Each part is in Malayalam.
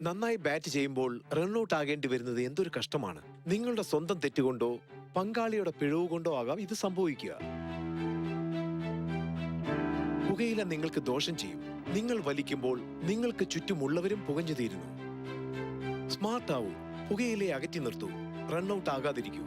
നന്നായി ബാറ്റ് ചെയ്യുമ്പോൾ റൺഔട്ട് ആകേണ്ടി വരുന്നത് എന്തൊരു കഷ്ടമാണ്. നിങ്ങളുടെ സ്വന്തം തെറ്റുകൊണ്ടോ പങ്കാളിയുടെ പിഴവ് കൊണ്ടോ ആകാം ഇത് സംഭവിക്കുക. പുകയില നിങ്ങൾക്ക് ദോഷം ചെയ്യും. നിങ്ങൾ വലിക്കുമ്പോൾ നിങ്ങൾക്ക് ചുറ്റുമുള്ളവരും പുകഞ്ഞു തീരുന്നു. സ്മാർട്ട് ആവൂ, പുകയിലെ അകറ്റി നിർത്തൂ, റൺഔട്ട് ആകാതിരിക്കൂ.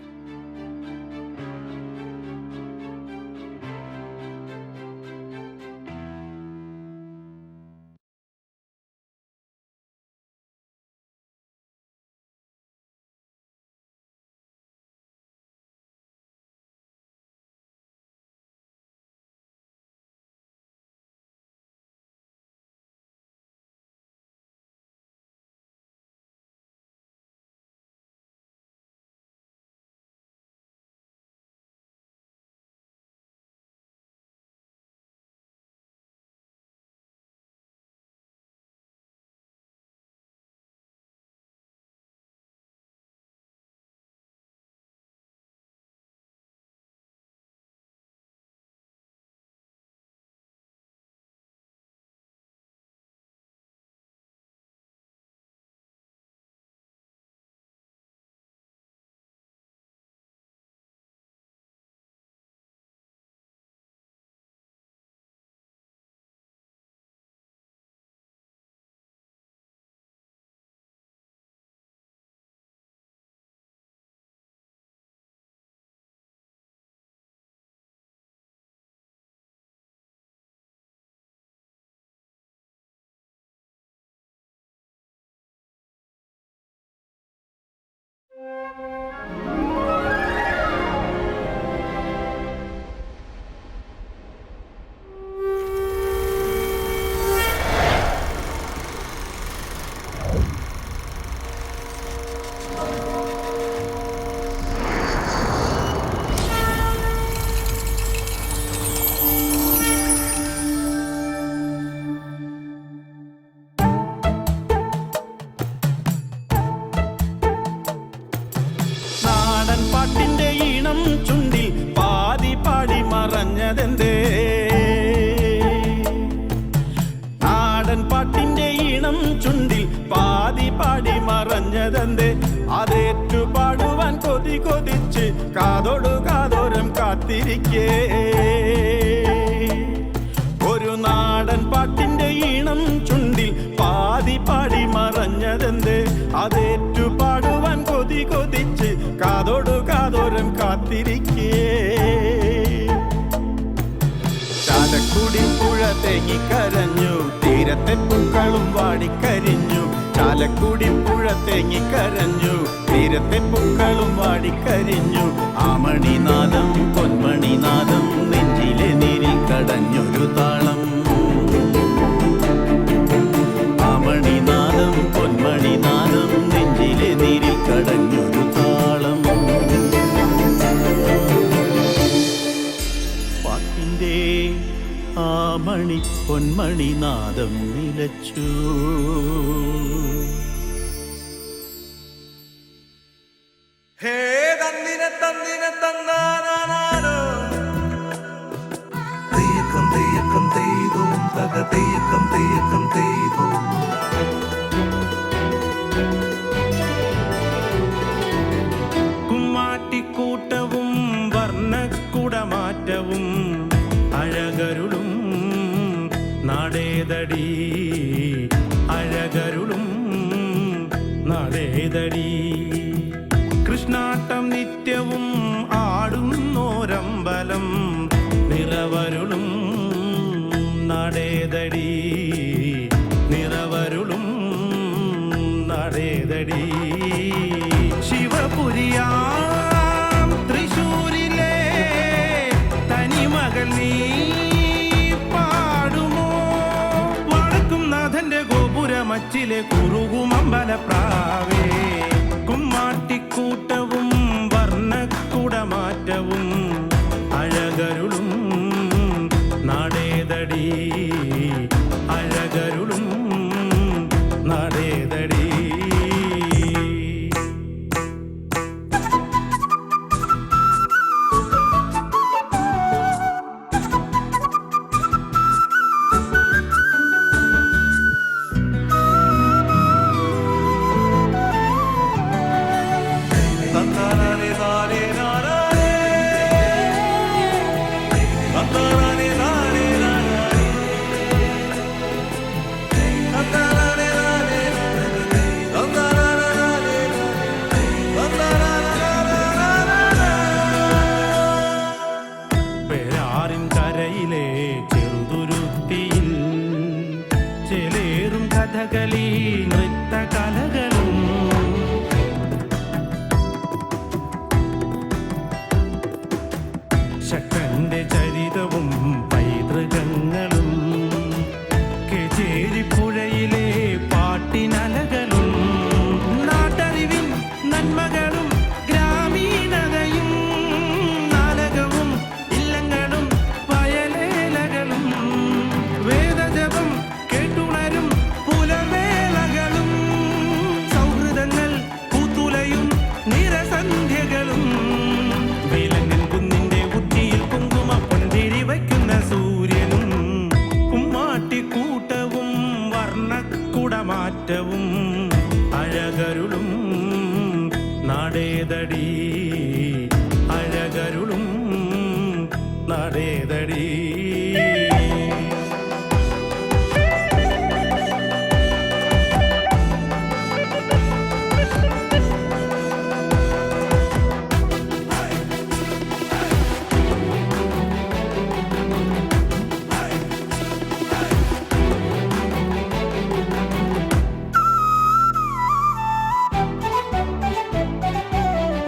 അതേറ്റു പാടുവാൻ കൊതി കൊതിച്ച് കാതോടു കാതോരം കാത്തിരിക്കേ. ഒരു നാടൻ പാട്ടിന്റെ ഈണം ചുണ്ടിൽ പാതി പാടി മറഞ്ഞതെന്തേ? അതേറ്റു പാടുവാൻ കൊതി കൊതിച്ച് കാതോടു കാതോരം കാത്തിരിക്കേ. ചാലക്കുടി പുഴ തേങ്ങിക്കരഞ്ഞു, തീരത്തെ പൂക്കളും വാടിക്കരിഞ്ഞു. ചാലക്കുടി പുഴ തേങ്ങിക്കരഞ്ഞു, തീരത്തെ പൂക്കളും വാടിക്കരിഞ്ഞു. ആമണിനാദം പൊന്മണിനാദം നെഞ്ചിലെ നീരിൽ കടഞ്ഞൊരു താളം. ആമണിനാദം പൊന്മണിനാദം നെഞ്ചിലെ നീരിൽ കടഞ്ഞൊരു താളം. പാട്ടിൻ്റെ ആമണി പൊന്മണിനാദം നിലച്ചു. ഹേ തന്നിനെ തന്നിനെ തന്നാനാനോ തെയ്യക്കം തെയ്യക്കം തെയ്തോ തക തെയ്യക്കം തെയ്യക്കം തെയ്തോ. കുമ്മാട്ടിക്കൂട്ടവും വർണ്ണക്കുടമാറ്റവും അഴകരുളും നാടേതടി, അഴകരുളും നാടേതടി. കൃഷ്ണാട്ടം നിത്യവും ആടുന്നോരമ്പലം നിറവരുളും നടേതടി, നിറവരുളും നടേതടി. ശിവപുരിയാം തൃശൂരിലെ തനിമകൾ നീ പാടുമോ? വടക്കും നാഥന്റെ ഗോപുരമച്ചിലെ കുറുകുമമ്പലപ്രാവേ. കുമ്മാട്ടിക്കൂട്ടവും വർണ്ണക്കുടമാറ്റവും അഴകരുളും നാടേതടി, അഴകരുളും നാടേതടി. ശക്തന്റെ ചരിതവും പൈതൃകങ്ങളും കേചേരിപ്പുഴയിലെ പാട്ടിനലകളും നാട്ടറിവിൻ നന്മകളും ഗ്രാമീണതയും നാലകവും ഇല്ലങ്ങളും വയലേലകളും വേദജപം കേട്ടുണരും പുലവേളകളും സൗഹൃദങ്ങൾ പൂത്തുലയും നിറസന്ധ്യകളും വേലങ്ങൻ കുന്നിന്റെ ഉച്ചിയിൽ കുങ്കുമ പൊന്തിരി വയ്ക്കുന്ന സൂര്യനും ഉമ്മാട്ടിക്കൂട്ടവും വർണ്ണക്കുടമാറ്റവും അഴകരുളും നടേതടി അഴകരുളും നടേതടി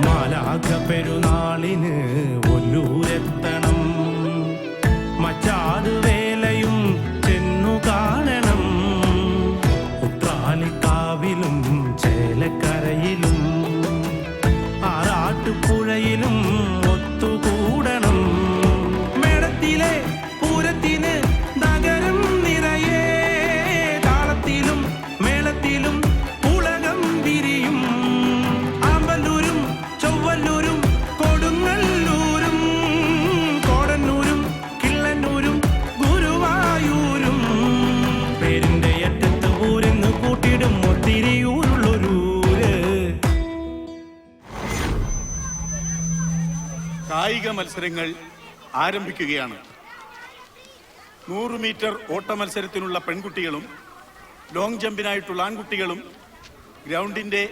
മാലാഖ പെരുന്നാളിന് ഒല്ലൂരെത്തണം മച്ചാട് വേലയും ചെന്നു കാണണം ഉത്രാലിക്കാവിലും ചേലക്കരയിലും ആറാട്ടുപുഴയിലും ഒത്തുകൂടണം മേടത്തിലെ പൂരത്തിന് നഗരം നിറയെ താളത്തിലും മേളത്തിലും ഉലകം വിരിയും ആമ്പല്ലൂരും ചൊവ്വല്ലൂരും കൊടുങ്ങല്ലൂരും കോടന്നൂരും കിള്ളന്നൂരും ഗുരുവായൂരും പേരിന്റെ അറ്റത്ത് ഊരെന്ന് കൂട്ടിടും ഒത്തിരി ഊരുള്ളൊരൂര്. കായിക മത്സരങ്ങൾ ആരംഭിക്കുകയാണ്. 100 മീറ്റർ ഓട്ട മത്സരത്തിനുള്ള പെൺകുട്ടികളും ലോങ് ജമ്പിനായിട്ടുള്ള ആൺകുട്ടികളും ഗ്രൗണ്ടിന്റെ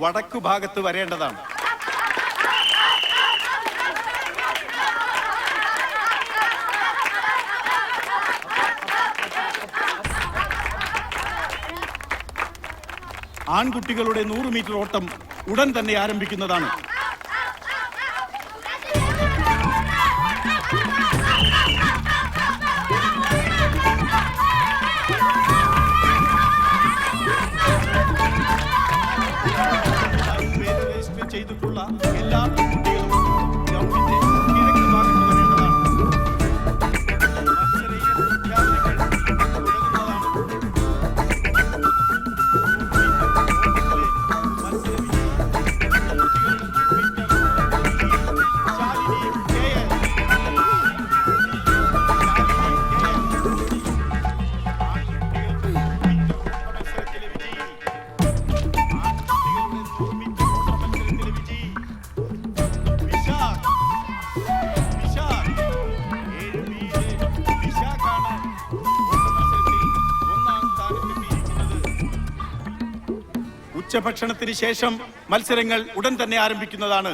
വടക്കു ഭാഗത്ത് വരേണ്ടതാണ്. ആൺകുട്ടികളുടെ 100 മീറ്റർ ഓട്ടം ഉടൻ തന്നെ ആരംഭിക്കുന്നതാണ്. രജിസ്റ്റർ ചെയ്തിട്ടുള്ള എല്ലാ കുട്ടികളും ഗ്രൗണ്ടിന്റെ കിഴക്ക് ഭാഗത്ത് വരേണ്ടതാണ്. മത്സര വിദ്യാർത്ഥികൾ തുടങ്ങുന്നതാണ്. ഉച്ചഭക്ഷണത്തിന് ശേഷം മത്സരങ്ങൾ ഉടൻ തന്നെ ആരംഭിക്കുന്നതാണ്.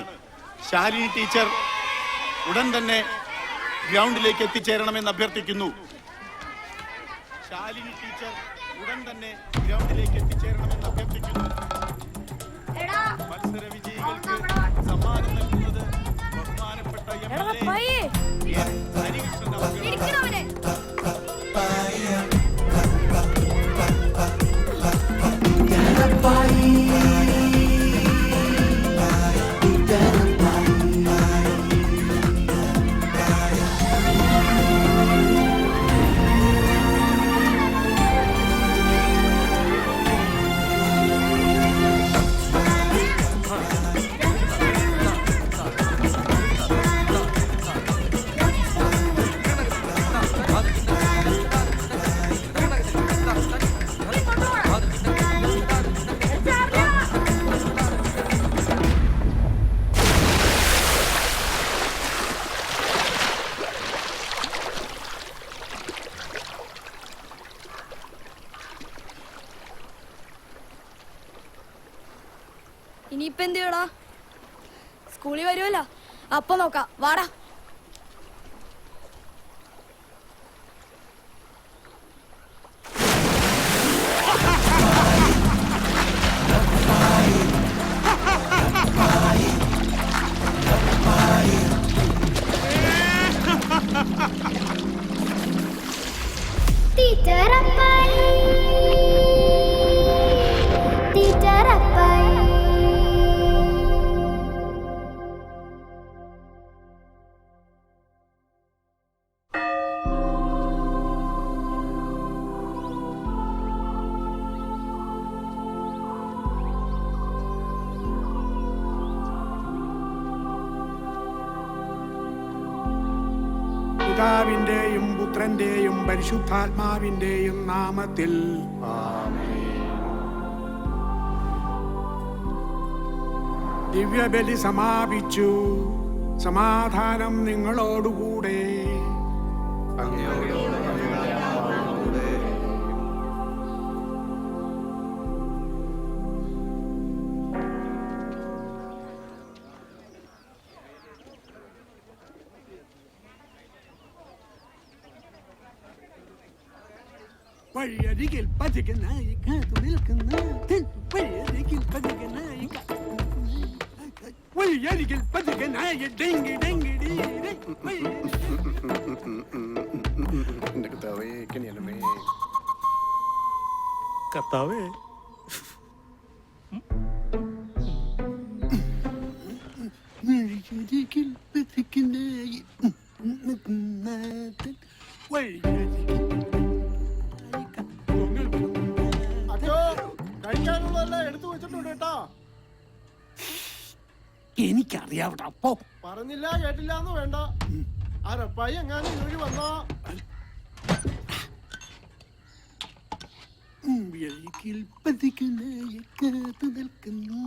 ശാലിനി ടീച്ചർ ഉടൻ തന്നെ ഗ്രൗണ്ടിലേക്ക് എത്തിച്ചേരണമെന്ന് അഭ്യർത്ഥിക്കുന്നു. ശാലിനി ടീച്ചർ ഉടൻ തന്നെ ഗ്രൗണ്ടിലേക്ക് എത്തിച്ചേരണമെന്ന് അഭ്യർത്ഥിക്കുന്നു. മത്സര വിജയികൾക്ക് സമ്മാനം നൽകുന്നത് ബഹുമാനപ്പെട്ട എൻ ഹരികൃഷ്ണൻ അവരുടെ ഇനിയിപ്പോ എന്ത് ചെയ്യടാ? സ്കൂളിൽ വരുമല്ലോ, അപ്പൊ നോക്കാം. വാടാ. പിതാവിന്റെയും പുത്രന്റെയും പരിശുദ്ധാത്മാവിന്റെയും നാമത്തിൽ ദിവ്യബലി സമാപിച്ചു. സമാധാനം നിങ്ങളോടുകൂടെ. വഴിയരികിൽ പതികനായി കാത്തു നിൽക്കുന്ന വഴിയരികിൽ പതികനായി വഴിയരികിൽ പതികനായി ഡെങ്കി ഡെങ്കി കർത്താവേ വഴിയരികിൽ പതികനായി വഴിയരികിൽ എനിക്കറിയാവിടെ അപ്പോ പറഞ്ഞില്ല കേട്ടില്ല എന്ന് വേണ്ട. ആരപ്പായി എങ്ങാനും ഇഴി വന്നാ വഴിയിൽ പതികനായി കാത്തു നിൽക്കുന്നു.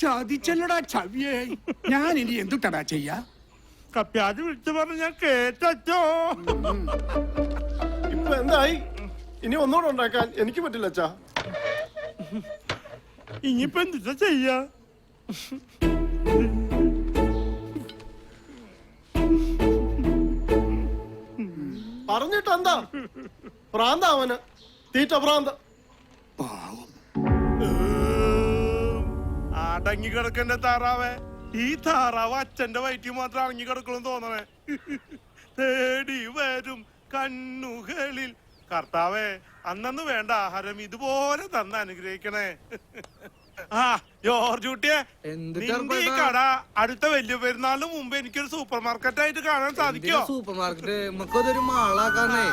ചതിച്ചല്ലടാ ചവിയേ. ഞാൻ ഇനി എന്തുട്ടടാ ചെയ്യാ? കപ്പ്യാജ് വിളിച്ചു പറഞ്ഞ ഞാൻ കേട്ടോ. ഇപ്പൊ എന്തായി? ഇനി ഒന്നുകൂടെ ഉണ്ടാക്കാൻ എനിക്ക് പറ്റില്ല അച്ഛാ. ഇനിയിപ്പോ എന്താ ചെയ്യാ? പറഞ്ഞിട്ടെന്താ? പ്രാന്ത അവന്, തീറ്റ പ്രാന്ത. അടങ്ങി കിടക്കണ്ട താറാവേ. ഈ താറാവ് അച്ഛന്റെ വയറ്റിൽ മാത്രം അടങ്ങി കിടക്കണം തോന്നണേ. തേടി വരും കണ്ണുകളിൽ. കർത്താവേ, അന്നു വേണ്ട ആഹാരം ഇതുപോലെ തന്ന് അനുഗ്രഹിക്കണേ. ആ ജോർജ് കുട്ടിയെ, നിന്റെ ഈ കട അടുത്ത വലിയ പെരുന്നാളിന് മുമ്പ് എനിക്കൊരു സൂപ്പർ മാർക്കറ്റ് ആയിട്ട് കാണാൻ സാധിക്കോ? സൂപ്പർ മാർക്കറ്റ് നമുക്കതൊരു മാളാക്കാന്നേ.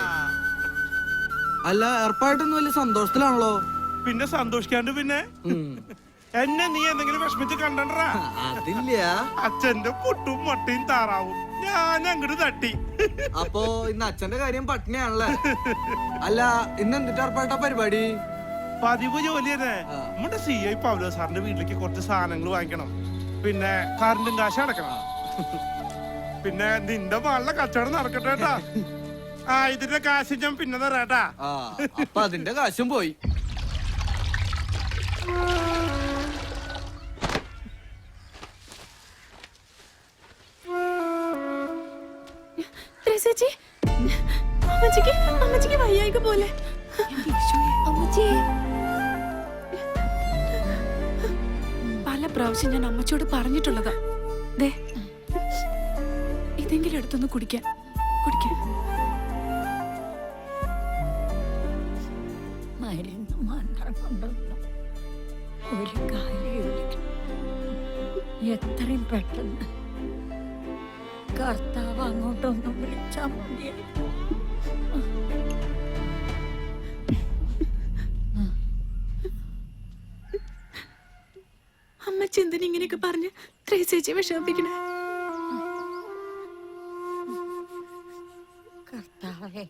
അല്ല, ഏർപ്പായിട്ടൊന്നും വലിയ സന്തോഷത്തിലാണല്ലോ. പിന്നെ സന്തോഷിക്കാണ്ട് പിന്നെ എന്നെ നീ എന്തെങ്കിലും വിഷമിച്ച് കണ്ടണ്ടാ? അതില്ല. അച്ഛന്റെ പുട്ടും മട്ടയും താറാവും ഞാൻ അങ്ങോട്ട് തട്ടി. അപ്പൊ ഇന്ന് അച്ഛന്റെ കാര്യം പട്ടിണിയാണല്ലേ? അല്ല, ഇന്ന് എന്തിട്ട് ഏർപ്പായിട്ടാ പരിപാടി? പതിവ് ജോലി തന്നെ. നമ്മുടെ CI പൗലോ സാറിന്റെ വീട്ടിലേക്ക് കുറച്ച് സാധനങ്ങൾ വാങ്ങിക്കണം. പിന്നെ കറണ്ടും കാശ് അടക്കണം. പിന്നെ നിന്റെ മകളുടെ കച്ചവടം നടക്കട്ടെ കേട്ടാ. ആ, ഇതിന്റെ കാശ് ഞാൻ പിന്നെ തരാട്ടാ. അപ്പൊ അതിന്റെ കാശും പോയി. അമ്മച്ചിക്ക് വയ്യായിക പോലെ. പല പ്രാവശ്യം ഞാൻ അമ്മച്ചിയോട് പറഞ്ഞിട്ടുള്ളതാ. ദേ, ഇതെങ്കിലും എടുത്തൊന്ന് കുടിക്കാൻ. മരുന്ന് മാത്രം കൊണ്ടൊന്നും ഒരു കാര്യമില്ല. എത്രയും പെട്ടെന്ന് കർത്താവ് അങ്ങോട്ടൊന്നും വിളിച്ചാൽ മതിയായിരുന്നു. അമ്മച്ചി എന്തിനാ ഇങ്ങനെയൊക്കെ പറഞ്ഞ് ത്രേസ്യച്ചി വിഷമിപ്പിക്കണേ? കർത്താവേ,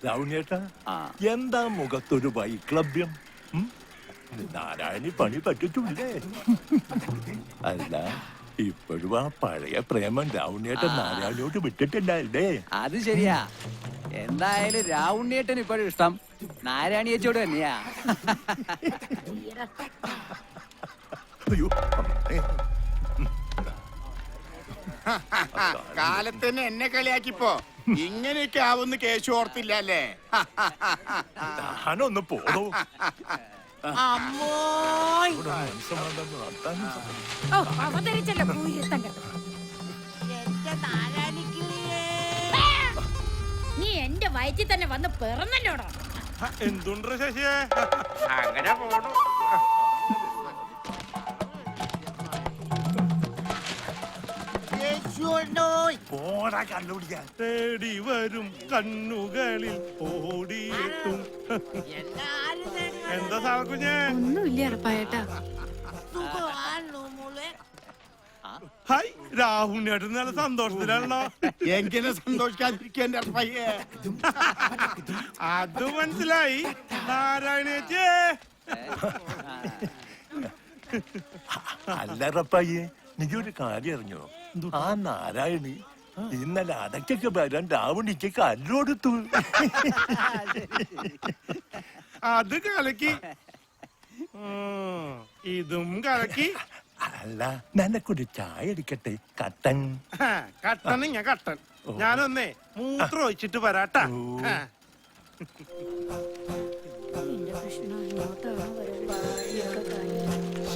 രാവുണ്ണേട്ടാ, എന്താ മുഖത്തൊരു വൈക്ലഭ്യം? നാരായണി പണി പറ്റിട്ടില്ലേ? അല്ല, ഇപ്പോഴും ആ പഴയ പ്രേമം രാവുണ്ണേട്ടൻ നാരായണിയോട് വിട്ടിട്ടില്ലേ? അത് ശരിയാ. എന്തായാലും രാവുണ്ണിയേട്ടൻ ഇപ്പോഴും ഇഷ്ടം നാരായണിയേച്ചോട് തന്നെയാ. അയ്യോ, കാലത്തന്നെ എന്നെ കളിയാക്കിപ്പോ ഇങ്ങനെയൊക്കെ ആവുന്ന കേശു ഓർത്തില്ല അല്ലേ? ഞാനൊന്ന് പോണു. ഇവിടെ മനസ്സമാധാനം നടത്താനും സാധിക്കും. ഓ അവതരിച്ചല്ലോ പൂരത്തണ്ട നീ എന്റെ വയറ്റിൽ തന്നെ വന്ന് പിറന്നല്ലോടോ. എന്തുണ്ട് ശശിയെ അങ്ങനെ പോണു. പോടാ കണ്ടുപിടിക്കാൻ. തേടി വരും കണ്ണുകളിൽ ഓടിയെത്തും. എന്താ സാറക്കുഞ്ഞേ? ഒന്നുമില്ല അറപ്പായേട്ടാ. ഹായ്, രാഹുലിനായിട്ട് നല്ല സന്തോഷത്തിലാണല്ലോ. എങ്ങനെ സന്തോഷിക്കാതിരിക്കാൻ പയ്യേ? അത് മനസ്സിലായി. നാരായണേച്ചേ, അല്ല റപ്പായെ, നീ ഒരു കാര്യം അറിഞ്ഞോ? ആ നാരായണി ഇന്നലെ അടക്കൊക്കെ വരാൻ രാവണിക്ക് കല്ലോടുത്തു. അത് കലക്കി. ഇതും കലക്കി. അല്ല, നിനക്കൊരു ചായ എടുക്കട്ടെ? കട്ടൻ. കട്ടൻ ഞാൻ കട്ടൻ. ഞാനൊന്നേ മൂത്രം ഒഴിച്ചിട്ട് വരാട്ടാ.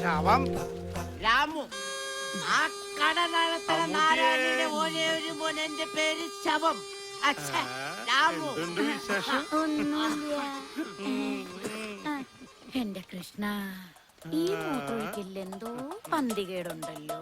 ശവം രാമു, ആ കട നടത്തുന്ന നാരായണിയുടെ ഒരേ ഒരു മോൻ, എന്റെ പേര് ശവം. അച്ഛാ, രാമു. എന്തുണ്ട് വിശേഷം? എന്റെ കൃഷ്ണ, ഈ മൂത്രമൊഴിക്കൽ എന്തോ പന്തികേടുണ്ടല്ലോ.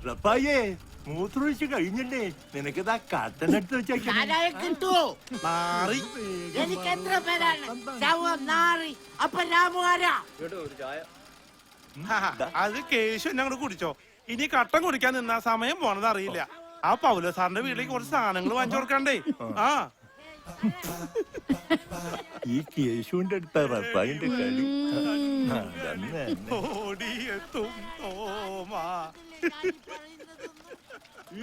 റപ്പായെ, മൂത്രമൊഴിച്ച് കഴിഞ്ഞല്ലേ? നിനക്കിതാ കട്ടൻ എടുത്ത് വെച്ചേക്കാം. ആരായ കിട്ടുവോ? മാറി. എനിക്ക് എത്ര പേരാണ്? ശവം, നാറി. അപ്പൊ രാമു ആരാ? അത് കേശു എന്നെ അങ്ങോട്ട് കുടിച്ചോ. ഇനി കട്ടൻ കുടിക്കാൻ നിന്നാ സമയം പോണത് അറിയില്ല. ആ പൗല സാറിന്റെ വീട്ടിലേക്ക് കുറച്ച് സാധനങ്ങൾ വാങ്ങിച്ചു കൊടുക്കണ്ടേ? ആ, ഈ കേശുവിന്റെ അടുത്ത റപ്പായിന്റെ കളി. അതന്നെ. ഓടിയെത്തും തോമാ.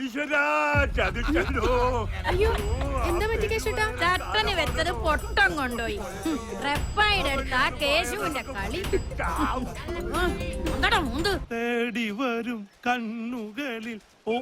ഈശ്വരാ, ചതിച്ചല്ലോ. അയ്യോ എന്താ പറ്റി കേശുട്ടാ? ചട്ടന് വെച്ചത് പൊട്ടം കൊണ്ടുപോയി. റെപ്പായുടെ അടുത്ത് ആ കേശുവിന്റെ കളി. എന്താടാ മുന്ത്? തേടി വരും കണ്ണുകളിൽ ഓ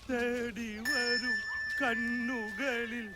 തേടി വരും കണ്ണുകളിൽ.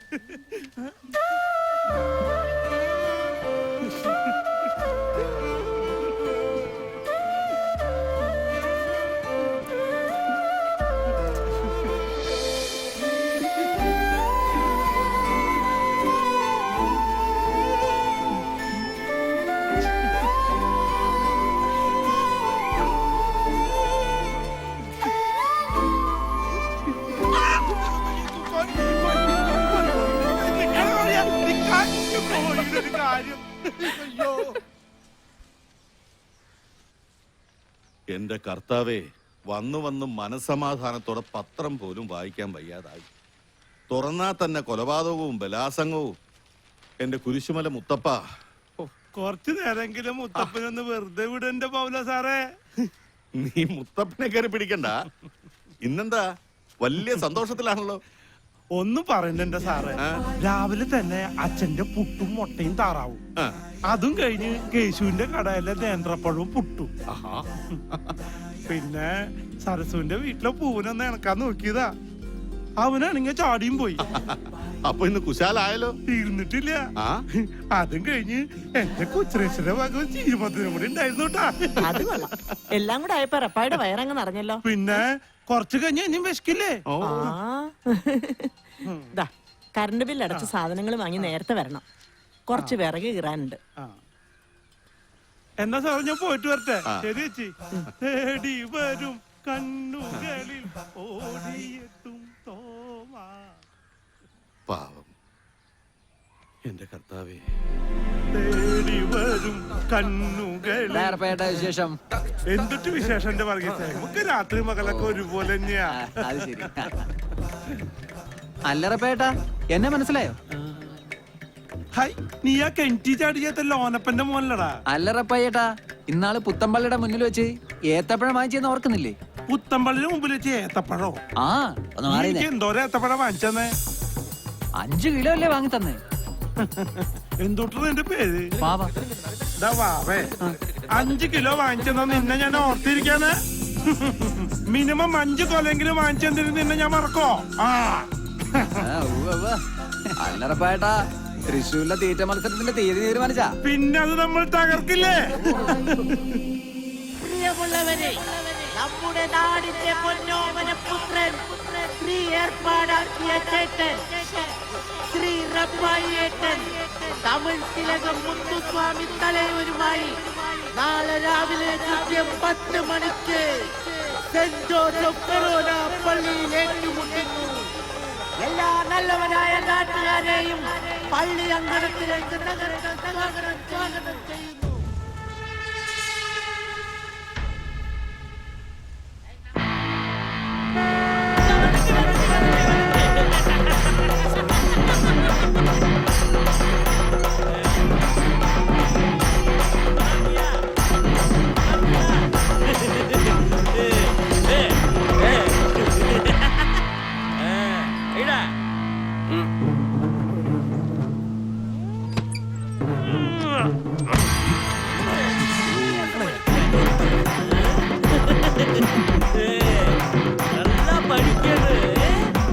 എന്റെ കർത്താവേ, വന്നു വന്ന് മനസ്സമാധാനത്തോടെ പത്രം പോലും വായിക്കാൻ വയ്യാതായി. തുറന്നാ തന്നെ കൊലപാതകവും ബലാസംഗവും. എന്റെ കുരിശുമല മുത്തപ്പ, കുറച്ചു നേരെങ്കിലും മുത്തപ്പനൊന്ന് വെറുതെ വിടന്റെ പൗല സാറേ. നീ മുത്തപ്പനെ കയറി പിടിക്കണ്ട. ഇന്നെന്താ വലിയ സന്തോഷത്തിലാണല്ലോ? ഒന്നും പറയണ്ട സാറേ. രാവിലെ തന്നെ അച്ഛന്റെ പുട്ടും മുട്ടയും താറാവും. അതും കഴിഞ്ഞ് കേശുവിന്റെ കടയിലെ നേന്ത്രപ്പഴവും പുട്ടും. പിന്നെ സരസുവിന്റെ വീട്ടിലെ പൂവിനൊന്ന് ഇണക്കാൻ നോക്കിയതാ. അവനാണെങ്കിൽ ചാടിയും പോയി. അപ്പൊ ഇന്ന് കുശാലായല്ലോ. തീർന്നിട്ടില്ല. അതും കഴിഞ്ഞ് എന്റെ കൊച്ചുരേശ്വര ഭാഗം ചീരുമത്തിനും കൂടി ഉണ്ടായിരുന്നു കേട്ടാ. അത് കൊള്ളാം. എല്ലാം കൂടെ ആയപ്പോ റപ്പായുടെ വയറങ്ങ് നിറഞ്ഞല്ലോ. പിന്നെ കുറച്ച് കഴിഞ്ഞ ഇനിയും വിശക്കില്ലേ? കറണ്ട് ബില്ല് അടച്ച സാധനങ്ങൾ വാങ്ങി നേരത്തെ വരണം. കുറച്ച് വിറക് കീറാനുണ്ട്. എന്നാ സാർ ഞാൻ പോയിട്ട് വരട്ടെ. ശരി ചേച്ചി. തേടി വരും കണ്ണുകളിൽ ഓടിയെത്തും തോമാ. പാവം എന്റെ കർത്താവേ. തേടി വരും കണ്ണുകളിൽ. വിശേഷം എന്തൊട്ട് വിശേഷം എന്റെ വർഗീസേ? നമുക്ക് രാത്രി മകളൊക്കെ ഒരുപോലെ തന്നെയാ. അത് ശരി. അല്ലറപ്പേട്ട എന്നെ മനസ്സിലായോ? ഹായ്, നീ ആ കെൻറ്റി ചാടിയാത്ത ലോനപ്പന്റെ മോനല്ലടാ? അല്ലറപ്പയ്യേട്ടാ, ഇന്നാള് പുത്തമ്പള്ളിയുടെ മുന്നിൽ വെച്ച് ഏത്തപ്പഴം വാങ്ങിച്ചെന്ന് ഓർക്കുന്നില്ലേ? പുത്തമ്പള്ളിന് മുമ്പിൽ വെച്ച് ഏത്തപ്പഴോ? ആ, ഒന്ന് മാറിയതേ. എന്തോരം ഏത്തപ്പഴം വാങ്ങിച്ചെന്നേ? 5 കിലോ അല്ലേ വാങ്ങി തന്നെ. എന്തൊട്ടാ എന്റെ പേര്? പാവ. വാവേ, 5 കിലോ വാങ്ങിച്ചെന്നാ നിന്നെ ഞാൻ ഓർത്തിരിക്കാന്. മിനിമം 5 കൊലെങ്കിലും വാങ്ങിച്ചെന്നിരുന്ന് നിന്നെ ഞാൻ മറക്കോ? അല്ലറപ്പേട്ടാ, തൃശ്ശൂരിലെ തീറ്റ മത്സരത്തിന്റെ തീയതി തീരുമാനിച്ചാ? പിന്നെ അത് നമ്മൾ തകർക്കില്ലേ? പ്രിയമുള്ളവരെ, നമ്മുടെ നാടിന്റെ പൊന്നോമന പുത്രൻ ശ്രീ ഏർപ്പാടാക്കിയ ചേട്ടൻ ശ്രീ റബ്ബായിയേട്ടൻ തമിഴ് തിലകം മുത്തുസ്വാമി തലയൂരുമായി നാളെ രാവിലെ കൃത്യം 10 മണിക്ക് സെന്റ് ജോസഫ് ഫെറോന പള്ളിയിൽ ഏറ്റുമുട്ടുന്നു. എല്ലാ നല്ലവരായ നാട്ടുകാരെയും പള്ളി അങ്കണത്തിലേക്ക് നഗരത്തിൽ സ്വാഗതം ചെയ്യുന്നു.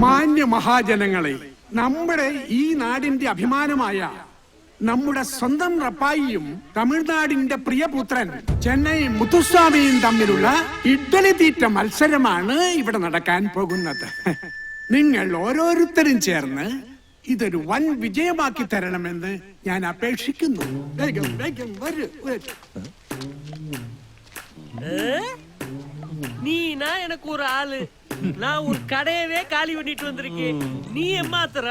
മാന്യ മഹാജനങ്ങളെ, നമ്മുടെ ഈ നാടിന്റെ അഭിമാനമായ നമ്മുടെ സ്വന്തം റപ്പായിയും തമിഴ്നാടിന്റെ പ്രിയപുത്രൻ ചെന്നൈ മുത്തുസ്വാമിയും തമ്മിലുള്ള ഇഡ്ഡലി തീറ്റ മത്സരമാണ് ഇവിടെ നടക്കാൻ പോകുന്നത്. നിങ്ങൾ ഓരോരുത്തരും ചേർന്ന് ഇതൊരു വൻ വിജയമാക്കി തരണമെന്ന് ഞാൻ അപേക്ഷിക്കുന്നു. വേഗം വേഗം വരൂ. நீனா எனக்கு ஒரு ஆளு, நான் ஒரு கடையவே காலி பண்ணிட்டு வந்திருக்கேன். நீ ஏமாத்துற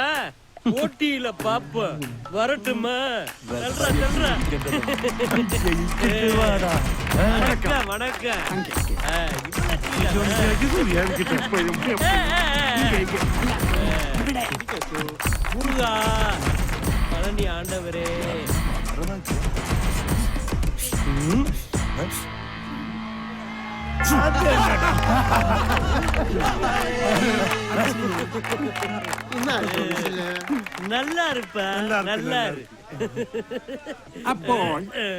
போட்டியில பாப்ப வரட்டுமா? வணக்கம் வணக்கம். முருகா பழனி ஆண்டவரே. நல்லா இருப்ப, நல்லா இரு. അപ്പോൾ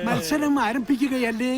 മത്സരം ആരംഭിക്കുകയല്ലേ?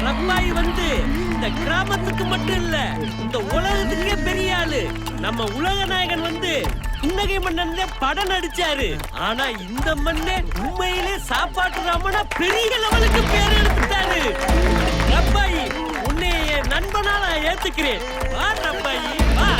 ரப்பாய் வந்து இந்த கிராமத்துக்கு மட்டும் இல்ல, இந்த உலகத்துக்கே பெரிய ஆளு. நம்ம உலக நாயகன் வந்து புன்னகை மன்னன்ல படம் நடிச்சாரு. ஆனா இந்த மண்ணே உண்மையிலே சாப்பாட்டு ராமனா பெரிய லெவலுக்கு பேர் எடுத்துட்டாரு. ரப்பாய், உன்னை என் நண்பனா நான் ஏத்துக்கிறேன். வா ரப்பாய் வா.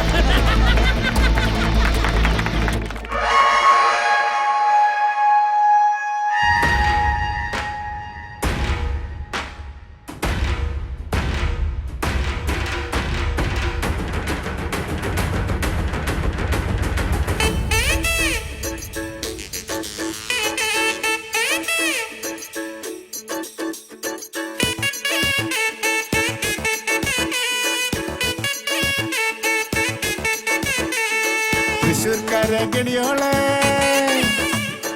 തൃശ്ശൂർക്കാരെ ഗടിയോളെ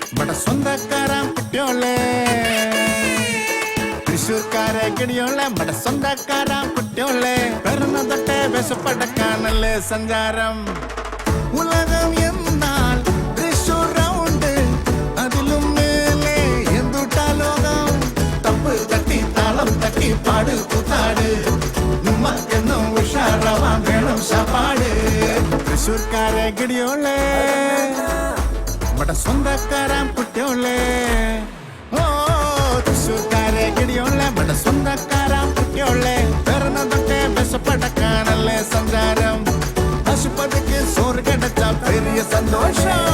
ഇവിടെ സ്വന്തക്കാരാം കുട്ടിയോളെ തൃശ്ശൂർക്കാരെ ഗടിയോളെ ഇവിടെ സ്വന്തക്കാരാം കുട്ടിയോളെ പിറന്ന തൊട്ടേ വിശപ്പടക്കാനല്ലേ സഞ്ചാരം ഉലകം എന്നാൽ തൃശ്ശൂർ റൗണ്ട് അതിലും മേലെ എന്തുട്ടാ ലോകം തപ്പ് തട്ടി താളം തട്ടി പാട് കൂത്താട് നമ്മക്കെന്നും ഉഷാറാവാൻ വേണം ശാപ്പാട് തൃശ്ശൂർക്കാരെ ഗടിയോളെ ഇവിടെ സ്വന്തക്കാരാം കുട്ടിയോളെ ഓ തൃശ്ശൂർക്കാരെ ഗടിയോളെ ഇവിടെ സ്വന്തക്കാരാം കുട്ടിയോളെ പിറന്ന തൊട്ടേ വിശപ്പടക്കാനല്ലേ സഞ്ചാരം പശുപതിക്ക് സോറ് കിടച്ച പെരിയ സന്തോഷം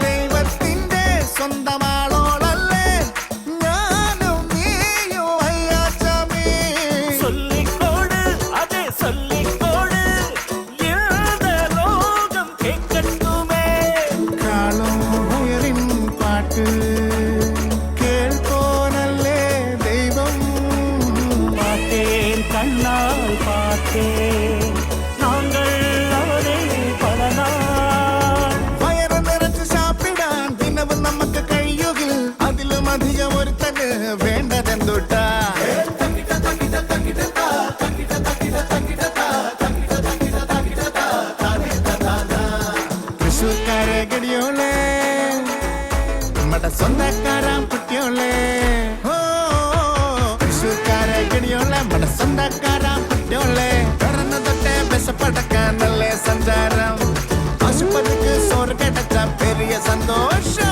ദൈവത്തിന്റെ സ്വന്തമാളോളല്ലേ ഞാനും നീയും അയ്യാച്ചമേ சொல்லிக்கோடு அதே சொல்லிக்கோடு இந்த லோகம் கேட்கட்டுமே കാളും ഉയരിൻ പാട്ട് കേൾക്കോനല്ലേ ദൈവം பார்த்தேன் கண்ணால் பார்த்தேன் நாங்கள் அவரை பல நாள் വയറ് നിറച്ച് സാപ്പിടാൻ ദിനവും നമുക്ക് കഴിയുകിൽ അതിലും അധികം ഒരുത്തന് വേണ്ടതെന്തുട്ടാ തൃശ്ശൂർക്കാരെ ഗടിയോളെ നമ്മുടെ സ്വന്തക്കാരാം കുട്ടിയോളെ ഓ തൃശ്ശൂർക്കാരെ ഗടിയോളെ നമ്മുടെ സ്വന്തക്കാരാം കുട്ടിയോളെ പിറന്ന തൊട്ടേ വിശപ്പടക്കാനല്ലേ സഞ്ചാരം ആശുപത്രിക്ക് സോറ് കിടച്ച പെരിയ സന്തോഷം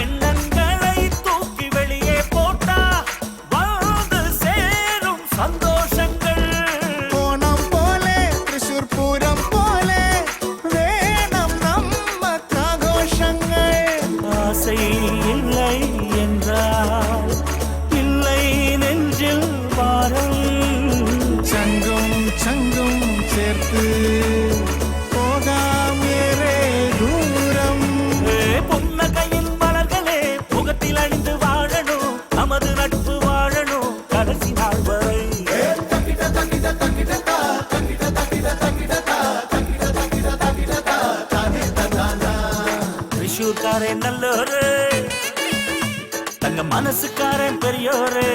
எண்ணங்களை தூக்கி வெளியே போட்டா வாழ்ந்து சேரும் சந்தோஷங்கள் ഓണം പോലെ തൃശ്ശൂർ പൂരം പോലെ വേണം നമ്മക്കാഘോഷങ്ങൾ ஆசை இல்லை என்றால் இல்லை நெஞ்சில் பாரம் ചങ്കും ചങ്കും ചേർത്ത് പോകാം ഏറെ ദൂരം புன்னகையின் மலர்களே முகத்தில் அணிந்து வாழணும் நமது நட்பு வாழணும் கடைசி நாள் வரை தൃശ്ശൂர்காரன் நல்லோரு தங்க மனசுக்காரன் பெரியோரு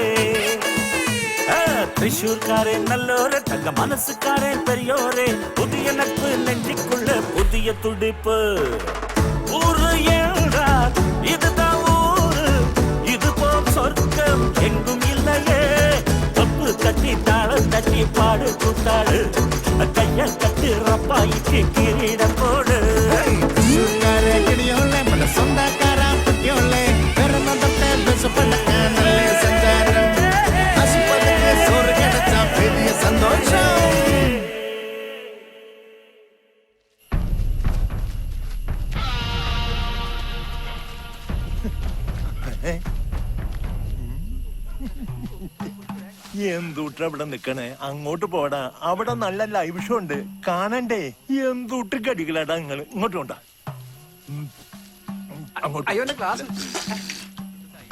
தൃശ്ശൂர்காரன் நல்லோரு தங்க மனசுக்காரன் பெரியோரு புதிய நட்பு நெஞ்சுக்குள்ள புதிய துடிப்பு ஊரு என்றால் இதுதான் ஊரு இது போல் சொர்க்கம் எங்கும் இல்லையே தப்பு தட்டி தாளம் தட்டி பாடு கூத்தாடு கைய கட்டு ரப்பாய்க்கு கிரீடம் போடு തൃശ്ശൂർക്കാരെ ഗടിയോളെ നമ്മുടെ സ്വന്തക്കാരാം കുട്ടിയോളെ പിറന്ന തൊട്ടേ വിശപ്പടക്കാനല്ലേ സഞ്ചാരം ആശുപത്രിക്ക് സോറ് കിടച്ച പെരിയ സന്തോഷം എന്തുട്ട് അവിടെ നിക്കണേ അങ്ങോട്ട് പോടാ അവിടെ നല്ല ലൈവ് ഷോ ഉണ്ട് കാണണ്ടേ എന്തുട്ട് കടികളാടാ നിങ്ങൾ ഇങ്ങോട്ട് കൊണ്ടാ അങ്ങോട്ട് അയ്യോ എന്റെ ക്ലാസ്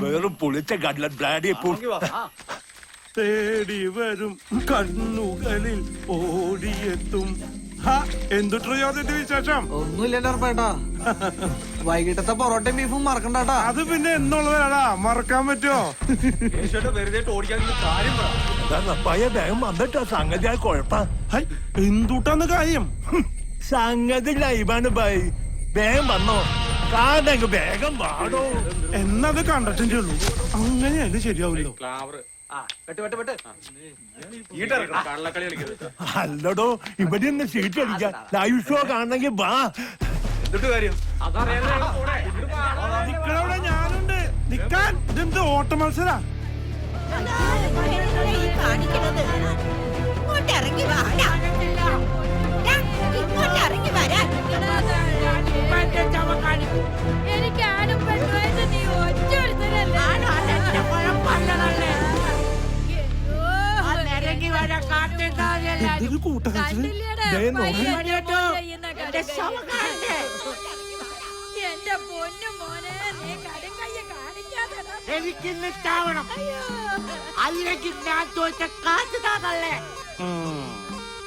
വെറും പുളിച്ച കടല ബ്ലാഡി തേടി വരും കണ്ണുകളിൽ ഓടിയെത്തും എന്തുട്ടറിയോ അതിന്റെ വിശേഷം ഒന്നുമില്ല ഉറപ്പായിട്ടാ വൈകിട്ടത്തെ പൊറോട്ടയും ബീഫും മറക്കണ്ടാട്ടാ അത് പിന്നെ എന്നുള്ളതാടാ മറക്കാൻ പറ്റുമോ പയ വേഗം വന്നിട്ടാ സംഗതി ആ കുഴപ്പ ഹൈ, എന്തുട്ടാന്ന് കാര്യം സംഗതി ലൈവാണ് ബൈ വേഗം വന്നോ കാതങ്ങ് വേഗം വാടോ. എന്നത് കണ്ടിട്ടേ ഉള്ളൂ, അങ്ങനെയല്ല ശരിയാവില്ലോ. അല്ലടോ, ഇവിടെ നിന്ന് സീറ്റ് അടിക്കാൻ ലൈവ് ഷോ കാണണമെങ്കിൽ വാ. നിക്കണവിടെ ഞാനുണ്ട്, നിക്കാൻ. ഇതെന്ത് ഓട്ട മത്സര? എനിക്ക് ആരും പെണ്ണുമായിട്ട് നീ ഒറ്റ ഒരുത്തനല്ലേ? എന്തൊരു കൂട്ടകച്ചില്. എന്റെ പൊന്നു മോനെ, നീ കടുങ്കയ്യ കാണിക്കാതെ എനിക്കിന്ന് ചാവണം, അല്ലെങ്കിൽ ഞാൻ ചോദിച്ച കാറ്റ് താന്നല്ലേ.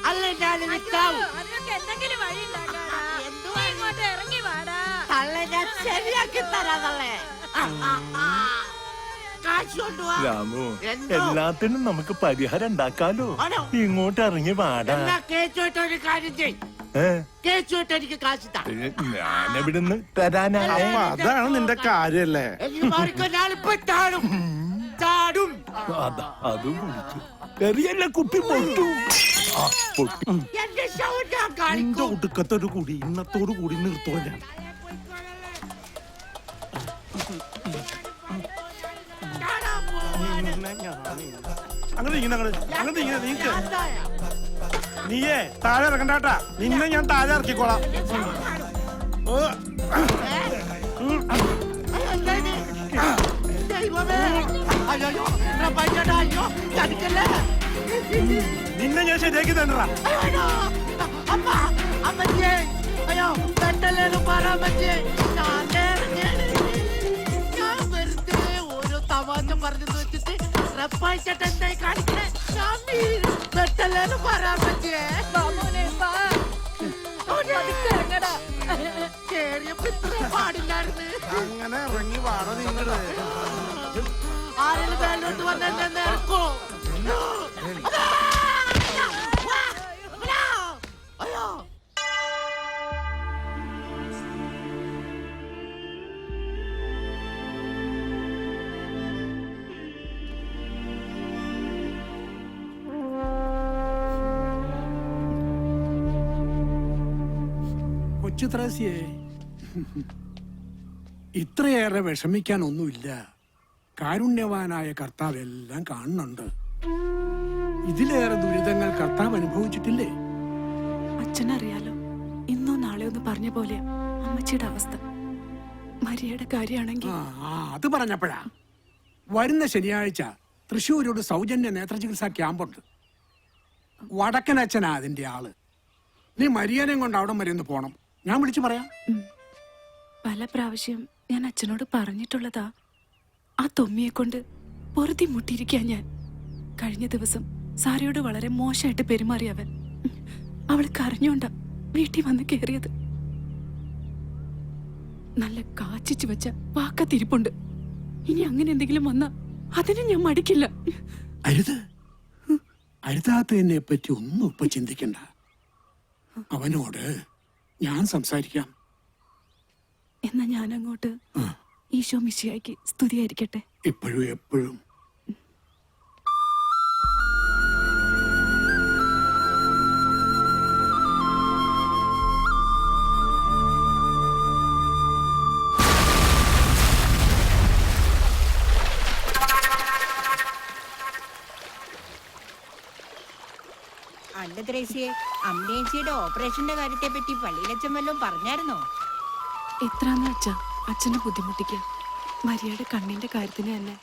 അല്ല ഞാൻ ചാവും. അതിനൊക്കെ എന്തെങ്കിലും വഴി ഉണ്ടാക്കാടാ. ഇങ്ങോട്ട് ഇറങ്ങി വാടാ. തള്ളെ ഞാൻ ശരിയാക്കി തരാതല്ലേ. കാശ് കൊണ്ടുവാ. രാമു, എന്തോ? എല്ലാത്തിനും നമുക്ക് പരിഹാരം ഉണ്ടാക്കാലോ. ആണോ? ഇങ്ങോട്ട് ഇറങ്ങി വാടാ. എന്നാ കേച്ചോട്ട് ഒരു കാര്യം ചെയ്. കേച്ചോട്ട് എനിക്ക് കാശ് താ. ഞാനിവിടുന്ന് തരാനാ. അപ്പൊ അതാണ് നിന്റെ കാര്യല്ലേ? എനിക്ക് മാറിക്കോ, ഞാനിപ്പോ ചാടും ചാടും. അതും കുടിച്ചു. എറിയല്ല, കുപ്പി പൊട്ടു. പൊട്ടി. എന്റെ ശവം ഞാൻ നിന്റെ കാണിക്കും. ഒടുക്കത്തൊരു കൂടി ഇന്നത്തോടു കൂടി നിർത്തോ ഞാൻ. ചാടാൻ പോവാണ്. അങ്ങനെ ഇങ്ങനെ നീക്ക്. എന്തായ? നീയേ താഴെ ഇറക്കണ്ടാട്ടാ, നിന്നെ ഞാൻ താഴെ ഇറക്കിക്കോളാം. ഓ, എന്തായത്? ദൈവമേ. അയ്യോ, പ്രപഞ്ചടാ, അയ്യോ, ചതിക്കല്ലേ. നിന്നെ ഞാൻ ശരിയാക്കി തന്നടാ. അയ്യോ, അമ്മ, അമ്മച്ചിയെ. അയ്യോ, പെട്ടല്ലേന്ന് പറ അമ്മച്ചിയെ. ഞാൻ വെറുതെ ഓരോ തമാശ പറഞ്ഞെന്ന് വെച്ചിട്ട് റപ്പായിച്ചിട്ട് എന്തായി കാണിക്കണേ? പെട്ടല്ലേന്ന് പറ അമ്മച്ചിയെ. വാ മോനെ, വാ. പതുക്കെ ഇറങ്ങടാ. കേറിയപ്പോ ഇത്രയും പാടില്ലായിരുന്നു. അങ്ങനെ ഇറങ്ങി വാട നിങ്ങള്. ആരെങ്കിലും മേലോട്ട് വന്നെന്നെ നേർക്കോ? അയ്യോ. കൊച്ചു ത്രേസ്യേ, ഇത്രയേറെ വിഷമിക്കാനൊന്നുമില്ല. കാരുണ്യവാനായ കർത്താവ് എല്ലാം കാണുന്നുണ്ട്. ഇതിലേറെ ദുരിതങ്ങൾ കർത്താവ് അനുഭവിച്ചിട്ടില്ലേ? അച്ഛനറിയാലോ, ഇന്നോ നാളെയോ ഒന്ന് പറഞ്ഞ പോലെ അമ്മച്ചിയുടെ അവസ്ഥ. മരിയയുടെ കാര്യമാണെങ്കിൽ അത് പറഞ്ഞപ്പോഴാ. വരുന്ന ശനിയാഴ്ച തൃശ്ശൂരോട് സൗജന്യ നേത്രചികിത്സാ ക്യാമ്പുണ്ട്. വടക്കനച്ഛനാ അതിന്റെ ആള്. നീ മരിയനെയും കൊണ്ട് അവിടം വരെ ഒന്ന് പോണം. ഞാൻ വിളിച്ചു പറയാം. പല പ്രാവശ്യം ഞാൻ അച്ഛനോട് പറഞ്ഞിട്ടുള്ളതാ. ആ തൊമ്മിയെ കൊണ്ട് പൊറുതി മുട്ടിയിരിക്കാൻ ഞാൻ. കഴിഞ്ഞ ദിവസം സാരയോട് വളരെ മോശമായിട്ട് പെരുമാറിയവൻ. അവള് കരഞ്ഞോണ്ടാ വീട്ടിൽ വന്ന് കേറിയത്. നല്ല കാച്ചിച്ചു വെച്ച വാക്കത്തിരിപ്പുണ്ട്. ഇനി അങ്ങനെ എന്തെങ്കിലും വന്നാ അതിന് ഞാൻ മടിക്കില്ല. അരുത്, അരുതാത്തതിനെ പറ്റി ഒന്നും ഇപ്പൊ ചിന്തിക്കണ്ട. അവനോട് ഞാൻ സംസാരിക്കാം. എന്നാ ഞാൻ അങ്ങോട്ട്. ഈശോ മിശിഹായ്ക്ക് സ്തുതിയായിരിക്കട്ടെ. ഇപ്പോഴും എപ്പോഴും. അല്ല ത്രേസ്യേ, അമ്മേച്ചിയുടെ ഓപ്പറേഷന്റെ കാര്യത്തെ പറ്റി പള്ളിയിലച്ഛൻ വല്ലതും പറഞ്ഞായിരുന്നോ? എത്രാന്ന് വെച്ചാ അച്ഛനെ ബുദ്ധിമുട്ടിക്കാം. മരിയയുടെ കണ്ണിന്റെ കാര്യത്തിന് തന്നെ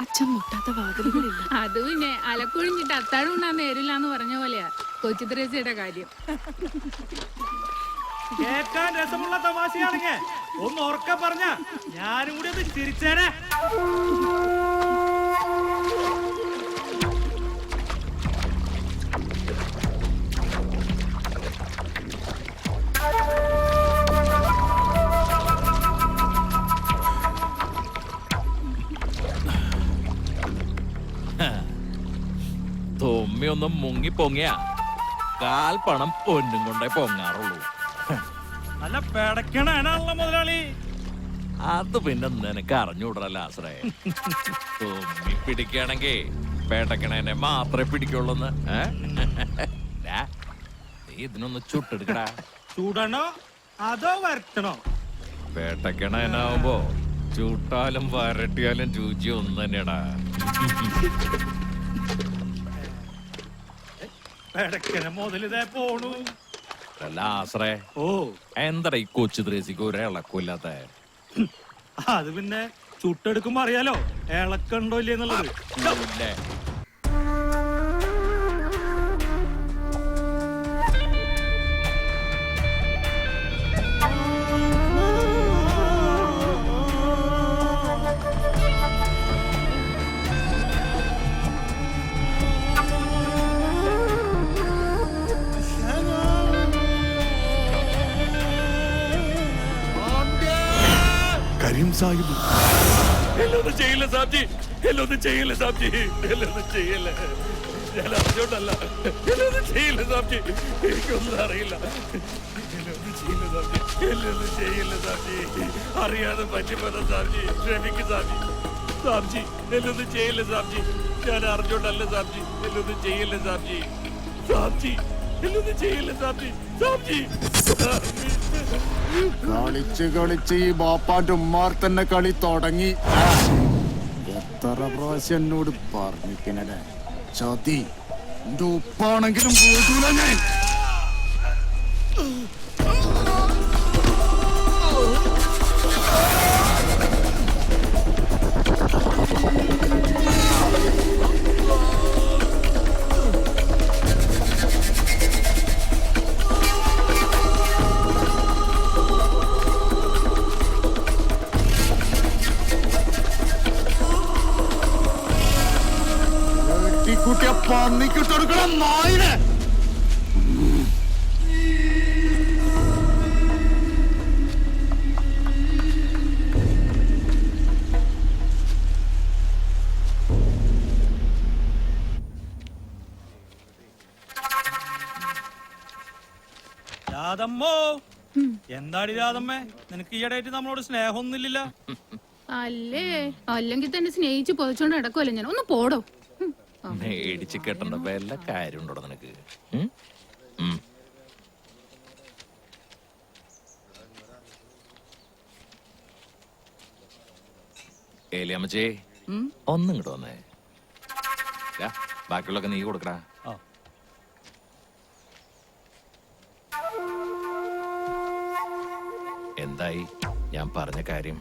അച്ഛൻ മുട്ടാത്ത വാതിലുകളില്ല. അത് പിന്നെ അലക്കുഴിഞ്ഞിട്ട് അത്താഴം ഉണ്ണാൻ നേരില്ലാന്ന് പറഞ്ഞ പോലെയാ കൊച്ചു ത്രേസ്യയുടെ കാര്യം. കേൾക്കാൻ രസമുള്ള തമാശയാണെങ്കിൽ ഒന്ന് ഉറക്ക പറഞ്ഞ ഞാനും കൂടി ഒന്ന് ചിരിച്ചേനെ. തൊമ്മിയൊന്നും മുങ്ങി പൊങ്ങിയ കാൽപ്പണം പൊന്നും കൊണ്ടേ പൊങ്ങാറുള്ളൂ. നല്ല പെടക്കണാണല്ലോ മുതലാളി. അത് പിന്നെ നിനക്ക് അറിഞ്ഞൂടല്ല ആശ്രയ. തുമ്മി പിടിക്കുകയാണെങ്കിൽ പേട്ടക്കണേനെ മാത്രമേ പിടിക്കുള്ളൂന്ന്. നീ ഇതിനൊന്ന് ചുട്ടെടുക്കടാ. ചൂടണോ അതോ വരട്ടണോ? പേട്ടക്കണേനാവുമ്പോ ചൂട്ടാലും വരട്ടിയാലും രുചി ഒന്ന് തന്നെയാടാ. പേടക്കണ മുതലിതേ പോണു. അല്ല ആശ്രയ, ഓ എന്താടാ ഈ കൊച്ചു ദ്രേസിക്ക് ഒരു ഇളക്കില്ലാത്ത? അത് പിന്നെ ചുട്ടെടുക്കുമ്പോ അറിയാലോ ഇളക്കണ്ടോ ഇല്ലേ എന്നുള്ളത്. ഇല്ലേ? കരീം സാഹിബ് എന്നൊന്നും ചെയ്യില്ല സാബ്ജി, എന്നൊന്നും ചെയ്യില്ല സാബ്ജി, എന്നൊന്നും ചെയ്യില്ല. ഞാൻ അറിഞ്ഞോണ്ടല്ല, എന്നൊന്നും ചെയ്യില്ല സാബ്ജി, എനിക്കൊന്നും അറിയില്ല. എന്നൊന്നും ചെയ്യില്ല സാബ്ജി, എന്നൊന്നും ചെയ്യില്ല സാബ്ജി, അറിയാതെ പറ്റിപ്പോന്ന സാബ്ജി, ക്ഷമിക്കും സാബ്ജി. സാബ്ജി എന്നൊന്നും ചെയ്യില്ല സാബ്ജി, ഞാൻ അറിഞ്ഞോണ്ടല്ല സാബ്ജി, എന്നൊന്നും ചെയ്യില്ല സാബ്ജി. സാബ്ജി എന്നൊന്നും ചെയ്യില്ല സാബ്ജി, സാബ്ജി. കളിച്ച് ഈ ബാപ്പാന്റെ ഉമ്മാർ തന്നെ കളി തുടങ്ങി. എത്ര പ്രാവശ്യം എന്നോട് പറഞ്ഞിക്കണേ ചതി. എന്റെ ഉപ്പാണെങ്കിലും പോകൂല ഞാൻ. കുട്ടിയെ പന്നിക്കിട്ടെടുക്കണം നായിനെ. രാധമ്മോ, എന്താടി രാധമ്മേ, നിനക്ക് ഈയിടെയായിട്ട് നമ്മളോട് സ്നേഹമൊന്നുമില്ല. അല്ലേ, അല്ലെങ്കിൽ തന്നെ സ്നേഹിച്ച് പൊതിച്ചോണ്ട് നടക്കുമല്ലോ ഞാൻ. ഒന്ന് പോടോ. മേടിച്ച് കെട്ടണ്ട വല്ല കാര്യം ഉണ്ടോ നിനക്ക്? ഏലിയമ്മച്ചേ, ഒന്നും ഇങ്ങോട്ട് വന്നേ. ബാക്കിയുള്ളൊക്കെ നീ കൊടുക്കടാ. എന്തായി ഞാൻ പറഞ്ഞ കാര്യം?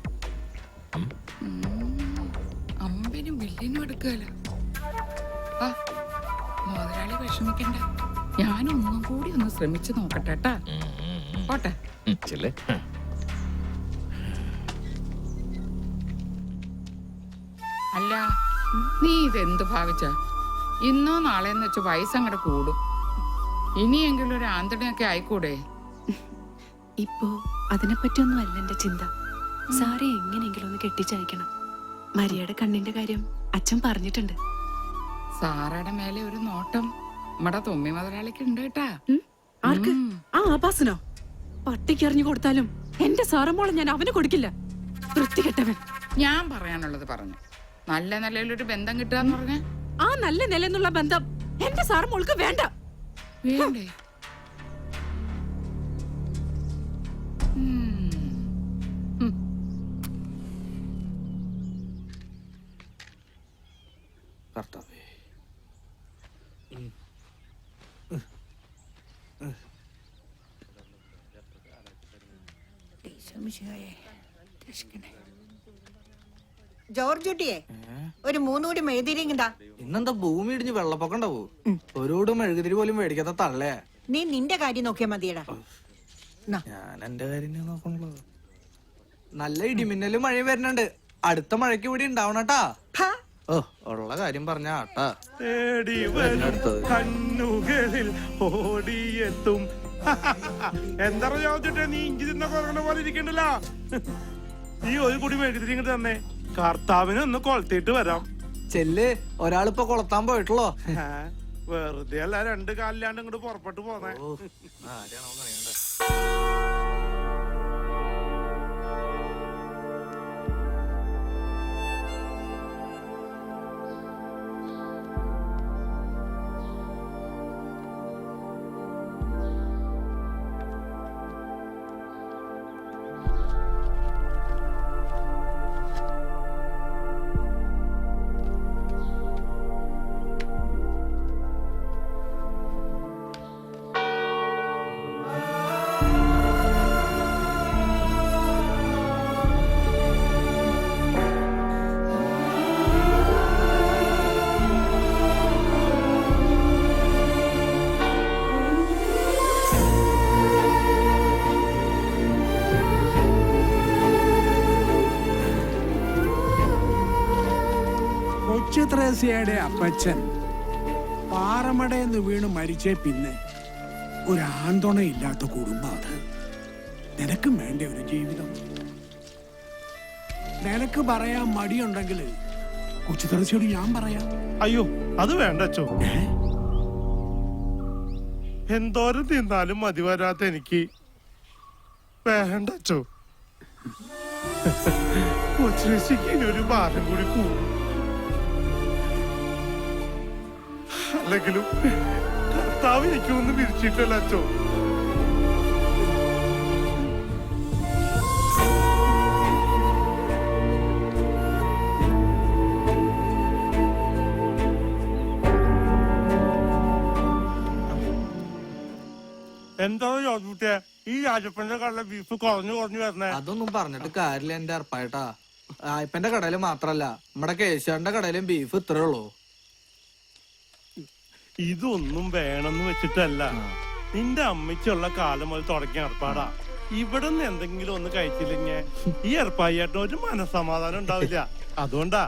അമ്പനും വില്ലിനും എടുക്കാലോ. മുതലാളി വിഷമിക്കണ്ട, ഞാനൊന്നും കൂടി ഒന്ന് ശ്രമിച്ചു നോക്കട്ടെ. പോട്ടെ. അല്ല, നീ ഇതെന്ത് ഭാവിച്ച? ഇന്നോ നാളെന്ന് വെച്ച് വയസ്സങ്ങടെ കൂടും. ഇനിയെങ്കിലും ഒരു ആന്തണിയൊക്കെ ആയിക്കൂടെ? ഇപ്പോ അതിനെപ്പറ്റിയൊന്നും അല്ല എന്റെ ചിന്ത. സാറെ എങ്ങനെയെങ്കിലും ഒന്ന് കെട്ടിച്ചയക്കണം. മരിയയുടെ കണ്ണിന്റെ കാര്യം അച്ഛൻ പറഞ്ഞിട്ടുണ്ട്. സാറയുടെ മേലെ ഒരു നോട്ടം നമ്മടെ തൊമ്മി മുതലാളിക്ക് ഉണ്ട് കേട്ടാ. ആർക്ക്? ആ ആഭാസനോ? പട്ടിക്ക് എറിഞ്ഞു കൊടുത്താലും എന്റെ സാറമ്മോളെ ഞാൻ അവന് കൊടുക്കില്ല. വൃത്തികെട്ടവൻ. ഞാൻ പറയാനുള്ളത് പറഞ്ഞു. നല്ല നിലയിലൊരു ബന്ധം കിട്ടുകയെന്ന് പറഞ്ഞ ആ നല്ല നിലന്നുള്ള ബന്ധം എന്റെ സാറമ്മോൾക്ക് വേണ്ട. വേണ്ടേ? ജോർജ് കുട്ടിയെ ഒരു 3 കൂടി മെഴുതിരിങ്ങതാ. ഇന്നെന്താ ഭൂമി ഇടിഞ്ഞ് വെള്ളപ്പൊക്കം ഉണ്ടാവൂ? ഒരോട് മെഴുകുതിരി പോലും മേടിക്കാത്ത തള്ളേ. നീ നിന്റെ കാര്യം നോക്കിയാ മതിയടാ. ഞാൻ എന്റെ കാര്യം നോക്കണല്ലോ. നല്ല ഇടിമിന്നലും മഴയും വരുന്നുണ്ട്. അടുത്ത മഴയ്ക്ക് ഇവിടെ ഉണ്ടാവണട്ടാ. ഓ, ഉള്ള കാര്യം പറഞ്ഞ ആട്ടാ. തേടി വരും കണ്ണുകളിൽ ഓടിയെത്തും. എന്താ ചോദിച്ചിട്ട് നീ ഇഞ്ചി തിന്ന കുറങ്ങണ പോലെ ഇരിക്കണ്ടല്ലോ. നീ ഒരു കൂടി മെഴുകുതിരി ഇങ്ങോട്ട് തന്നെ. കർത്താവിനെ ഒന്ന് കൊളത്തിട്ട് വരാം. ചെല്ല്, ഒരാളിപ്പോ കൊളത്താൻ പോയിട്ടുള്ളോ? വെറുതെ അല്ല, 2 കാലിലാണ്ട് ഇങ്ങോട്ട് പുറപ്പെട്ടു പോന്നെ. ത്രേസ്യയുടെ അപ്പച്ചൻ പാറമടയെന്ന് വീണ് മരിച്ചേ പിന്നെ ഒരു ആന്തോണയില്ലാത്ത കുടുംബം അത്. നിനക്കും വേണ്ട ഒരു ജീവിതം. നിനക്ക് പറയാൻ മടിയുണ്ടെങ്കിൽ കൊച്ചു ത്രേസ്യയോട് ഞാൻ പറയാം. അയ്യോ അത് വേണ്ട അച്ചോ. എന്തോരം തിന്നാലും മതി വരാത്ത എനിക്ക് വേണ്ട അച്ചോ. കൊച്ചുരശിക്ക് ഇനി ഒരു ഭാരം കൂടി കൂടും. അല്ലെങ്കിലും കർത്താവ് എനിക്കൊന്നും വിരിച്ചിട്ടല്ല അച്ചോ. എന്താ ചോദിച്ചേ ഈ രാജപ്പന്റെ കടല ബീഫ് കുറഞ്ഞു വരണേ? അതൊന്നും പറഞ്ഞിട്ട് കാര്യമില്ല എന്റെ അർപ്പായിട്ടാ. ആയപ്പന്റെ കടയില് മാത്രല്ല നമ്മുടെ കേശവന്റെ കടയിലും ബീഫ് ഇത്രേ ഉള്ളൂ. ഇതൊന്നും വേണമെന്ന് വെച്ചിട്ടല്ല, നിന്റെ അമ്മയ്ക്കുള്ള കാലം മുതൽ തുടങ്ങിയ ഏർപ്പാടാ. ഇവിടെ നിന്ന് എന്തെങ്കിലും ഒന്ന് കഴിച്ചില്ലെങ്കിൽ ഈ ഏർപ്പായിട്ട് ഒരു മനസ്സമാധാനം ഉണ്ടാവില്ല. അതുകൊണ്ടാ.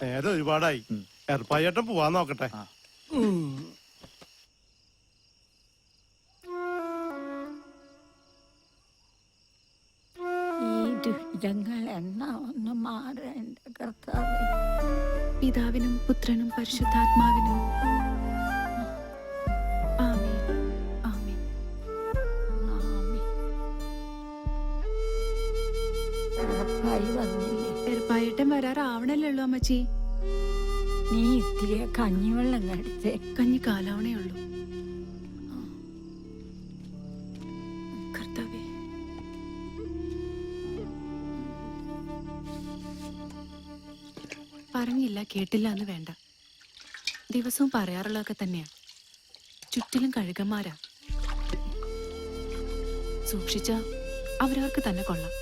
നേരെ ഒരുപാടായി. ഏർപ്പായിട്ട് പോവാൻ നോക്കട്ടെ. ഒന്ന് മാറേണ്ട കർത്താവേ. പിതാവിനും പുത്രനും പരിശുദ്ധാത്മാവിനും ആമേൻ. ആമേൻ. ഏർപ്പായട്ടൻ വരാറാവണല്ലോ അമ്മച്ചി. നീ ഇത്തിരി കഞ്ഞിവെള്ളം കടിച്ചേ. കഞ്ഞി കാലാവണേ ഉള്ളൂ. കർത്താവേ, പറഞ്ഞില്ല കേട്ടില്ല എന്ന് വേണ്ട. ദിവസവും പറയാറുള്ളതൊക്കെ തന്നെയാ. ചുറ്റിലും കഴുകന്മാരാ. സൂക്ഷിച്ച അവരവർക്ക് തന്നെ കൊള്ളാം.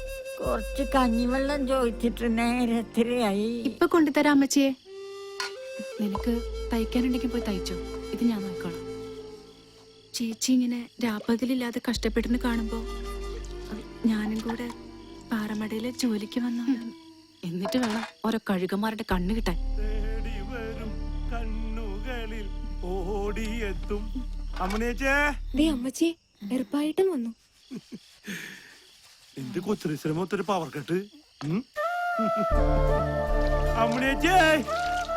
കുറച്ച് കഞ്ഞിവെള്ളം ചോദിച്ചിട്ട് നേരത്തിലായി. ഇപ്പൊ കൊണ്ടുതരാം അമ്മച്ചിയെ. നിനക്ക് തയ്ക്കാനുണ്ടെങ്കിൽ പോയി തയ്ച്ചോ. ഇത് ഞാൻ നോക്കണം. ചേച്ചി ഇങ്ങനെ രാപ്പകലില്ലാതെ കഷ്ടപ്പെടുന്ന കാണുമ്പോ ഞാനും കൂടെ പാറമടയിലെ ജോലിക്ക് വന്നു. എന്നിട്ട് വേണം ഓരോ കഴുകന്മാരുടെ കണ്ണ് കിട്ടാൻ. കണ്ണുകളിൽ ഓടിയെത്തും അമ്മച്ചി എറുപ്പായിട്ടും വന്നു. എന്റെ കൊച്ചുശ്രമം ഒത്തൊരു പവർ കെട്ട്. അമ്മണിയച്ചേ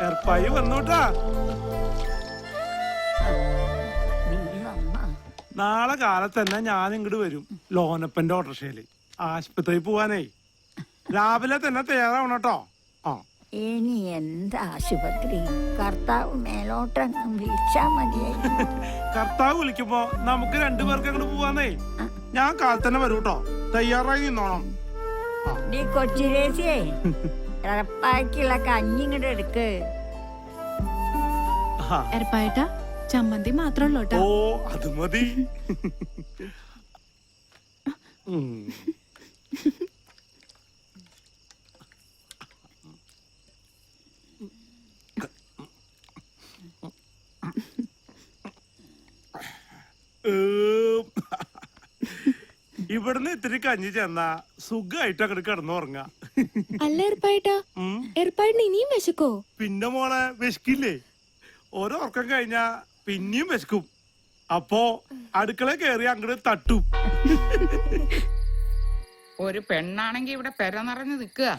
എർപ്പായി വന്നോട്ടാ. നാളെ കാലത്ത് തന്നെ ഞാൻ ഇങ്ങോട്ട് വരും. ലോനപ്പന്റെ ഓട്ടോറിക്ഷയില് ആശുപത്രി പോവാനേ. രാവിലെ തന്നെ തയ്യാറാവണം കേട്ടോ. ഇനി എന്താ ആശുപത്രി? കർത്താവ് മേലോട്ടങ്ങ് വിളിച്ചാ മതിയായി. കർത്താവ് വിളിക്കുമ്പോ നമുക്ക് രണ്ടുപേർക്ക് അങ്ങോട്ട് പോവാന്നേ. ഞാൻ കാലത്ത് തന്നെ വരൂ കേട്ടോ. തയ്യാറായി നിന്നോണം. നീ കൊച്ചിരേശിയേ എറപ്പായ്ക്കുള്ള കഞ്ഞി ഇങ്ങോട്ട് എടുക്ക്. എറപ്പായിട്ടാ ചമ്മന്തി മാത്രമല്ലോ. ഓ അത് മതി. ഇവിടുന്ന് ഇത്തിരി കഞ്ഞി ചെന്നാ സുഖമായിട്ട് അങ്ങോട്ട് കിടന്നുറങ്ങാ. അല്ല എറപ്പായിട്ടാ, എറപ്പായിട്ടിന് ഇനിയും വിശക്കോ? പിന്നെ മോളെ വിശക്കില്ലേ? ഓരോ ഉറക്കം കഴിഞ്ഞാ പിന്നെയും വിശക്കും. അപ്പോ അടുക്കള കയറി അങ്ങോട്ട് തട്ടും. ഒരു പെണ്ണാണെങ്കി ഇവിടെ പെര നിറഞ്ഞു നിക്കുക.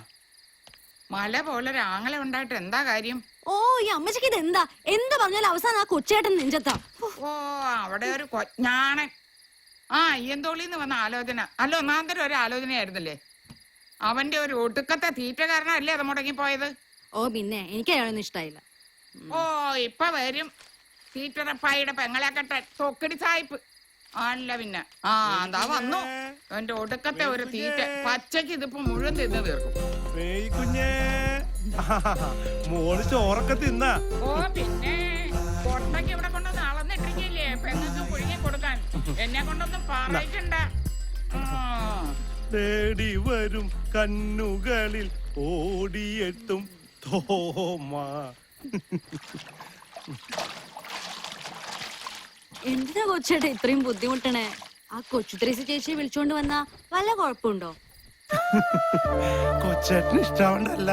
മല പോലെ ഒരാങ്ങളെ ഉണ്ടായിട്ട് എന്താ കാര്യം? ഓ ഈ അമ്മച്ചിക്ക് ഇത് എന്താ എന്ത് പറഞ്ഞാലും അവസാനം ആ കൊച്ചേട്ടൻ നെഞ്ചത്താ. ഓ അവിടെ ഒരു കൊഞ്ഞാണൻ. ആ അയ്യന്തോളിന്ന് വന്ന ആലോചന അല്ല ഒന്നാന്തരം ഒരു ആലോചനയായിരുന്നല്ലേ. അവന്റെ ഒരു ഒടുക്കത്തെ തീറ്റ കാരണമല്ലേ അത് മുടങ്ങിപ്പോയത്. ഓ പിന്നെ എനിക്ക് അയാളൊന്നും ഇഷ്ടായില്ല. ഓ ഇപ്പൊ വരും തീറ്ററപ്പായുടെ പെങ്ങളെ കെട്ട തൊക്കടി സായിപ്പ്. അല്ല പിന്നെ ആ എന്താ വന്നു അവന്റെ ഒടുക്കത്തെ ഒരു തീറ്റ. പച്ചക്ക് ഇതിപ്പോ മുഴുവൻ തിന്ന് തീർക്കും. കുഞ്ഞേ മോള് ചോറൊക്കെ തിന്ന. ഓ പിന്നെ കൊട്ടയ്ക്ക് ഇവിടെ കൊണ്ടൊന്ന് അളന്നിട്ടിരിക്കില്ലേ പെങ്ങൾക്ക് പുഴുങ്ങി കൊടുക്കാൻ. എന്നെ കൊണ്ടൊന്നും പറയിക്കണ്ട. തേടി വരും കണ്ണുകളിൽ ഓടിയെത്തും തോമ. എന്തിനാ കൊച്ചേട്ടാ ഇത്രയും ബുദ്ധിമുട്ടണേ? ആ കൊച്ചു ത്രേസി ചേച്ചിയെ വിളിച്ചോണ്ട് വന്നാ വല്ല കുഴപ്പമുണ്ടോ? കൊച്ചേട്ടന് ഇഷ്ടാവണ്ടല്ല,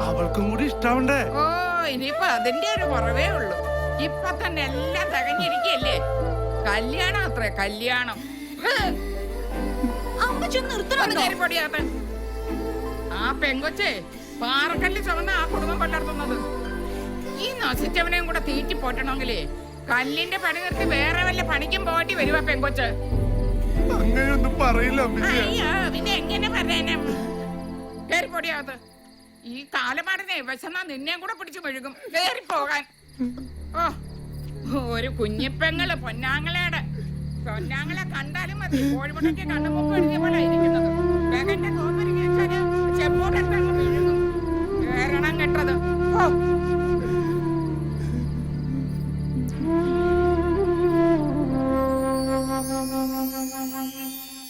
അവൾക്കും കൂടി ഇഷ്ടാവണ്ടേ? ഓ ഇനിയിപ്പൊ അതിന്റെ ഒരു കുറവേ ഉള്ളൂ. ഇപ്പൊ തന്നെ എല്ലാം തികഞ്ഞിരിക്കല്ലേ. കല്യാണം അത്രേ, കല്യാണം. പൊടിയാത്ത ആ പെങ്കൊച്ചേ പാറക്കല്ല് ചുമന്ന ആ കുടുംബം പലർത്തുന്നത്. ഈ നശിച്ചവനെയും കൂടെ തീറ്റി പോറ്റണമെങ്കിലേ കല്ലിന്റെ പണി നിർത്തി വേറെ വല്ല പണിക്കും പോറ്റി വരുവാ പെങ്കൊച്ച്. അങ്ങനെയൊന്നും പറയില്ല അയ്യോ പിന്നെ എങ്ങനെ പറയാനാ? കേറി പൊടിയാത്ത ഈ കാലമാടനെ വിശന്നാ നിന്നെയും കൂടെ പിടിച്ചു മെഴുകും. കേറി പോകാൻ. ഓ ഒരു കുഞ്ഞിപ്പെങ്ങള് പൊന്നാങ്ങളെ കണ്ടാലും മതി. കോഴിമുട്ടയ്ക്ക് കണ്ണുമുപ്പ് എഴുതിയ പോലെ ഇരിക്കുന്നത്. വേഗന്റെ നോമ്പരിക്ക് വെച്ചാല് ചെപ്പോട്ടെടുത്തങ്ങ് മെഴുകും. കേരണം കെട്ടത്. ഓ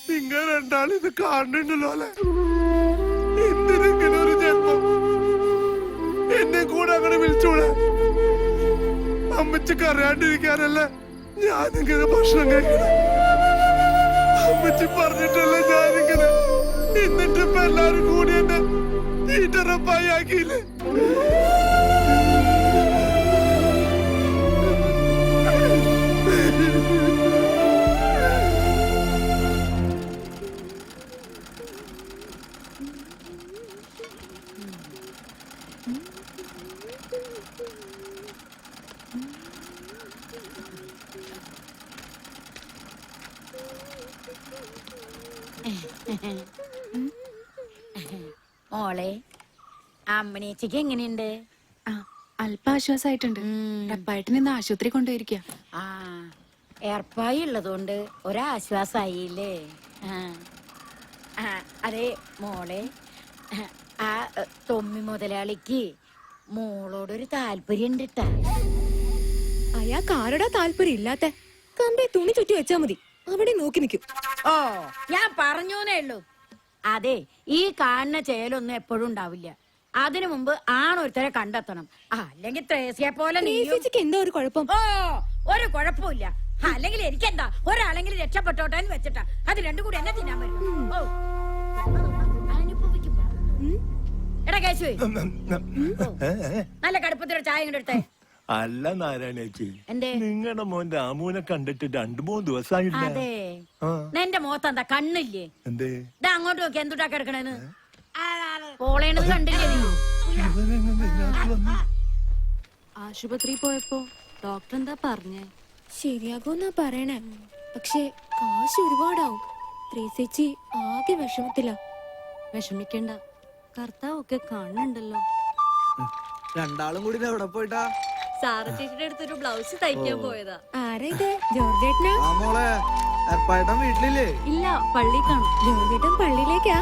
നിങ്ങൾ രണ്ടാളും ഇത് കാണുന്നുണ്ടല്ലോ അല്ലെ? എന്തിനെങ്കിലും ഒരു ജന്മം എന്നെ കൂടെ അങ്ങനെ വിളിച്ചൂടെ? അമ്മച്ചിക്ക് അറിയാണ്ടിരിക്കാനല്ലേ ഞാനിങ്ങനെ ഭക്ഷണം കഴിക്കണം. അമ്മച്ചി പറഞ്ഞിട്ടല്ലേ ഞാനിങ്ങനെ. എന്നിട്ട് ഇപ്പൊ എല്ലാരും കൂടി എന്നെ തീറ്ററപ്പായി ആക്കിയില്ലേ? മോളെ അമ്മനേച്ചിക്ക് എങ്ങനെയുണ്ട്? അല്പം ആശ്വാസമായിട്ടുണ്ട്. റപ്പായിട്ടിന് ഇന്ന് ആശുപത്രി കൊണ്ടുപോയിരിക്കുക. ആ ഏർപ്പായി ഉള്ളതുകൊണ്ട് ഒരാശ്വാസായില്ലേ? അതെ മോളെ, ആ തൊമ്മി മുതലാളിക്ക് മോളോടൊരു താല്പര്യം ഉണ്ട് ട്ടാ. അയാൾക്ക് ആരോടാ താല്പര്യം ഇല്ലാത്ത? കമ്പെ തുണി ചുറ്റി വെച്ചാ മതി, അവിടെ നോക്കി നിൽക്കും. ഓ ഞാൻ പറഞ്ഞൂന്നേ ഉള്ളൂ. അതെ ഈ കാണുന്ന ചേലൊന്നും എപ്പോഴും ഉണ്ടാവില്ല. അതിനു മുമ്പ് ആണൊരുത്തരെ കണ്ടെത്തണം. അല്ലെങ്കിൽ ത്രേസ്യെ പോലെ എന്താ ഒരു കുഴപ്പം? ഓ ഒരു കുഴപ്പമില്ല. അല്ലെങ്കിൽ എനിക്കെന്താ, ഒരാളെങ്കിലും രക്ഷപ്പെട്ടോട്ടെ എന്ന് വെച്ചിട്ടാ. അത് രണ്ടും കൂടി എന്നെ തിന്നാൻ പറ്റും. ഓ അനുഭവിക്കും. എടാ കേശുവേ, നല്ല കടുപ്പത്തിലൊരു ചായ ഇങ്ങോട്ട് എടുത്തേ. അല്ല നാരായണേച്ചി, എന്തേ? നിങ്ങളുടെ മോൻ രാമുവിനെ കണ്ടിട്ട് 2-3 ദിവസമായില്ല. അതെ നിന്റെ മുഖത്ത് എന്താ കണ്ണില്ലേ? എന്തേ ഇതാ അങ്ങോട്ട് നോക്കി എന്തുട്ടാ കിടക്കണേന്ന്. പോളേണത് കണ്ടില്ലേ നീ? ആശുപത്രി പോയപ്പോ ഡോക്ടർ എന്താ പറഞ്ഞേ? ശരിയാകുമെന്നാ പറയണേ, പക്ഷെ കാശ് ഒരുപാടാവും. ത്രേസ്യേച്ചി ആകെ വിഷമത്തില. വിഷമിക്കണ്ട, കർത്താവൊക്കെ കാണുന്നുണ്ടല്ലോ. രണ്ടാളും കൂടി എവിടെ പോയിട്ടാ? സാറ ചേച്ചിയുടെ അടുത്തൊരു ബ്ലൗസ് തയ്ക്കാൻ പോയതാ. ആരാ ഇത്? ജോർജേട്ടനാ? ആ മോളെ, ഏർപ്പായിട്ടൻ വീട്ടിലില്ലേ? ഇല്ല, പള്ളി കാണും. ജോർജേട്ടൻ പള്ളിയിലേക്കാ?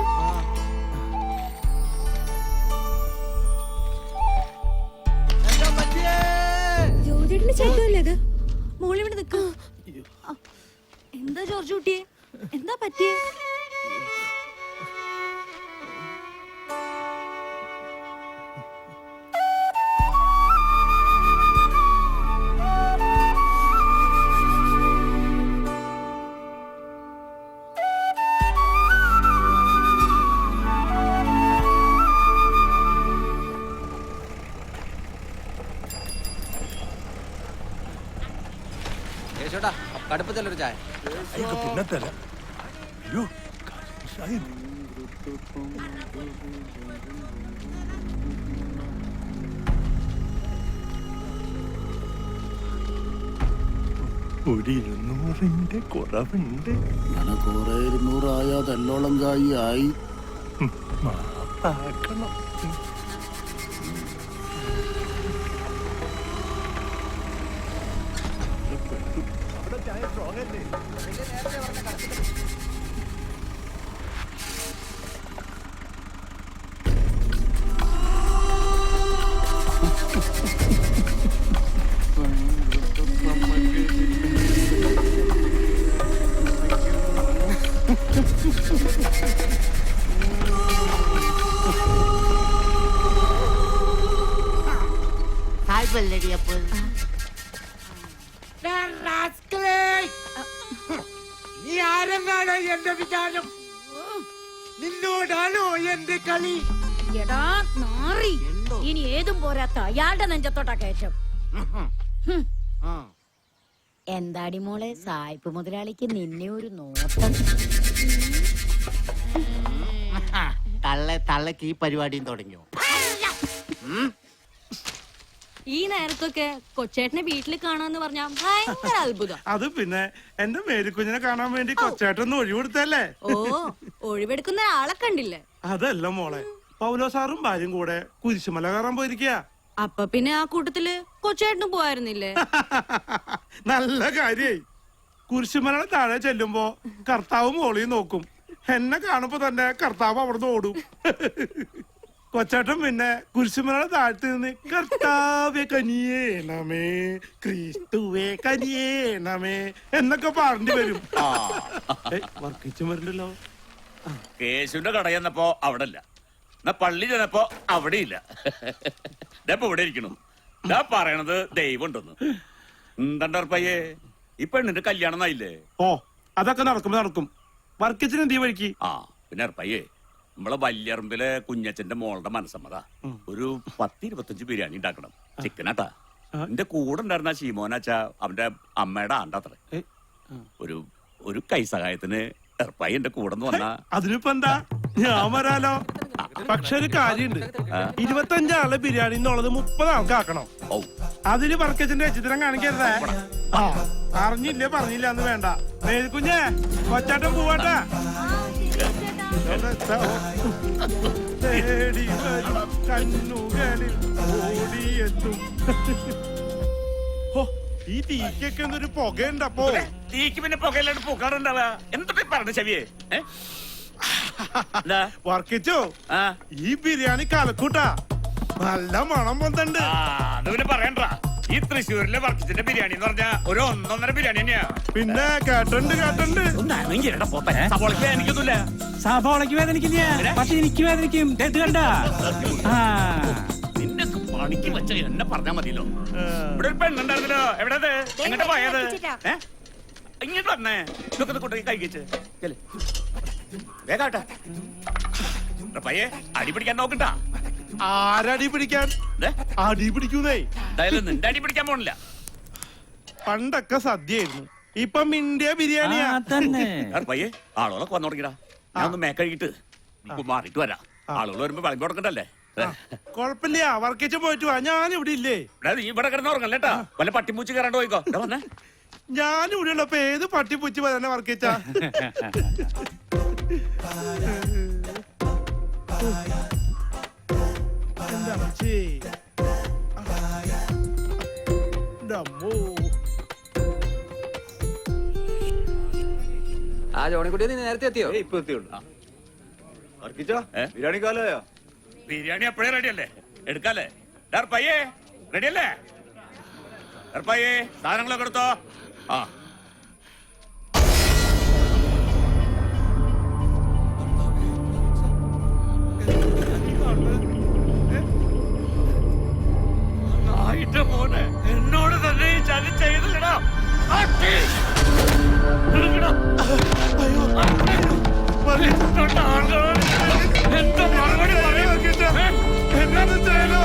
ജോർജേട്ടന് ചേട്ടല്ലേ ഇത്? മോളിവിടെ നിൽക്ക. എന്താ ജോർജ് കുട്ടിയെ, എന്താ പറ്റിയേ? ചേട്ടാ കടുപ്പത്തിലൊരു ചായ. പിന്നെ തരാം. അയ്യോ ഒരു 200ന്റെ കുറവുണ്ട്. അങ്ങനെ കുറെ 200 ആയാ തെല്ലോളം കായി ആയി. മാപ്പാക്കണം. അവിടെ ചായ സ്ട്രോങ് അല്ലേ? ഹായ് പല്ലടി. അപ്പോൾ നീ ആരെന്നാണ് എന്റെ വിചാരം? നിന്നോടാണോ എന്റെ കളി? എടാ നാറി, ഇനി ഏതും പോരാത്ത അയാളുടെ നെഞ്ചത്തോട്ടാ കയറ്റം. എന്താടി മോളെ സായിപ്പ് മുതലാളിക്ക് നിന്നെ ഒരു നോട്ടം. തള്ളക്ക് ഈ പരിപാടിയും തുടങ്ങിയോ? ഈ നേരത്തൊക്കെ കൊച്ചേട്ടനെ വീട്ടിൽ കാണാന്ന് പറഞ്ഞാ ഭയങ്കര അത്ഭുതം. അത് പിന്നെ എന്റെ മേരിക്കുഞ്ഞിനെ കാണാൻ വേണ്ടി കൊച്ചേട്ടൊന്ന് ഒഴിവെടുത്തല്ലേ? ഓ, ഒഴിവെടുക്കുന്ന ആളെ കണ്ടില്ലേ? അതല്ല മോളെ, പൗലോ സാറും ഭാര്യയും കൂടെ കുരിശുമല കയറാൻ പോയിരിക്കുക. അപ്പൊ പിന്നെ ആ കൂട്ടത്തില് കൊച്ചേട്ടനും പോയിരുന്നില്ലേ? നല്ല കാര്യായി. കുരിശുമലയുടെ താഴെ ചെല്ലുമ്പോ കർത്താവ് മോളിയും നോക്കും. എന്നെ കാണുമ്പോ തന്നെ കർത്താവ് അവിടുന്ന് ഓടും. കൊച്ചേട്ടൻ പിന്നെ കുരിശുമലയുടെ താഴത്ത് നിന്ന് കർത്താവെ കനിയേണമേ, ക്രിസ്തുവേ കനിയേണമേ എന്നൊക്കെ പാടേണ്ടി വരും. വർക്കിച്ചും വരില്ലല്ലോ. കേശുവിന്റെ കട ചെന്നപ്പോ അവിടെ ഇല്ല, എന്നാ പള്ളി ചെന്നപ്പോ അവിടെ ഇല്ല. ഇപ്പൊ ഇവിടെ ഇരിക്കണു. ഞാൻ പറയണത് ദൈവം ഉണ്ടെന്ന്. എന്താണ്ടർപ്പയ്യേ, ഈ പെണ്ണിന്റെ കല്യാണം ആയില്ലേ? ഓ, അതൊക്കെ നടക്കും. വർക്കിച്ചിന് എന്ത് വഴിക്ക്? ആ പിന്നെ അർപ്പയ്യേ, നമ്മളെ വല്യറമ്പിലെ കുഞ്ഞച്ചന്റെ മോളുടെ മനസ്സമ്മത ഒരു 10-25 ബിരിയാണി ഉണ്ടാക്കണം. ചിക്കനാട്ടാ. എന്റെ കൂടെ ഉണ്ടായിരുന്ന ശീമോനാച്ചാ അവന്റെ അമ്മയുടെ ആണ്ടാത്രേ. ഒരു കൈസഹായത്തിന് എർപ്പായി എന്റെ കൂടെ വന്നാ. അതിനിപ്പോ എന്താ, ഞാൻ വരാലോ. പക്ഷെ ഒരു കാര്യണ്ട്, 25 ആളെ ബിരിയാണി എന്നുള്ളത് 30 ആൾക്ക് ആക്കണം. അതിന് വർക്കച്ചിന്റെ ചിത്രം കാണിക്കരുതേ. ആ, അറിഞ്ഞില്ലേ പറഞ്ഞില്ല എന്ന് വേണ്ട. കുഞ്ഞേ, കൊച്ചാട്ടം പോവാട്ടാ. കണ്ണുകളിൽ ഓടിയെത്തും. ഈ തീക്കൊക്കെ എന്തൊരു പുകയുണ്ടപ്പോ. തീക്ക് പിന്നെ പുകയില്ലാണ്ട് പൂക്കാടുണ്ടാവുക. എന്തൊക്കെ പറഞ്ഞു ചെവിയെ? വർക്കിച്ചോ, ഈ ബിരിയാണി കലക്കൂട്ടാ. നല്ല മണം വന്നിട്ടുണ്ട്. അത് പിന്നെ പറയണ്ട. ഈ തൃശ്ശൂരിലെ വർക്കിച്ചിന്റെ ബിരിയാണി എന്ന് പറഞ്ഞാ ഒരു 1.5 ബിരിയാണി തന്നെയാ. പിന്നെ കേട്ടുണ്ട്. സബോളയ്ക്ക് വേദനിക്കൊന്നുമില്ല. സബോളയ്ക്ക് വേദനിക്കില്ല, പക്ഷെ എനിക്ക് വേദനിക്കും. കണ്ട നിന്നെ പണിക്ക് വെച്ച എന്നെ പറഞ്ഞാ മതിയല്ലോ. ഇവിടെ ഒരു പെണ്ണുണ്ടായിരുന്നല്ലോ, എവിടെ എങ്ങോട്ട് പോയത്? ഇങ്ങോട്ട് വന്നേ, ഇതൊക്കെ കൊണ്ടുപോയി കഴിക്കിച്ച് വേഗാട്ടെ. പയ്യെ അടി പിടിക്കാൻ നോക്കണ്ട. ആരടി പിടിക്കാൻ? അടി പിടിക്കുന്നേ. നിന്റെ അടി പിടിക്കാൻ പോണില്ല. പണ്ടൊക്കെ സദ്യയായിരുന്നു, ഇപ്പം ഇന്ത്യ ബിരിയാണിയാ. പയ്യെ ആളുകളൊക്കെ വന്നു തുടങ്ങിടാ. ഞാൻ ഒന്ന് മേക്കഴിട്ട് മാറിയിട്ട് വരാം. ആളുകൾ വരുമ്പോ വിളമ്പി കൊടുക്കണ്ടല്ലേ? കൊഴപ്പില്ല, വർക്കിച്ച് പോയിട്ട് വാ. ഞാൻ ഇവിടെ ഇല്ലേ? നീ ഇവിടെ കിടന്ന് ഉറങ്ങല്ലേട്ടാ. വല്ല പട്ടിമൂച്ച് കയറാണ്ട് പോയിക്കോ. വന്നേ, ഞാൻ ഇവിടെ ഉള്ളപ്പോ ഏത് പട്ടിപ്പൂച്ചി തന്നെ വർക്കിച്ച. ആ ജോണിക്കുട്ടി, നീ നേരത്തെ എത്തിയോ? ഇപ്പൊ എത്തിയുള്ളൂ. ബിരിയാണി കാലോ? ബിരിയാണി എപ്പോഴേ റെഡിയല്ലേ? എടുക്കാല്ലേ? പയ്യേ റെഡിയല്ലേ? പയ്യേ സാധനങ്ങളൊക്കെ എടുത്തോ. ആ മോനെ, എന്നോട് തന്നെ ഈ ചതി ചെയ്തില്ലടാ. എന്താ മറുപടി പറയും? എന്നാ ചെയ്യലോ?